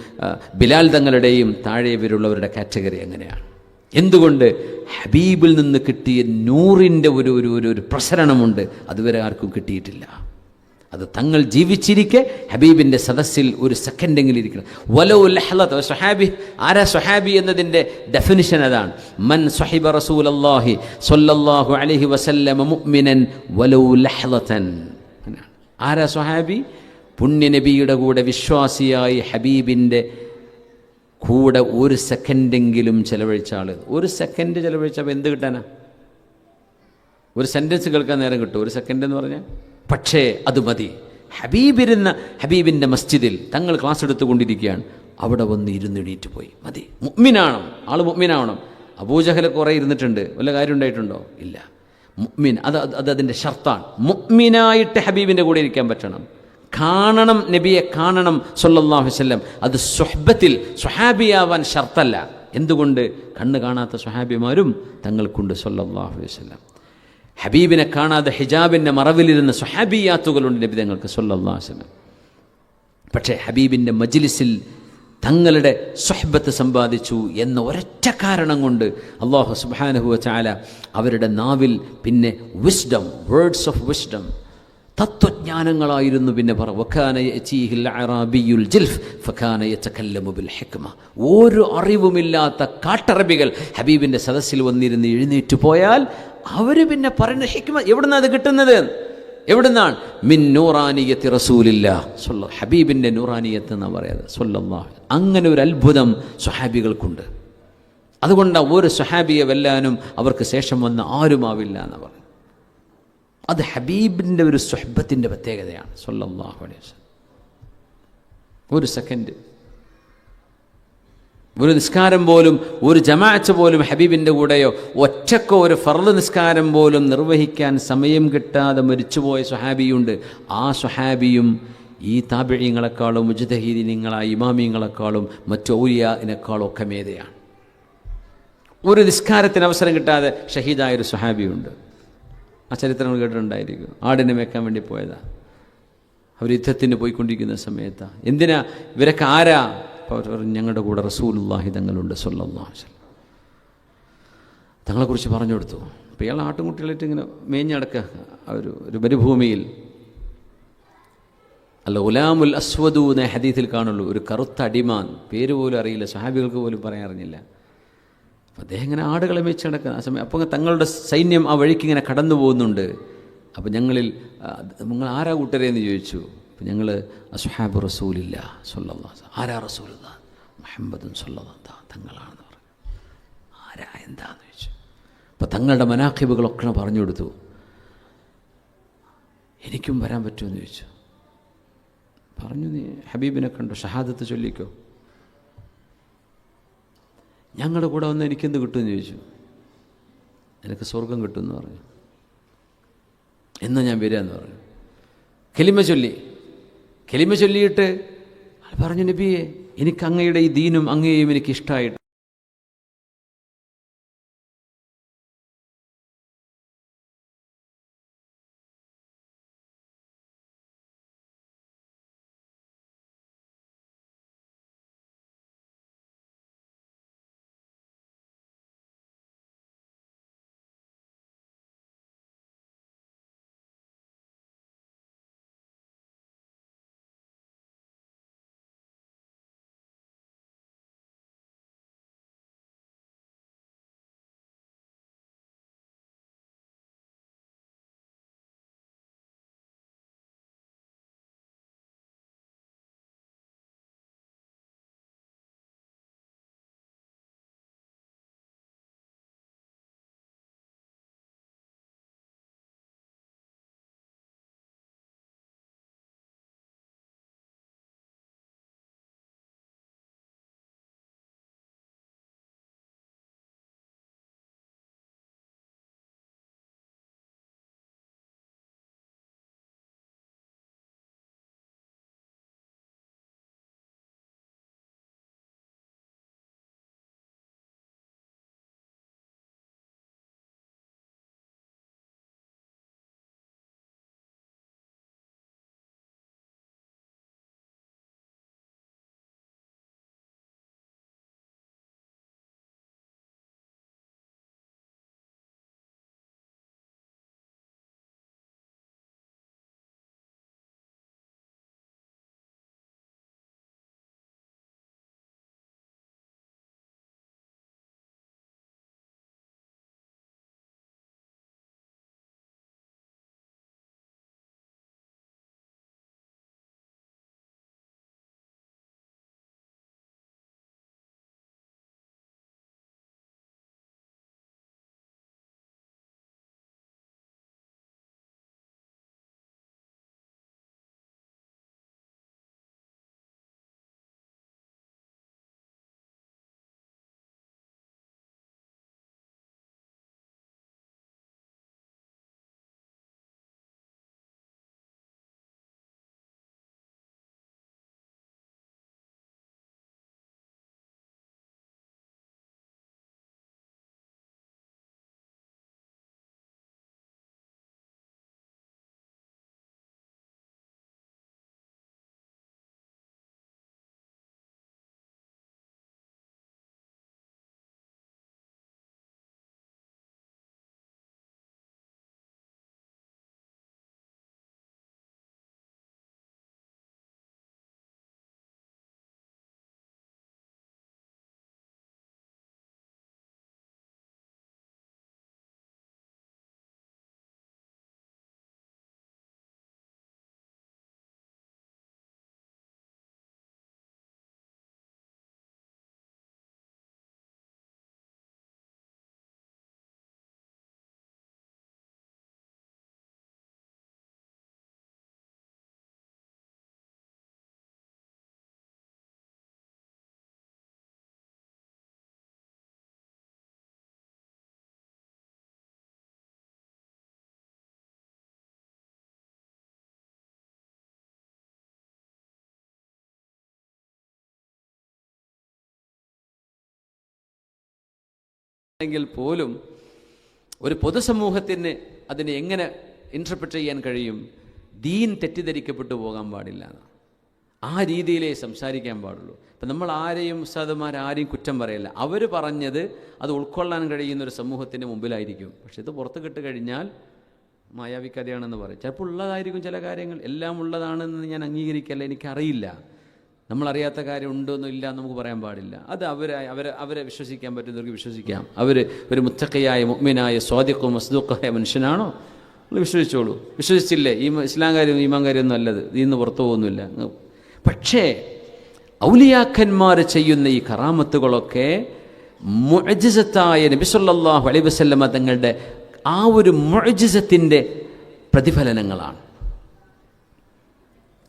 ബിലാൽ തങ്ങളുടെയും താഴെ ഇവരുള്ളവരുടെ കാറ്റഗറി അങ്ങനെയാണ്. എന്തുകൊണ്ട്? ഹബീബിൽ നിന്ന് കിട്ടിയ നൂറിൻ്റെ ഒരു പ്രസരണമുണ്ട്, അതുവരെ ആർക്കും കിട്ടിയിട്ടില്ല. അത് തങ്ങൾ ജീവിച്ചിരിക്കെ ഹബീബിൻ്റെ സദസ്സിൽ ഒരു സെക്കൻഡെങ്കിലും ഇരിക്കണം. വലൗ ലഹ്ലത. സ്വഹാബി ആരാ? സ്വഹാബി എന്നതിൻ്റെ ഡെഫിനിഷൻ അതാണ്. മൻ സ്വഹിബ റസൂലല്ലാഹി സ്വല്ലല്ലാഹു അലൈഹി വസല്ലമ മുഅ്മിനൻ വലൗ ലഹ്ലതൻ. ആരാ സ്വഹാബി? പുണ്യനബിയുടെ കൂടെ വിശ്വാസിയായി ഹബീബിൻ്റെ കൂടെ ഒരു സെക്കൻഡെങ്കിലും ചെലവഴിച്ച ആൾ. ഒരു സെക്കൻഡ് ചെലവഴിച്ചപ്പോൾ എന്ത് കിട്ടാനാ? ഒരു സെൻറ്റൻസ് കേൾക്കാൻ നേരം കിട്ടും, ഒരു സെക്കൻഡ് എന്ന് പറഞ്ഞാൽ. പക്ഷേ അത് മതി. ഹബീബിൻ്റെ മസ്ജിദിൽ തങ്ങൾ ക്ലാസ് എടുത്തുകൊണ്ടിരിക്കുകയാണ്, അവിടെ വന്ന് ഇരുന്നെണീറ്റ് പോയി. മതി. മുഅ്മിനാവണം, ആൾ മുഅ്മിനാവണം. അബൂജഹൽ കുറേ ഇരുന്നിട്ടുണ്ട്, വല്ല കാര്യം ഉണ്ടായിട്ടുണ്ടോ? ഇല്ല. മുഅ്മിൻ അത് അതിൻ്റെ ഷർത്താണ്. മുഅ്മിനായിട്ട് ഹബീബിൻ്റെ കൂടെ ഇരിക്കാൻ പറ്റണം. കാണണം, നബിയെ കാണണം സ്വല്ലല്ലാഹു അലൈഹി വസല്ലം. അത് സുഹ്ബത്തിൽ സ്വഹാബിയാവാൻ ഷർത്തല്ല. എന്തുകൊണ്ട്? കണ്ണ് കാണാത്ത സ്വഹാബിമാരും തങ്ങൾക്കുണ്ട് സ്വല്ലല്ലാഹു അലൈഹി വസല്ലം. ഹബീബിനെ കാണാതെ ഹിജാബിൻ്റെ മറവിലിരുന്ന സ്വഹാബിയാത്തുകളുണ്ട് നബി തങ്ങൾക്ക് സ്വല്ലല്ലാഹു അലൈഹി വസല്ലം. പക്ഷേ ഹബീബിൻ്റെ മജ്ലിസിൽ തങ്ങളുടെ സുഹ്ബത്ത് സമ്പാദിച്ചു എന്ന ഒരൊറ്റ കാരണം കൊണ്ട് അല്ലാഹു സുബ്ഹാനഹു വ തആല അവരുടെ നാവിൽ പിന്നെ വിസ്ഡം, വേർഡ്സ് ഓഫ് വിസ്ഡം, തത്വജ്ഞാനങ്ങളായിരുന്നു. പിന്നെ വകാന യഅതീഹിൽ അറാബിയുൽ ജിൽഫ് ഫകാന യതകല്ലമു ബിൽ ഹിക്മ. ഒരു അറിവുമില്ലാത്ത കാട്ടറബികൾ ഹബീബിൻ്റെ സദസ്സിൽ വന്നിരുന്ന് എഴുന്നേറ്റ് പോയാൽ അവർ പിന്നെ പറയുന്ന ഹിക്മ എവിടുന്നാണ് അത് കിട്ടുന്നത്? എവിടുന്നാണ്? മിൻ നൂറാനിയത്തി റസൂലില്ലാഹ് സ്വല്ലല്ലാഹു. ഹബീബിൻ്റെ നൂറാനിയത്ത് എന്നാണ് പറയുന്നത് സ്വല്ലല്ലാഹു. അങ്ങനെ ഒരു അത്ഭുതം സ്വഹാബികൾക്കുണ്ട്. അതുകൊണ്ടാണ് ഒരു സ്വഹാബിയെ വെല്ലാനും അവർക്ക് ശേഷം വന്ന ആരുമാവില്ല എന്ന് പറഞ്ഞു. അത് ഹബീബിൻ്റെ ഒരു സുഹ്ബത്തിൻ്റെ പ്രത്യേകതയാണ് സ്വല്ലല്ലാഹു അലൈഹി വസല്ലം. ഒരു സെക്കൻഡ്, ഒരു നിസ്കാരം പോലും, ഒരു ജമാഅത്ത് പോലും ഹബീബിൻ്റെ കൂടെയോ ഒറ്റക്കോ ഒരു ഫർള് നിസ്കാരം പോലും നിർവഹിക്കാൻ സമയം കിട്ടാതെ മരിച്ചുപോയ സ്വഹാബിയുണ്ട്. ആ സ്വഹാബിയും ഈ താബിഈങ്ങളെക്കാളും മുജ്തഹിദീങ്ങളായ ഇമാമിങ്ങളെക്കാളും മറ്റു ഔലിയാഇനെക്കാളും ഒക്കെ മേതെയാണ്. ഒരു നിസ്കാരത്തിന് അവസരം കിട്ടാതെ ഷഹീദായൊരു സ്വഹാബിയുണ്ട്. ആ ചരിത്രം കേട്ടിട്ടുണ്ടായിരിക്കും. ആടിനെ മേക്കാൻ വേണ്ടി പോയതാണ്. അവർ യുദ്ധത്തിന് പോയിക്കൊണ്ടിരിക്കുന്ന സമയത്താണ്. എന്തിനാ ഇവരൊക്കെ ആരാ? അപ്പോൾ അവർ പറഞ്ഞു, ഞങ്ങളുടെ കൂടെ റസൂലുള്ളാഹി തങ്ങളുണ്ട് സ്വല്ലല്ലാഹു അലൈഹി വസല്ലം. തങ്ങളെക്കുറിച്ച് പറഞ്ഞു കൊടുത്തു. അപ്പോൾ ഇയാൾ ആട്ടുംകുട്ടികളായിട്ട് ഇങ്ങനെ മേഞ്ഞടക്കുക ഒരു മരുഭൂമിയിൽ. അല്ല ഗുലാമുൽ അസ്വദു എന്ന ഹദീസിൽ കാണുള്ളൂ, ഒരു കറുത്ത അടിമാൻ, പേര് പോലും അറിയില്ല, സ്വഹാബികൾക്ക് പോലും പറയാൻ അറിഞ്ഞില്ല. അപ്പോൾ അദ്ദേഹം ഇങ്ങനെ ആടുകളെ മേച്ച് നടക്കുന്ന ആ സമയം. അപ്പോൾ തങ്ങളുടെ സൈന്യം ആ വഴിക്ക് ഇങ്ങനെ കടന്നു പോകുന്നുണ്ട്. അപ്പോൾ നിങ്ങൾ ആരാ കൂട്ടരെ എന്ന് ചോദിച്ചു. അപ്പോൾ ഞങ്ങൾ അസ്ഹാബു റസൂലില്ല സ്വല്ലല്ലാഹു അലൈഹി വസല്ലം. ആരാ റസൂലുള്ള? മുഹമ്മദുൻ സ്വല്ലല്ലാഹു അലൈഹി വസല്ലം തങ്ങളാണെന്ന് പറഞ്ഞു. ആരാ എന്താന്ന് ചോദിച്ചു. അപ്പോൾ തങ്ങളുടെ മനാഖിബുകളൊക്കെ പറഞ്ഞു കൊടുത്തു. എനിക്കും വരാൻ പറ്റുമെന്ന് ചോദിച്ചു. പറഞ്ഞു, നീ ഹബീബിനെ കണ്ടു, ഷഹാദത്ത് ചൊല്ലിക്കോ. ഞങ്ങളുടെ കൂടെ വന്ന് എനിക്കെന്ത് കിട്ടുമെന്ന് ചോദിച്ചു. എനിക്ക് സ്വർഗം കിട്ടുമെന്ന് പറഞ്ഞു. എന്നാ ഞാൻ വരികയെന്ന് പറഞ്ഞു. കലിമ ചൊല്ലിയിട്ട് പറഞ്ഞു, നബിയെ എനിക്ക് അങ്ങയുടെ ഈ ദീനും അങ്ങയെയും എനിക്ക് ഇഷ്ടമായിട്ട് എങ്കിൽ പോലും ഒരു പൊതുസമൂഹത്തിന് അതിനെ എങ്ങനെ ഇൻറ്റർപ്രറ്റ് ചെയ്യാൻ കഴിയും? ദീൻ തെറ്റിദ്ധരിക്കപ്പെട്ടു പോകാൻ പാടില്ല, ആ രീതിയിലേ സംസാരിക്കാൻ പാടുള്ളൂ. ഇപ്പം നമ്മൾ ആരെയും ഉസ്താദുമാരാരെയും കുറ്റം പറയില്ല. അവർ പറഞ്ഞത് അത് ഉൾക്കൊള്ളാൻ കഴിയുന്ന ഒരു സമൂഹത്തിൻ്റെ മുമ്പിലായിരിക്കും. പക്ഷെ ഇത് പുറത്ത് കിട്ട് കഴിഞ്ഞാൽ മായാവി കഥയാണെന്ന് പറയും. ചിലപ്പോൾ ഉള്ളതായിരിക്കും ചില കാര്യങ്ങൾ, എല്ലാം ഉള്ളതാണെന്ന് ഞാൻ അംഗീകരിക്കല്ല, എനിക്കറിയില്ല. നമ്മളറിയാത്ത കാര്യം ഉണ്ടോന്നും ഇല്ല നമുക്ക് പറയാൻ പാടില്ല. അത് അവരെ വിശ്വസിക്കാൻ പറ്റുന്നവർക്ക് വിശ്വസിക്കാം. അവർ ഒരു മുത്തഖിയായ മുഅ്മിനായ സ്വാദിഖും മസ്ദൂഖായ മനുഷ്യനാണോ, നിങ്ങൾ വിശ്വസിച്ചോളൂ. വിശ്വസിച്ചില്ലേ, ഈ ഇസ്ലാം കാര്യം ഈമാൻ കാര്യമൊന്നും അല്ലത്, ഇതിന്ന് പുറത്തു പോകുന്നില്ല. പക്ഷേ ഔലിയാക്കന്മാർ ചെയ്യുന്ന ഈ കറാമത്തുകളൊക്കെ മുഅ്ജിസത്തായ നബി സല്ലല്ലാഹു അലൈഹി വസല്ലമ തങ്ങളുടെ ആ ഒരു മുഅ്ജിസത്തിൻ്റെ പ്രതിഫലനങ്ങളാണ്.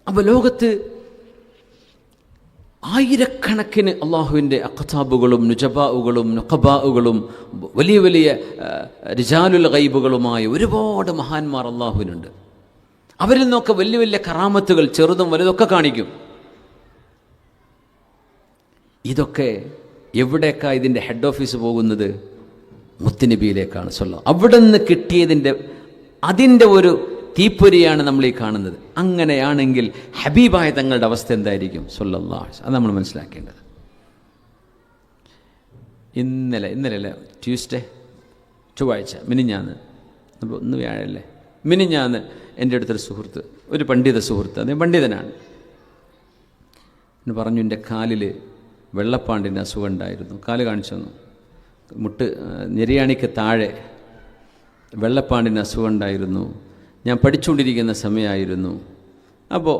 അപ്പോൾ ലോകത്ത് ആയിരക്കണക്കിന് അള്ളാഹുവിൻ്റെ അഖ്താബുകളും നുജബാഉകളും നുഖബാഉകളും വലിയ വലിയ റിജാലുൽ ഗൈബുകളുമായ ഒരുപാട് മഹാന്മാർ അള്ളാഹുവിനുണ്ട്. അവരിൽ നിന്നൊക്കെ വലിയ വലിയ കറാമത്തുകൾ ചെറുതും വലുതൊക്കെ കാണിക്കും. ഇതൊക്കെ എവിടേക്കാണ് ഇതിൻ്റെ ഹെഡ് ഓഫീസ് പോകുന്നത്? മുത്തുനബിയിലേക്കാണ് സ്വല്ലല്ലാഹു. അവിടെ നിന്ന് കിട്ടിയതിൻ്റെ അതിൻ്റെ ഒരു തീപ്പൊരിയാണ് നമ്മൾ ഈ കാണുന്നത്. അങ്ങനെയാണെങ്കിൽ ഹബീബായ തങ്ങളുടെ അവസ്ഥ എന്തായിരിക്കും സ്വല്ലല്ലാഹു അലൈഹി വസല്ലം? അത് നമ്മൾ മനസ്സിലാക്കേണ്ടത്. ഇന്നലെ ട്യൂസ്ഡേ, ചൊവ്വാഴ്ച, മിനിഞ്ഞാന്ന്, ഒന്ന് വ്യാഴല്ലേ, മിനിഞ്ഞാന്ന് എൻ്റെ അടുത്തൊരു സുഹൃത്ത്, ഒരു പണ്ഡിത സുഹൃത്ത്, അദ്ദേഹം പണ്ഡിതനാണ്, എന്ന് പറഞ്ഞു എൻ്റെ കാലിൽ വെള്ളപ്പാണ്ടിന് അസുഖം ഉണ്ടായിരുന്നു. കാല് കാണിച്ചു തന്നു. ഞെരിയാണിക്ക് താഴെ വെള്ളപ്പാണ്ടിന് അസുഖം ഉണ്ടായിരുന്നു. ഞാൻ പഠിച്ചുകൊണ്ടിരിക്കുന്ന സമയമായിരുന്നു. അപ്പോൾ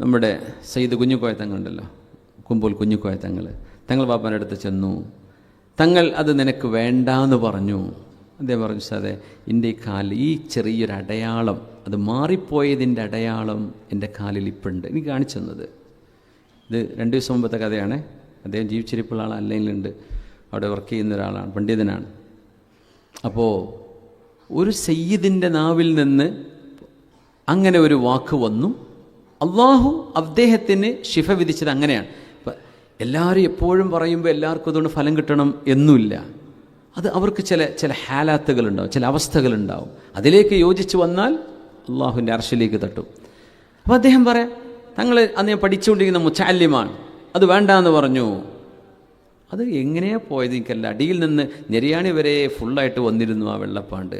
നമ്മുടെ സയ്യിദ് കുഞ്ഞിക്കോയ തങ്ങളുണ്ടല്ലോ, കുമ്പോൾ കുഞ്ഞിക്കോയ തങ്ങൾ പാപ്പാൻ്റെ അടുത്ത് ചെന്നു. തങ്ങൾ അത് നിനക്ക് വേണ്ടാന്ന് പറഞ്ഞു. അദ്ദേഹം പറഞ്ഞു, സാറേ എൻ്റെ ഈ കാലിൽ ഈ ചെറിയൊരു അടയാളം, അത് മാറിപ്പോയതിൻ്റെ അടയാളം എൻ്റെ കാലിൽ ഇപ്പുണ്ട്. എനിക്ക് കാണിച്ചു തന്നത് ഇത് 2 ദിവസം മുമ്പത്തെ കഥയാണ്. അദ്ദേഹം ജീവിച്ചിരിപ്പുള്ള ആൾ അല്ലെങ്കിലുണ്ട്, അവിടെ വർക്ക് ചെയ്യുന്ന ഒരാളാണ്, പണ്ഡിതനാണ്. അപ്പോൾ ഒരു സയ്യിദിൻ്റെ നാവിൽ നിന്ന് അങ്ങനെ ഒരു വാക്ക് വന്നു. അള്ളാഹു അദ്ദേഹത്തിന് ശിഫ വിധിച്ചത് അങ്ങനെയാണ്. ഇപ്പം എല്ലാവരും എപ്പോഴും പറയുമ്പോൾ എല്ലാവർക്കും അതുകൊണ്ട് ഫലം കിട്ടണം എന്നുമില്ല. അത് അവർക്ക് ചില ഹാലാത്തുകളുണ്ടാവും, ചില അവസ്ഥകളുണ്ടാവും. അതിലേക്ക് യോജിച്ച് വന്നാൽ അള്ളാഹുവിൻ്റെ അർശിലേക്ക് തട്ടും. അപ്പോൾ അദ്ദേഹം പറയാം, തങ്ങൾ അന്ന് ഞാൻ പഠിച്ചുകൊണ്ടിരിക്കുന്ന മുത്തഅല്ലിമാണ്, അത് വേണ്ടാന്ന് പറഞ്ഞു. അത് എങ്ങനെയാണ് പോയത് എനിക്കല്ല, അടിയിൽ നിന്ന് ഞെരിയാണി വരെ ഫുള്ളായിട്ട് വന്നിരുന്നു ആ വെള്ളപ്പാണ്ട്.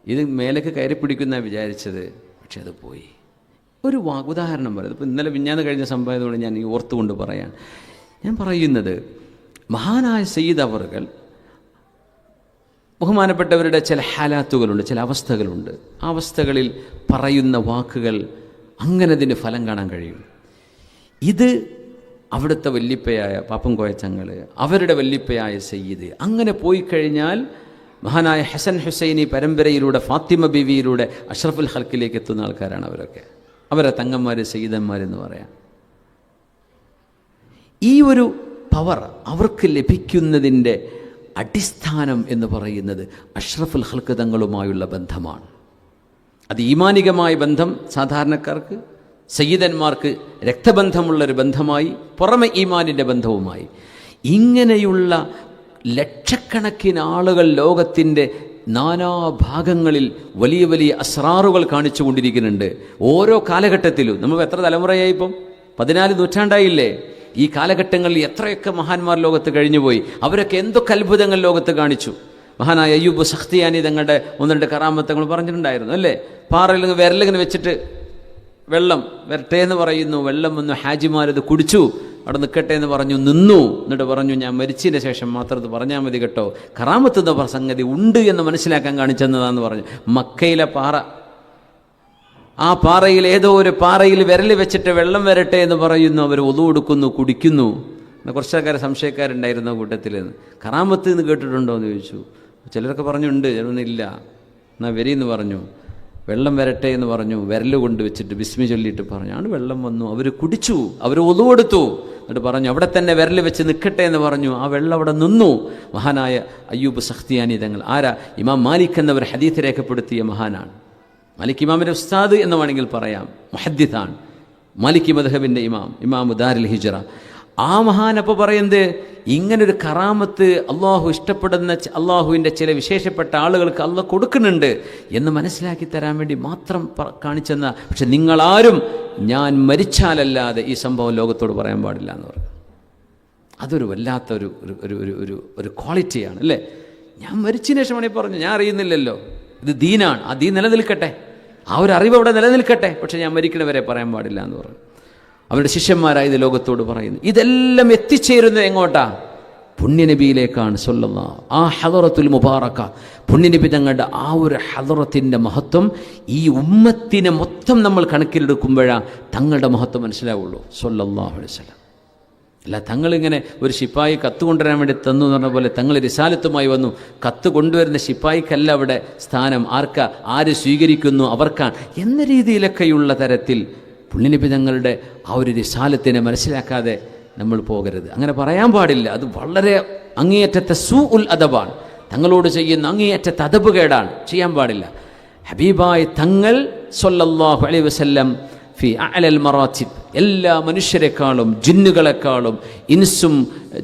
ഇത് മേലേക്ക് കയറി പിടിക്കുന്നതാണ് വിചാരിച്ചത്, പക്ഷെ അത് പോയി. ഒരു ഉദാഹരണം പറയുന്നത്, ഇപ്പോൾ ഇന്നലെ വിഞ്ഞാന്ന് കഴിഞ്ഞ സംഭവത്തോടെ ഞാൻ ഈ ഓർത്തുകൊണ്ട് പറയാൻ ഞാൻ പറയുന്നത്, മഹാനായ സയ്യിദ് അവറുകൾ ബഹുമാനപ്പെട്ടവരുടെ ചില ഹാലാത്തുകളുണ്ട്, ചില അവസ്ഥകളുണ്ട്. ആ അവസ്ഥകളിൽ പറയുന്ന വാക്കുകൾ അങ്ങനെ അതിന് ഫലം കാണാൻ കഴിയും. ഇത് അവിടുത്തെ വല്ലിപ്പയായ പാപ്പൻ കോയച്ചങ്ങൾ, അവരുടെ വല്ലിപ്പയായ സയ്യിദ്, അങ്ങനെ പോയി കഴിഞ്ഞാൽ മഹാനായ ഹസൻ ഹുസൈനി പരമ്പരയിലൂടെ ഫാത്തിമ ബീവിയിലൂടെ അഷ്റഫുൽ ഖൽക്കിലേക്ക് എത്തുന്ന ആൾക്കാരാണ് അവരൊക്കെ. അവരെ തങ്ങന്മാർ, സയ്യിദന്മാരെന്ന് പറയാം. ഈ ഒരു പവർ അവർക്ക് ലഭിക്കുന്നതിൻ്റെ അടിസ്ഥാനം എന്ന് പറയുന്നത് അഷ്റഫുൽ ഖൽക്ക് തങ്ങളുമായുള്ള ബന്ധമാണ്. അത് ഈമാനികമായ ബന്ധം സാധാരണക്കാർക്ക്, സയ്യിദന്മാർക്ക് രക്തബന്ധമുള്ളൊരു ബന്ധമായി, പുറമെ ഈമാനിൻ്റെ ബന്ധവുമായി. ഇങ്ങനെയുള്ള ലക്ഷക്കണക്കിന് ആളുകൾ ലോകത്തിൻ്റെ നാനാഭാഗങ്ങളിൽ വലിയ വലിയ അസ്റാറുകൾ കാണിച്ചു കൊണ്ടിരിക്കുന്നുണ്ട്. ഓരോ കാലഘട്ടത്തിലും നമ്മൾ എത്ര തലമുറയായി, ഇപ്പം 14 നൂറ്റാണ്ടായില്ലേ. ഈ കാലഘട്ടങ്ങളിൽ എത്രയൊക്കെ മഹാന്മാർ ലോകത്ത് കഴിഞ്ഞുപോയി. അവരൊക്കെ എന്തൊക്കെ അത്ഭുതങ്ങൾ ലോകത്ത് കാണിച്ചു. മഹാനായ അയ്യൂബ് സഖ്തിയാനി തങ്ങളുടെ 1-2 കറാമത്തങ്ങൾ പറഞ്ഞിട്ടുണ്ടായിരുന്നു അല്ലേ. പാറയിൽ വിരലിങ്ങനെ വെച്ചിട്ട് വെള്ളം വരട്ടെ എന്ന് പറയുന്നു, വെള്ളം വന്നു, ഹാജിമാരത് കുടിച്ചു, അവിടെ നിൽക്കട്ടെ എന്ന് പറഞ്ഞു, നിന്നു. എന്നിട്ട് പറഞ്ഞു, ഞാൻ മരിച്ചതിന് ശേഷം മാത്രം ഇത് പറഞ്ഞാൽ മതി കേട്ടോ, കറാമത്ത് എന്ന സംഗതി ഉണ്ട് എന്ന് മനസ്സിലാക്കാൻ കാണിച്ചെന്നതാന്ന് പറഞ്ഞു. മക്കയിലെ പാറ, ആ പാറയിൽ ഏതോ ഒരു പാറയിൽ വിരൽ വെച്ചിട്ട് വെള്ളം വരട്ടെ എന്ന് പറയുന്നു. അവർ ഒതു കൊടുക്കുന്നു, കുടിക്കുന്നു. കുറച്ചാൾക്കാർ സംശയക്കാരുണ്ടായിരുന്ന കൂട്ടത്തിൽ നിന്ന് കറാമത്ത് എന്ന് കേട്ടിട്ടുണ്ടോ എന്ന് ചോദിച്ചു. ചിലരൊക്കെ പറഞ്ഞുണ്ട്, ചിലൊന്നില്ല. എന്നാൽ വരിയെന്ന് പറഞ്ഞു. വെള്ളം വരട്ടെ എന്ന് പറഞ്ഞു, വിരൽ കൊണ്ട് വെച്ചിട്ട് ബിസ്മി ചൊല്ലിയിട്ട് പറഞ്ഞു, ആണ് വെള്ളം വന്നു. അവർ കുടിച്ചു, അവർ ഒതു കൊടുത്തു. എന്നിട്ട് പറഞ്ഞു, അവിടെ തന്നെ വിരൽ വെച്ച് നിൽക്കട്ടെ എന്ന് പറഞ്ഞു. ആ വെള്ളം അവിടെ നിന്നു. മഹാനായ അയ്യൂബ് സഖ്തിയാനി തങ്ങൾ ആരാ? ഇമാം മാലിക് എന്നവർ ഹദീത്ത് രേഖപ്പെടുത്തിയ മഹാനാണ്. മാലിക് ഇമാമിൻ്റെ ഉസ്താദ് എന്ന് വേണമെങ്കിൽ പറയാം, മുഹദ്ദിത്താണ്. മാലിക് മദ്ഹബിൻ്റെ ഇമാം, ഇമാമു ദാരിൽ ഹിജ്റ. ആ മഹാനപ്പോൾ പറയുന്നത് ഇങ്ങനൊരു കറാമത്ത് അള്ളാഹു ഇഷ്ടപ്പെടുന്ന അള്ളാഹുവിൻ്റെ ചില വിശേഷപ്പെട്ട ആളുകൾക്ക് അള്ളാഹ് കൊടുക്കുന്നുണ്ട് എന്ന് മനസ്സിലാക്കി തരാൻ വേണ്ടി മാത്രം കാണിച്ചെന്ന. പക്ഷെ നിങ്ങളാരും ഞാൻ മരിച്ചാലല്ലാതെ ഈ സംഭവം ലോകത്തോട് പറയാൻ പാടില്ല എന്ന് പറഞ്ഞു. അതൊരു വല്ലാത്ത ഒരു ക്വാളിറ്റിയാണ് അല്ലേ. ഞാൻ മരിച്ചതിന് ശേഷമാണ് ഈ പറഞ്ഞു, ഞാൻ അറിയുന്നില്ലല്ലോ, ഇത് ദീനാണ്, ആ ദീൻ നിലനിൽക്കട്ടെ, ആ ഒരു അറിവ് അവിടെ നിലനിൽക്കട്ടെ, പക്ഷെ ഞാൻ മരിക്കണവരെ പറയാൻ പാടില്ല എന്ന് പറഞ്ഞു. അവരുടെ ശിഷ്യന്മാരായി ഇത് ലോകത്തോട് പറയുന്നു. ഇതെല്ലാം എത്തിച്ചേരുന്നത് എങ്ങോട്ടാ? പുണ്യനബിയിലേക്കാണ് സല്ലല്ലാഹു. ആ ഹദറത്തുൽ മുബാറക, പുണ്യനബി തങ്ങളുടെ ആ ഒരു ഹദറത്തിൻ്റെ മഹത്വം ഈ ഉമ്മത്തിനെ മൊത്തം നമ്മൾ കണക്കിലെടുക്കുമ്പോഴാണ് തങ്ങളുടെ മഹത്വം മനസ്സിലാവുള്ളൂ സല്ലല്ലാഹു അലൈഹി വസല്ലം. അല്ല തങ്ങളിങ്ങനെ ഒരു ശിപ്പായി കത്ത് കൊണ്ടുവരാൻ വേണ്ടി തന്നു എന്ന് പറഞ്ഞ പോലെ തങ്ങൾ റിസാലത്തുമായി വന്നു. കത്ത് കൊണ്ടുവരുന്ന ശിപ്പായിക്കല്ല അവിടെ സ്ഥാനം, ആര് സ്വീകരിക്കുന്നു അവർക്കാണ് എന്ന രീതിയിലൊക്കെയുള്ള തരത്തിൽ പുണ്യനബി തങ്ങളുടെ ആ ഒരു റിസാലത്തിനെ മനസ്സിലാക്കാതെ നമ്മൾ പോകരുത്. അങ്ങനെ പറയാൻ പാടില്ല. അത് വളരെ അങ്ങേയറ്റത്തെ സൂഉൽ അദബാണ്, തങ്ങളോട് ചെയ്യുന്ന അങ്ങേയറ്റത്തെ അദബ് കേടാണ്, ചെയ്യാൻ പാടില്ല. ഹബീബായ തങ്ങൾ സ്വല്ലല്ലാഹു അലൈഹി വസല്ലം ഫി അഅലൽ മറാത്തിബ്, എല്ലാ മനുഷ്യരെക്കാളും ജിന്നുകളെക്കാളും ഇൻസും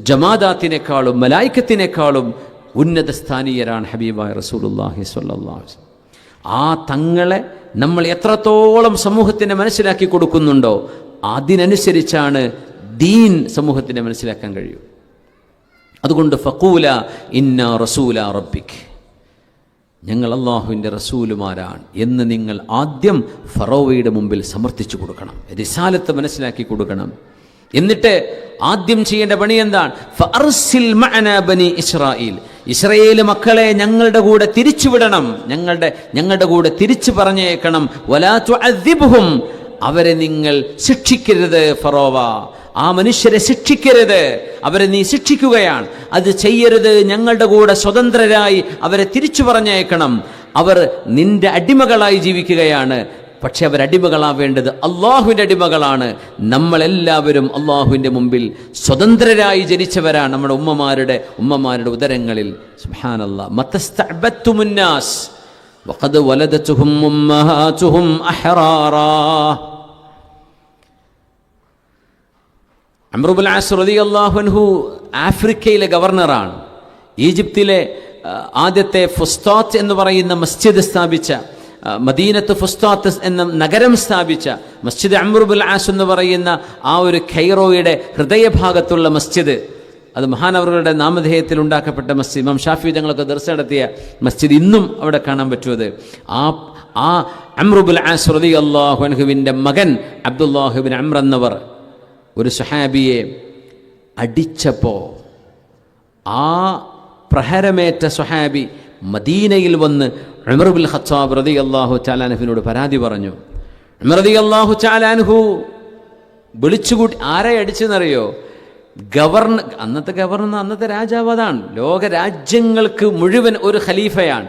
ജമാദാത്തിനേക്കാളും മലായിക്കത്തിനേക്കാളും ഉന്നത സ്ഥാനീയരാണ് ഹബീബായ റസൂലുള്ളാഹി സ്വല്ലല്ലാഹു അലൈഹി വസല്ലം. ആ തങ്ങളെ നമ്മൾ എത്രത്തോളം സമൂഹത്തിന് മനസ്സിലാക്കി കൊടുക്കുന്നുണ്ടോ അതിനനുസരിച്ചാണ് ദീൻ സമൂഹത്തിന് മനസ്സിലാക്കാൻ കഴിയും. അതുകൊണ്ട് ഫഖൂല ഇന്ന റസൂല റബ്ബിക്, ഞങ്ങൾ അള്ളാഹുവിൻ്റെ റസൂലുമാരാണ് എന്ന് നിങ്ങൾ ആദ്യം ഫറോവയുടെ മുമ്പിൽ സമർത്ഥിച്ചു കൊടുക്കണം, റിസാലത്ത് മനസ്സിലാക്കി കൊടുക്കണം. എന്നിട്ട് ആദ്യം ചെയ്യേണ്ട പണി എന്താണ്? ഫഅർസിൽ മഅനാ ബനി ഇസ്രായീൽ, ഇസ്രായേൽ മക്കളെ ഞങ്ങളുടെ കൂടെ തിരിച്ചുവിടണം, ഞങ്ങളുടെ കൂടെ തിരിച്ചു പറഞ്ഞേക്കണം. വലാ തുഅദ്ദിബ്ഹും, അവരെ നിങ്ങൾ ശിക്ഷിക്കരുത് ഫറോവ, ആ മനുഷ്യരെ ശിക്ഷിക്കരുത്, അവരെ നീ ശിക്ഷിക്കുകയാണ്, അത് ചെയ്യരുത്. ഞങ്ങളുടെ കൂടെ സ്വതന്ത്രരായി അവരെ തിരിച്ചു പറഞ്ഞേക്കണം. അവർ നിന്റെ അടിമകളായി ജീവിക്കുകയാണ്, പക്ഷെ അവരടിമകളാവേണ്ടത് അള്ളാഹുവിൻ്റെ അടിമകളാണ്. നമ്മളെല്ലാവരും അള്ളാഹുവിൻ്റെ മുമ്പിൽ സ്വതന്ത്രരായി ജനിച്ചവരാണ്. നമ്മുടെ ഉമ്മമാരുടെ ഉദരങ്ങളിൽ സുബ്ഹാനല്ലാഹ് മതസ്തഅബത്തുമുന്നാസ് വഖദ് വലദതുഹും ഉമ്മഹാതുഹും അഹ്റാറാ. അംർ ഇബ്നുൽ ആസ് റളിയല്ലാഹു അൻഹു ആഫ്രിക്കയിലെ ഗവർണറാണ്. ഈജിപ്തിലെ ആദ്യത്തെ ഫുസ്താത്ത് എന്ന് പറയുന്ന മസ്ജിദ് സ്ഥാപിച്ച, മദീനത്ത് ഫുസ്താത്ത് എന്ന നഗരം സ്ഥാപിച്ച മസ്ജിദ് അംർ ഇബ്നുൽ ആസ് എന്ന് പറയുന്ന ആ ഒരു ഖൈറോയുടെ ഹൃദയഭാഗത്തുള്ള മസ്ജിദ്, അത് മഹാനവറുകളുടെ നാമധേയത്തിൽ ഉണ്ടാക്കപ്പെട്ട മസ്ജിദ്. ഇമാം ഷാഫി തങ്ങളൊക്കെ ദർസ് നടത്തിയ മസ്ജിദ് ഇന്നും അവിടെ കാണാൻ പറ്റുന്നത്. ആ അംർ ഇബ്നുൽ ആസ് റളിയല്ലാഹു അൻഹുവിൻ്റെ മകൻ അബ്ദുല്ലാഹ് ഇബ്നു അംർ എന്നവർ ഒരു സ്വഹാബിയെ അടിച്ചപ്പോൾ ആ പ്രഹരമേറ്റ സ്വഹാബി മദീനയിൽ വന്ന് ഉമർ ഇബ്നുൽ ഖത്താബ് റളിയല്ലാഹു തആല അൻഹുവിനോട് പരാതി പറഞ്ഞു. ഉമർ റളിയല്ലാഹു തആല അൻഹു വിളിച്ചുകൂട്ടി, ആരെ അടിച്ചെന്നറിയോ? അന്നത്തെ ഗവർണർ, അന്നത്തെ രാജാവ് അതാണ്. ലോക രാജ്യങ്ങൾക്ക് മുഴുവൻ ഒരു ഖലീഫയാണ്.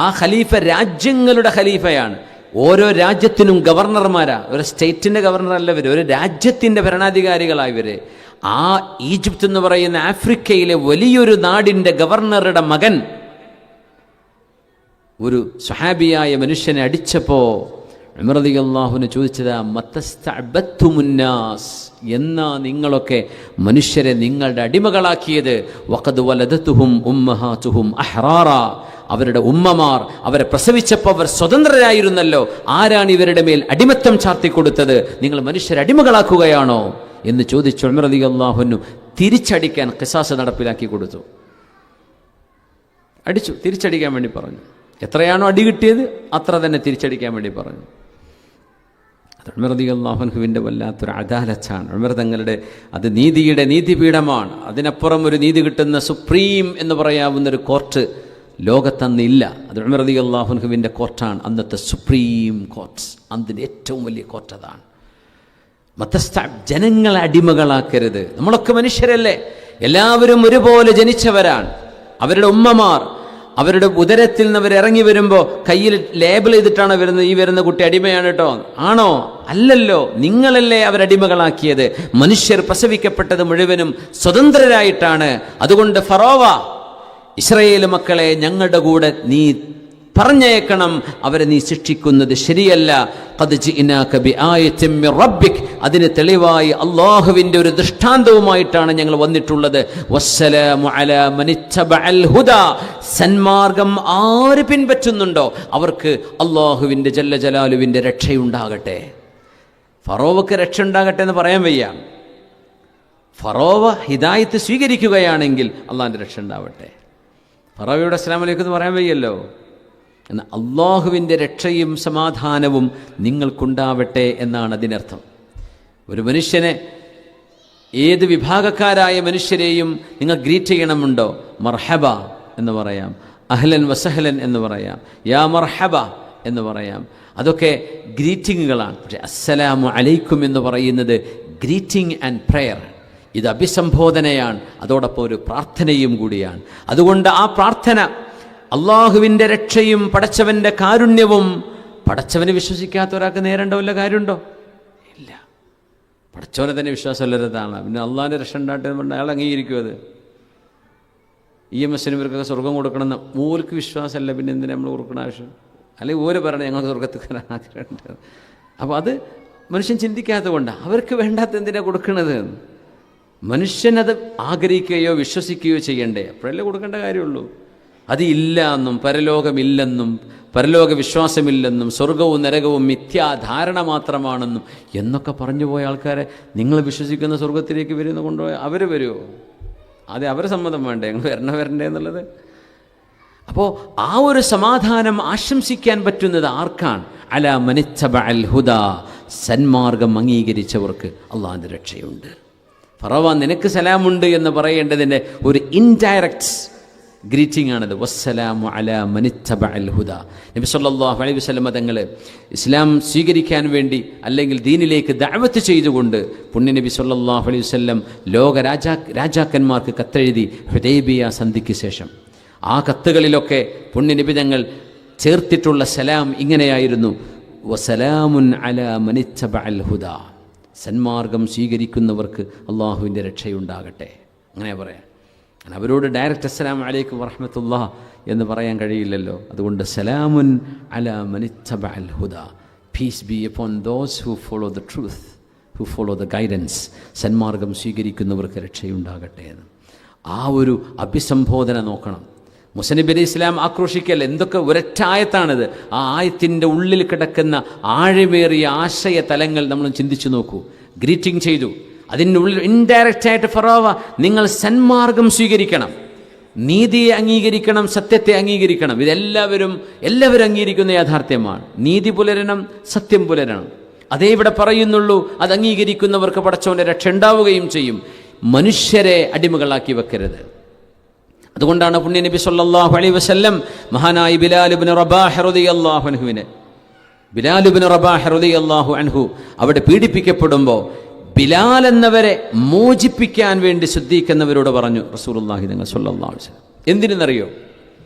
ആ ഖലീഫ രാജ്യങ്ങളുടെ ഖലീഫയാണ്. ഓരോ രാജ്യത്തിനും ഗവർണർമാരാ. ഒരു സ്റ്റേറ്റിൻ്റെ ഗവർണറല്ല ഇവർ, ഒരു രാജ്യത്തിൻ്റെ ഭരണാധികാരികളാണ് ഇവർ. ആ ഈജിപ്ത് എന്ന് പറയുന്ന ആഫ്രിക്കയിലെ വലിയൊരു നാടിൻ്റെ ഗവർണറുടെ മകൻ ഒരു സ്വഹാബിയായ മനുഷ്യനെ അടിച്ചപ്പോൾ ഉമർ റളിയല്ലാഹുവിനെ ചോദിച്ചതാ മതസ്തഅബത്തുമുന്നാസ്, എന്നാ നിങ്ങളൊക്കെ മനുഷ്യരെ നിങ്ങളുടെ അടിമകളാക്കിയത്? വഖദ് വലദതുഹും ഉമ്മഹാതുഹും അഹ്റാറാ, അവരുടെ ഉമ്മമാർ അവരെ പ്രസവിച്ചപ്പോൾ അവർ സ്വതന്ത്രരായിരുന്നല്ലോ, ആരാണ് ഇവരുടെ മേൽ അടിമത്തം ചാർത്തിക്കൊടുത്തത്? നിങ്ങൾ മനുഷ്യരെ അടിമകളാക്കുകയാണോ എന്ന് ചോദിച്ചു. ഉമർ റളിയല്ലാഹു അൻഹു തിരിച്ചടിക്കാൻ ഖിസാസ് നടപ്പിലാക്കി കൊടുത്തു. അടിച്ചു, തിരിച്ചടിക്കാൻ വേണ്ടി പറഞ്ഞു. എത്രയാണോ അടി കിട്ടിയത് അത്ര തന്നെ തിരിച്ചടിക്കാൻ വേണ്ടി പറഞ്ഞു. അത് ഉമർ റളിയല്ലാഹു അൻഹുവിൻ്റെ വല്ലാത്തൊരു അദാലത്താണ്. ഉമർ തങ്ങളുടെ അത് നീതിയുടെ നീതിപീഠമാണ്. അതിനപ്പുറം ഒരു നീതി കിട്ടുന്ന സുപ്രീം എന്ന് പറയാവുന്നൊരു കോർട്ട് ലോകത്തന്നില്ല. അത് ഉമർ റളിയല്ലാഹു അൻഹുവിൻ്റെ കോർട്ടാണ്, അന്നത്തെ സുപ്രീം കോർട്ട്സ്. അതിൻ്റെ ഏറ്റവും വലിയ കോർട്ട് അതാണ്. ജനങ്ങളെ അടിമകളാക്കരുത്. നമ്മളൊക്കെ മനുഷ്യരല്ലേ, എല്ലാവരും ഒരുപോലെ ജനിച്ചവരാണ്. അവരുടെ ഉമ്മമാർ അവരുടെ ഉദരത്തിൽ നിന്ന് അവർ ഇറങ്ങി വരുമ്പോൾ കയ്യിൽ ലേബിൾ ചെയ്തിട്ടാണ് വരുന്നത്, ഈ വരുന്ന കുട്ടി അടിമയാണ് കേട്ടോ. ആണോ? അല്ലല്ലോ, നിങ്ങളല്ലേ അവരടിമകളാക്കിയത്. മനുഷ്യർ പ്രസവിക്കപ്പെട്ടത് മുഴുവനും സ്വതന്ത്രരായിട്ടാണ്. അതുകൊണ്ട് ഫറോവ, ഇസ്രായേൽ മക്കളെ ഞങ്ങളുടെ കൂടെ നീ പറഞ്ഞേക്കണം, അവരെ നീ ശിക്ഷിക്കുന്നത് ശരിയല്ല. ഖദ് ജിഇനാക ബിആയത്തിൻ മിർ റബ്ബിക്, അതിന് തെളിവായി അല്ലാഹുവിൻ്റെ ഒരു ദൃഷ്ടാന്തവുമായിട്ടാണ് ഞങ്ങൾ വന്നിട്ടുള്ളത്. വസ്സലാമു അലാ മനിത്തബഅൽ ഹുദാ, സന്മാർഗം ആര് പിൻപറ്റുന്നുണ്ടോ അവർക്ക് അല്ലാഹുവിൻ്റെ ജല്ല ജലാലുവിൻ്റെ രക്ഷയുണ്ടാകട്ടെ. ഫറോവക്ക് രക്ഷ ഉണ്ടാകട്ടെ എന്ന് പറയാൻ വയ്യ. ഫറോവ ഹിദായത്ത് സ്വീകരിക്കുകയാണെങ്കിൽ അള്ളാഹിൻ്റെ രക്ഷ ഉണ്ടാവട്ടെ. ഫറോവയുടെ അസ്സലാമു അലൈക്കും എന്ന് പറയാൻ വയ്യല്ലോ. എന്നാൽ അള്ളാഹുവിൻ്റെ രക്ഷയും സമാധാനവും നിങ്ങൾക്കുണ്ടാവട്ടെ എന്നാണ് അതിനർത്ഥം. ഒരു മനുഷ്യനെ, ഏത് വിഭാഗക്കാരായ മനുഷ്യരെയും നിങ്ങൾ ഗ്രീറ്റ് ചെയ്യണമുണ്ടോ? മർഹബ എന്ന് പറയാം, അഹ്ലൻ വസഹ്ലൻ എന്ന് പറയാം, യാ മർഹബ എന്ന് പറയാം. അതൊക്കെ ഗ്രീറ്റിങ്ങുകളാണ്. പക്ഷേ അസ്സലാമു അലൈക്കും എന്ന് പറയുന്നത് ഗ്രീറ്റിംഗ് ആൻഡ് പ്രെയർ. ഇത് അഭിസംബോധനയാണ്, അതോടൊപ്പം ഒരു പ്രാർത്ഥനയും കൂടിയാണ്. അതുകൊണ്ട് ആ പ്രാർത്ഥന അള്ളാഹുവിൻ്റെ രക്ഷയും പടച്ചവൻ്റെ കാരുണ്യവും, പടച്ചവനെ വിശ്വസിക്കാത്ത ഒരാൾക്ക് നേരേണ്ട വല്ല കാര്യമുണ്ടോ? ഇല്ല. പടച്ചവനെ തന്നെ വിശ്വാസമുള്ളതാണ്. പിന്നെ അള്ളാഹിൻ്റെ രക്ഷ ഉണ്ടാകട്ടെ എന്ന് പറഞ്ഞാൽ അയാൾ അംഗീകരിക്കും. അത് EMS ഇവർക്കൊക്കെ സ്വർഗം കൊടുക്കണമെന്ന് ഓർക്ക് വിശ്വാസമല്ല, പിന്നെ എന്തിനാ നമ്മൾ കൊടുക്കണ ആവശ്യം? അല്ലെങ്കിൽ ഓര് പറയണേ ഞങ്ങൾ സ്വർഗത്തിൽ ആഗ്രഹമുണ്ട്. അപ്പോൾ അത് മനുഷ്യൻ ചിന്തിക്കാത്തത് കൊണ്ടാണ്. അവർക്ക് വേണ്ടാത്ത എന്തിനാണ് കൊടുക്കണത്? മനുഷ്യനത് ആഗ്രഹിക്കുകയോ വിശ്വസിക്കുകയോ ചെയ്യണ്ടേ, അപ്പോഴല്ലേ കൊടുക്കേണ്ട കാര്യമുള്ളൂ. അത് ഇല്ല എന്നും പരലോകമില്ലെന്നും പരലോക വിശ്വാസമില്ലെന്നും സ്വർഗവും നരകവും മിഥ്യാധാരണ മാത്രമാണെന്നും എന്നൊക്കെ പറഞ്ഞു പോയ ആൾക്കാരെ നിങ്ങൾ വിശ്വസിക്കുന്ന സ്വർഗത്തിലേക്ക് വരുന്ന കൊണ്ടുപോയി അവർ വരുമോ? അതെ, അവരെ സമ്മതം വേണ്ടേ ഞങ്ങൾ വരണ്ടേ എന്നുള്ളത്. അപ്പോൾ ആ ഒരു സമാധാനം ആശംസിക്കാൻ പറ്റുന്നത് ആർക്കാണ്? അലാ മനിത്തബഅൽ ഹുദാ, സന്മാർഗം അംഗീകരിച്ചവർക്ക് അള്ളാഹിൻ്റെ രക്ഷയുണ്ട്. ഫറവ നിനക്ക് സലാമുണ്ട് എന്ന് പറയേണ്ടതിൻ്റെ ഒരു ഇൻഡയറക്റ്റ് ഗ്രീറ്റിംഗ് ആണത്. വസ്സലാമു അലാ മനിത്തബഅൽ ഹുദാ. നബി സല്ലല്ലാഹു അലൈഹി വസല്ലം തങ്ങൾ ഇസ്ലാം സ്വീകരിക്കാൻ വേണ്ടി അല്ലെങ്കിൽ ദീനിലേക്ക് ദഅവത്ത് ചെയ്തുകൊണ്ട് പുണ്യനബി സല്ലല്ലാഹു അലൈഹി വസല്ലം ലോക രാജാക്കന്മാർക്ക് കത്തെഴുതി ഹുദൈബിയ സന്ധിക്ക് ശേഷം. ആ കത്തുകളിലൊക്കെ പുണ്യനബി തങ്ങൾ ചേർത്തിട്ടുള്ള സലാം ഇങ്ങനെയായിരുന്നു: വസലാമുൻ അലാ മനിത്തബഅൽ ഹുദാ, സന്മാർഗം സ്വീകരിക്കുന്നവർക്ക് അള്ളാഹുവിൻ്റെ രക്ഷയുണ്ടാകട്ടെ. അങ്ങനെ പറയാം. അവരോട് ഡയറക്റ്റ് അസ്സലാമു അലൈക്കും വറഹ്മത്തുള്ളാഹി എന്ന് പറയാൻ കഴിയില്ലല്ലോ. അതുകൊണ്ട് സലാമുൻ അലാ മനിത്തബഅൽ ഹുദാ, peace be upon those who follow the truth, who follow the guidance, സന്മാർഗം സ്വീകരിക്കുന്നവർക്ക് രക്ഷയുണ്ടാകട്ടെ എന്ന്. ആ ഒരു അഭിസംബോധന നോക്കണം. മുസനബി അലൈഹി ഇസ്ലാം ആക്രോശിക്കൽ എന്തൊക്കെ ഒരൊറ്റ ആയത്താണിത്. ആ ആയത്തിൻ്റെ ഉള്ളിൽ കിടക്കുന്ന ആഴമേറിയ ആശയ തലങ്ങൾ നമ്മൾ ചിന്തിച്ചു നോക്കൂ. ഗ്രീറ്റിംഗ് ചെയ്തു, അതിൻ്റെ ഉള്ളിൽ ഇൻഡയറക്റ്റായിട്ട് ഫറോവ നിങ്ങൾ സന്മാർഗം സ്വീകരിക്കണം, നീതിയെ അംഗീകരിക്കണം, സത്യത്തെ അംഗീകരിക്കണം. ഇതെല്ലാവരും അംഗീകരിക്കുന്ന യാഥാർത്ഥ്യമാണ്. നീതി പുലരണം, സത്യം പുലരണം, അതേ ഇവിടെ പറയുന്നുള്ളൂ. അത് അംഗീകരിക്കുന്നവർക്ക് പടച്ചവൻ്റെ രക്ഷ ഉണ്ടാവുകയും ചെയ്യും. മനുഷ്യരെ അടിമകളാക്കി വെക്കരുത്. അതുകൊണ്ടാണ് പുണ്യ നബി സല്ലല്ലാഹു അലൈഹി വസല്ലം മഹാനായ ബിലാൽ ഇബ്നു റബാഹ് റളിയല്ലാഹു അൻഹു അവിടെ പീഡിപ്പിക്കപ്പെടുമ്പോൾ ബിലാൽ എന്നവരെ മോചിപ്പിക്കാൻ വേണ്ടി സിദ്ദീഖ് പറഞ്ഞു റസൂലുള്ളാഹി സ്വല്ലല്ലാഹു അലൈഹി വസല്ലം. എന്തിനെന്നറിയോ?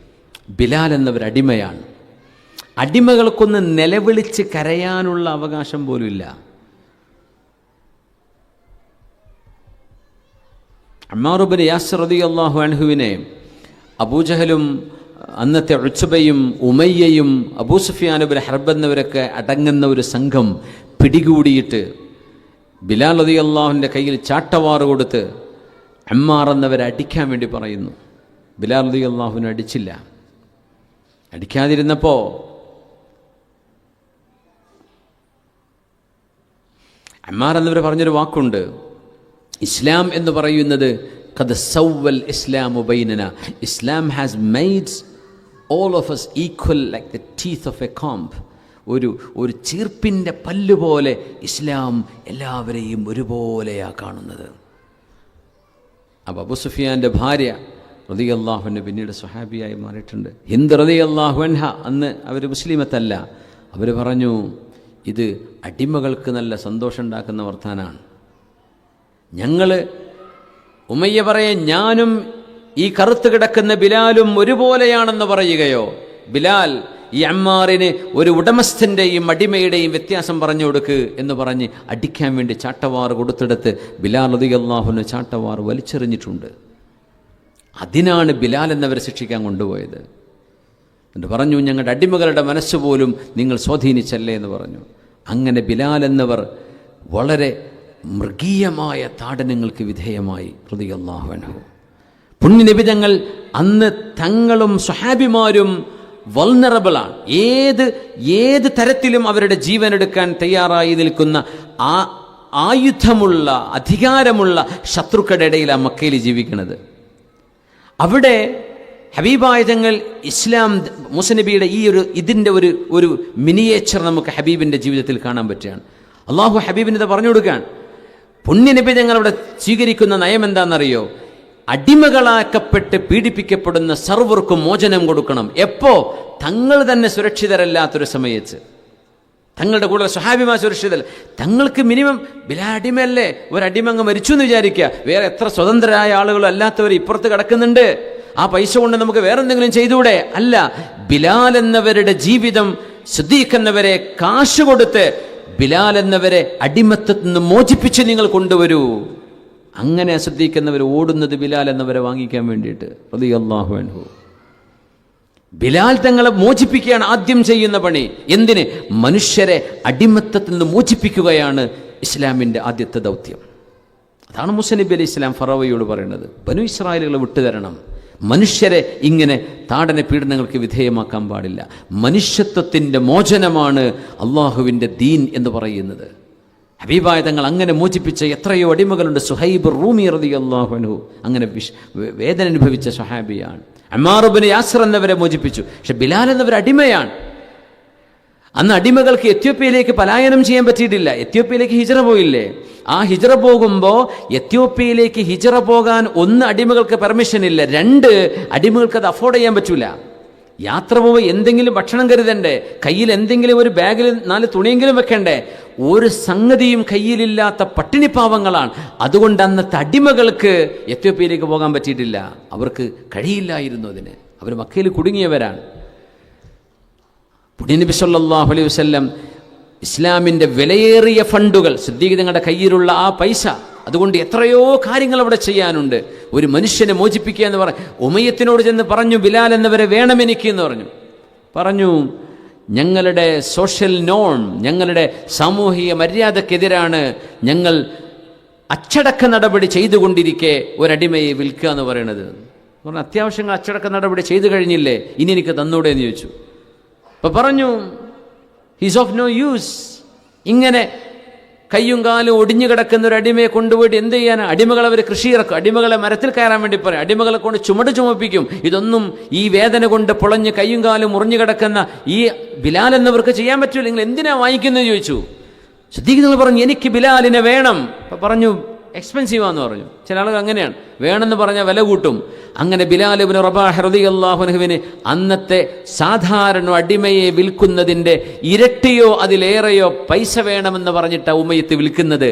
ബിലാൽ എന്നവർ അടിമയാണ്. അടിമകൾക്കൊന്ന് നിലവിളിച്ച് കരയാനുള്ള അവകാശം പോലുമില്ല. അമ്മാർ ഇബ്നു യാസിർ റളിയല്ലാഹു അൻഹുവിനെ അബൂജഹലും അന്നത്തെ ഉത്ബയും ഉമയ്യയും അബൂ സുഫിയാൻ ഇബ്നു ഹർബ് എന്നിവരൊക്കെ അടങ്ങുന്ന ഒരു സംഘം പിടികൂടിയിട്ട് ബിലാൽ റളിയല്ലാഹുവിൻ്റെ കയ്യിൽ ചാട്ടവാറ് കൊടുത്ത് അമ്മാർ എന്നവരെ അടിക്കാൻ വേണ്ടി പറയുന്നു. ബിലാൽ റളിയല്ലാഹുവിനെ അടിച്ചില്ല. അടിക്കാതിരുന്നപ്പോൾ അമ്മാർ എന്നിവർ പറഞ്ഞൊരു വാക്കുണ്ട്. ഇസ്ലാം എന്ന് പറയുന്നത് ഖദ് സവ്വൽ ഇസ്ലാമു ബൈനന, Islam has made all of us equal like the teeth of a comb. ഒരു ചീർപ്പിൻ്റെ പല്ല് പോലെ ഇസ്ലാം എല്ലാവരെയും ഒരുപോലെയാണ് കാണുന്നത്. അപ്പോൾ അബൂ സുഫിയാൻ്റെ ഭാര്യ റളിയല്ലാഹു അൻഹ പിന്നീട് സ്വഹാബിയായി മാറിയിട്ടുണ്ട്. ഹിന്ദ് റളിയല്ലാഹു അൻഹ അന്ന് അവർ മുസ്ലിമത്തല്ല. അവർ പറഞ്ഞു, ഇത് അടിമകൾക്ക് നല്ല സന്തോഷം ഉണ്ടാക്കുന്ന വർത്താനാണ്. ഞങ്ങൾ ഉമയ്യ പറയെ ഞാനും ഈ കറുത്ത് കിടക്കുന്ന ബിലാലും ഒരുപോലെയാണെന്ന് പറയുകയോ, ബിലാൽ ഈ അമ്മാറിന് ഒരു ഉടമസ്ഥൻ്റെയും അടിമയുടെയും വ്യത്യാസം പറഞ്ഞു കൊടുക്ക് എന്ന് പറഞ്ഞ് അടിക്കാൻ വേണ്ടി ചാട്ടവാർ കൊടുത്തെടുത്ത് ബിലാൽ റളിയല്ലാഹു അൻഹു ചാട്ടവാർ വലിച്ചെറിഞ്ഞിട്ടുണ്ട്. അതിനാണ് ബിലാൽ എന്നവരെ ശിക്ഷിക്കാൻ കൊണ്ടുപോയത്. എന്നിട്ട് പറഞ്ഞു, ഞങ്ങളുടെ അടിമകളുടെ മനസ്സുപോലും നിങ്ങൾ സ്വാധീനിച്ചല്ലേ എന്ന് പറഞ്ഞു. അങ്ങനെ ബിലാൽ എന്നവർ വളരെ മൃഗീയമായ താടനങ്ങൾക്ക് വിധേയമായി റളിയല്ലാഹു അൻഹു. പുണ്യനബി തങ്ങൾ അന്ന് തങ്ങളും സ്വഹാബിമാരും വൾനറബിളാണ്. ഏത് തരത്തിലും അവരുടെ ജീവൻ എടുക്കാൻ തയ്യാറായി നിൽക്കുന്ന ആയുധമുള്ള അധികാരമുള്ള ശത്രുക്കളുടെ ഇടയിലാണ് മക്കയിൽ ജീവിക്കുന്നത്. അവിടെ ഹബീബായ തങ്ങൾ ഇസ്ലാം മുസനബിയുടെ ഇതിൻ്റെ ഒരു മിനിയേച്ചർ നമുക്ക് ഹബീബിൻ്റെ ജീവിതത്തിൽ കാണാൻ പറ്റുകയാണ്. അള്ളാഹു ഹബീബിന് ഇത് പറഞ്ഞു കൊടുക്കുകയാണ്. പുണ്യനബി തങ്ങൾ അവിടെ സ്വീകരിക്കുന്ന നയം എന്താണെന്നറിയോ? അടിമകളാക്കപ്പെട്ട് പീഡിപ്പിക്കപ്പെടുന്ന സർവർക്കും മോചനം കൊടുക്കണം. എപ്പോ? തങ്ങൾ തന്നെ സുരക്ഷിതരല്ലാത്തൊരു സമയത്ത്. തങ്ങളുടെ കൂടെ സ്വഹാബിമാ സുരക്ഷിതല്ല. തങ്ങൾക്ക് മിനിമം ബിലാൽ അടിമയല്ലേ, ഒരടിമ അങ്ങ് മരിച്ചു എന്ന് വിചാരിക്കുക. വേറെ എത്ര സ്വതന്ത്രരായ ആളുകളും അല്ലാത്തവർ ഇപ്പുറത്ത് കിടക്കുന്നുണ്ട്. ആ പൈസ കൊണ്ട് നമുക്ക് വേറെ എന്തെങ്കിലും ചെയ്തുകൂടെ? അല്ല, ബിലാൽ എന്നവരുടെ ജീവിതം സിദ്ദീഖ് എന്നവരെ കാശ് കൊടുത്ത് ബിലാൽ എന്നവരെ അടിമത്തത്തിൽ നിന്ന് മോചിപ്പിച്ച് നിങ്ങൾ കൊണ്ടുവരൂ. അങ്ങനെ സിദ്ദീഖ് എന്നവർ ഓടുന്നത് ബിലാൽ എന്നവരെ വാങ്ങിക്കാൻ വേണ്ടിയിട്ട് റളിയല്ലാഹു അൻഹു. ബിലാൽ തങ്ങളെ മോചിപ്പിക്കുകയാണ് ആദ്യം ചെയ്യുന്ന പണി. എന്തിന്? മനുഷ്യരെ അടിമത്തത്തിൽ നിന്ന് മോചിപ്പിക്കുകയാണ് ഇസ്ലാമിൻ്റെ ആദ്യത്തെ ദൗത്യം. അതാണ് മൂസ നബി അലൈഹി ഇസ്ലാം ഫറവയോട് പറയുന്നത്, ബനു ഇസ്രായേലുകളെ വിട്ടുതരണം. മനുഷ്യരെ ഇങ്ങനെ താടന പീഡനങ്ങൾക്ക് വിധേയമാക്കാൻ പാടില്ല. മനുഷ്യത്വത്തിൻ്റെ മോചനമാണ് അള്ളാഹുവിൻ്റെ ദീൻ എന്ന് പറയുന്നത്. ഹബീബായ തങ്ങൾ അങ്ങനെ മോചിപ്പിച്ച എത്രയോ അടിമകളുണ്ട്. സുഹൈബ് റൂമി റളിയല്ലാഹു അൻഹു അങ്ങനെ വേദന അനുഭവിച്ച സ്വഹാബിയാണ്. അമ്മാർ ഇബ്നു യാസിർ എന്നവരെ മോചിപ്പിച്ചു. പക്ഷെ ബിലാൽ എന്നവർ അടിമയാണ്. അന്ന് അടിമകൾക്ക് എത്യോപ്യയിലേക്ക് പലായനം ചെയ്യാൻ പറ്റിയിട്ടില്ല. എത്യോപ്യയിലേക്ക് ഹിജ്റ പോയില്ലേ? ആ ഹിജ്റ പോകുമ്പോൾ എത്യോപ്യയിലേക്ക് ഹിജ്റ പോകാൻ 1 അടിമകൾക്ക് പെർമിഷൻ ഇല്ല, 2 അടിമകൾക്ക് അത് അഫോർഡ് ചെയ്യാൻ പറ്റൂല. യാത്ര പോകുമ്പോൾ എന്തെങ്കിലും ഭക്ഷണം കരുതണ്ടേ, കയ്യിൽ എന്തെങ്കിലും ഒരു ബാഗിൽ 4 തുണിയെങ്കിലും വെക്കണ്ടേ. ഒരു സംഗതിയും കയ്യിലില്ലാത്ത പട്ടിണിപ്പാവങ്ങളാണ്. അതുകൊണ്ട് അന്നത്തെ അടിമകൾക്ക് എത്യോപ്യയിലേക്ക് പോകാൻ പറ്റിയിട്ടില്ല. അവർക്ക് കഴിയില്ലായിരുന്നു അതിന്. അവർ മക്കയിൽ കുടുങ്ങിയവരാണ്. പുണ്യനബി സല്ലല്ലാഹു അലൈഹി വസല്ലം ഇസ്ലാമിൻ്റെ വിലയേറിയ ഫണ്ടുകൾ, സിദ്ദീഖ് തങ്ങളുടെ കയ്യിലുള്ള ആ പൈസ, അതുകൊണ്ട് എത്രയോ കാര്യങ്ങൾ അവിടെ ചെയ്യാനുണ്ട്. ഒരു മനുഷ്യനെ മോചിപ്പിക്കുക എന്ന് പറഞ്ഞു. ഉമയ്യത്തിനോട് ചെന്ന് പറഞ്ഞു, ബിലാൽ എന്നവരെ വേണമെനിക്ക് എന്ന് പറഞ്ഞു. ഞങ്ങളുടെ സോഷ്യൽ നോൺ, ഞങ്ങളുടെ സാമൂഹിക മര്യാദക്കെതിരാണ് ഞങ്ങൾ അച്ചടക്ക നടപടി ചെയ്തുകൊണ്ടിരിക്കെ ഒരടിമയെ വിൽക്കുക എന്ന് പറയുന്നത്. പറഞ്ഞു, അത്യാവശ്യങ്ങൾ അച്ചടക്ക നടപടി ചെയ്തു കഴിഞ്ഞില്ലേ, ഇനി എനിക്ക് തന്നൂടെ എന്ന് ചോദിച്ചു. അപ്പം പറഞ്ഞു, ഹീസ് ഓഫ് നോ യൂസ്. ഇങ്ങനെ കയ്യും കാലും ഒടിഞ്ഞു കിടക്കുന്ന ഒരു അടിമയെ കൊണ്ടുപോയിട്ട് എന്ത് ചെയ്യാൻ? അടിമകളെ അവർ കൃഷി ഇറക്കും, അടിമകളെ മരത്തിൽ കയറാൻ വേണ്ടി പറയും, അടിമകളെ കൊണ്ട് ചുമട് ചുമപ്പിക്കും. ഇതൊന്നും ഈ വേദന കൊണ്ട് പൊളഞ്ഞ് കയ്യും കാലും മുറിഞ്ഞു കിടക്കുന്ന ഈ ബിലാൽ എന്നവർക്ക് ചെയ്യാൻ പറ്റൂല. നിങ്ങൾ എന്തിനാ വാങ്ങിക്കുന്നത് ചോദിച്ചു. സിദ്ദീഖ് തങ്ങൾ പറഞ്ഞു, എനിക്ക് ബിലാലിനെ വേണം. അപ്പം പറഞ്ഞു, എക്സ്പെൻസീവാന്ന് പറഞ്ഞു. ചില ആളുകൾ അങ്ങനെയാണ്, വേണമെന്ന് പറഞ്ഞാൽ വില കൂട്ടും. അങ്ങനെ ബിലാൽ ഇബ്നു റബാഹ് റളിയല്ലാഹു അൻഹുവിന് അന്നത്തെ സാധാരണ അടിമയെ വിൽക്കുന്നതിൻ്റെ ഇരട്ടിയോ അതിലേറെയോ പൈസ വേണമെന്ന് പറഞ്ഞിട്ട് ഉമയ്യത്ത് വിൽക്കുന്നത്.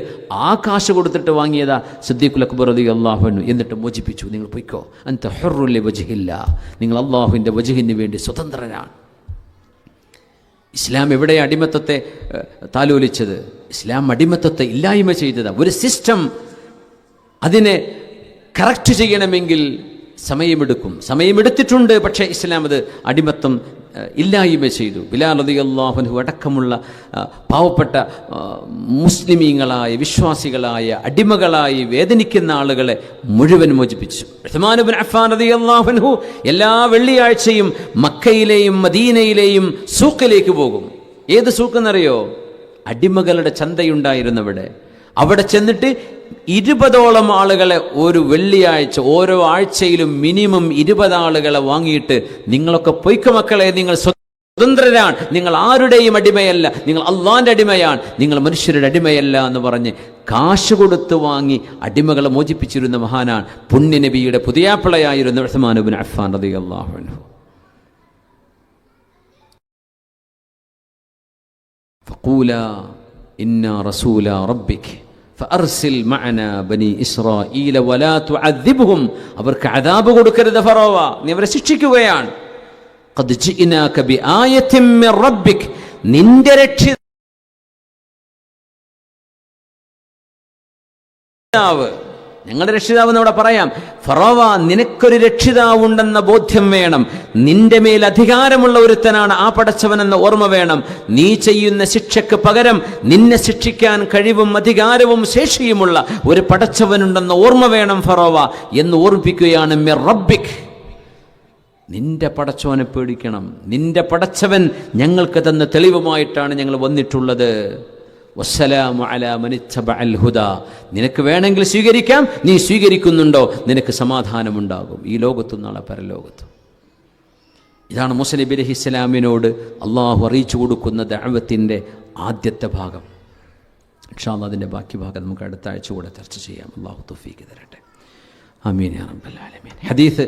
ആ കാശ് കൊടുത്തിട്ട് വാങ്ങിയതാ സിദ്ദീഖുൽ അക്ബർ റളിയല്ലാഹു അൻഹു. എന്നിട്ട് മോചിപ്പിച്ചു. നിങ്ങൾ പൊയ്ക്കോ, അൻത ഹുർറുൻ ലിവജ്ഹില്ലാ, നിങ്ങൾ അള്ളാഹുവിൻ്റെ വജ്ഹിന് വേണ്ടി സ്വതന്ത്രനാണ്. ഇസ്ലാം എവിടെ അടിമത്തത്തെ താലോലിച്ചത്? ഇസ്ലാം അടിമത്തത്തെ ഇല്ലായ്മ ചെയ്തത്. ഒരു സിസ്റ്റം അതിനെ കറക്റ്റ് ചെയ്യണമെങ്കിൽ സമയമെടുത്തിട്ടുണ്ട്. പക്ഷേ ഇസ്ലാം അത് അടിമത്തം ഇല്ലായ്മ ചെയ്തു. ബിലാൽ റളിയല്ലാഹു അൻഹു അടക്കമുള്ള പാവപ്പെട്ട മുസ്ലിമീങ്ങളായ വിശ്വാസികളായ അടിമകളായി വേദനിക്കുന്ന ആളുകളെ മുഴുവൻ മോചിപ്പിച്ചു. ഉസ്മാൻ ഇബ്നു അഫ്ഫാൻ റളിയല്ലാഹു അൻഹു എല്ലാ വെള്ളിയാഴ്ചയും മക്കയിലെയും മദീനയിലെയും സൂക്കിലേക്ക് പോകും. ഏത് സൂക്കെന്നറിയോ? അടിമകളുടെ ചന്തയുണ്ടായിരുന്നവിടെ. അവിടെ ചെന്നിട്ട് 20ഓളം ആളുകളെ ഒരു വെള്ളിയാഴ്ച, ഓരോ ആഴ്ചയിലും മിനിമം 20 ആളുകളെ വാങ്ങിയിട്ട്, നിങ്ങളൊക്കെ പൊയ്ക്ക മക്കളെ, നിങ്ങൾ സ്വതന്ത്രരാണ്, നിങ്ങൾ ആരുടെയും അടിമയല്ല, നിങ്ങൾ അള്ളാന്റെ അടിമയാണ്, നിങ്ങൾ മനുഷ്യരുടെ അടിമയല്ല എന്ന് പറഞ്ഞ് കാശ് കൊടുത്ത് വാങ്ങി അടിമകളെ മോചിപ്പിച്ചിരുന്ന മഹാനാണ് പുണ്യനബിയുടെ പുതിയാപ്പിളയായിരുന്ന ഉസ്മാൻ ഇബ്നു അഫ്ഫാൻ റളിയല്ലാഹു അൻഹു. ഫഖൂലാ ഇന്നാ റസൂല റബ്ബിക് ഫഅർസിൽ മഅനാ ബനി ഇസ്രായീല വലാ തുഅദ്ദിബ്ഹും, അവർക്ക് അദാബ് കൊടുക്കരുത് ഫറോവ, നീ അവരെ ശിക്ഷിക്കുകയാണ്. ഖദ് ജിഇനാക ബിആയത്തിൻ മിർ റബ്ബിക്, നിന്റെ രക്ഷിതാവ് ഞങ്ങളുടെ രക്ഷിതാവ് എന്നവിടെ പറയാം. ഫറോവ, നിനക്കൊരു രക്ഷിതാവുണ്ടെന്ന ബോധ്യം വേണം. നിന്റെ മേൽ അധികാരമുള്ള ഒരുത്തനാണ് ആ പടച്ചവനെന്ന ഓർമ്മ വേണം. നീ ചെയ്യുന്ന ശിക്ഷയ്ക്ക് പകരം നിന്നെ ശിക്ഷിക്കാൻ കഴിവും അധികാരവും ശേഷിയുമുള്ള ഒരു പടച്ചവനുണ്ടെന്ന ഓർമ്മ വേണം ഫറോവ എന്ന് ഓർമ്മിപ്പിക്കുകയാണ്. മിർ റബ്ബിക്, നിന്റെ പടച്ചവനെ പേടിക്കണം. നിന്റെ പടച്ചവൻ ഞങ്ങൾക്ക് തന്ന തെളിവുമായിട്ടാണ് ഞങ്ങൾ വന്നിട്ടുള്ളത്. വസ്സലാമു അലാ മനിത്തബഅൽ ഹുദാ, നിനക്ക് വേണമെങ്കിൽ സ്വീകരിക്കാം, നീ സ്വീകരിക്കുന്നുണ്ടോ നിനക്ക് സമാധാനമുണ്ടാകും ഈ ലോകത്തും നാളെ പരലോകത്തും. ഇതാണ് മൂസ നബി അലൈഹിസ്സലാമിനോട് അള്ളാഹു അറിയിച്ചു കൊടുക്കുന്ന ദഅവത്തിൻ്റെ ആദ്യത്തെ ഭാഗം. ഇൻഷാ അല്ലാഹ് അതിൻ്റെ ബാക്കി ഭാഗം നമുക്ക് അടുത്ത ആഴ്ച കൂടെ ചർച്ച ചെയ്യാം. അള്ളാഹു തൗഫീഖ് തരട്ടെ. ആമീൻ യാ റബ്ബൽ ആലമീൻ. ഹദീസ്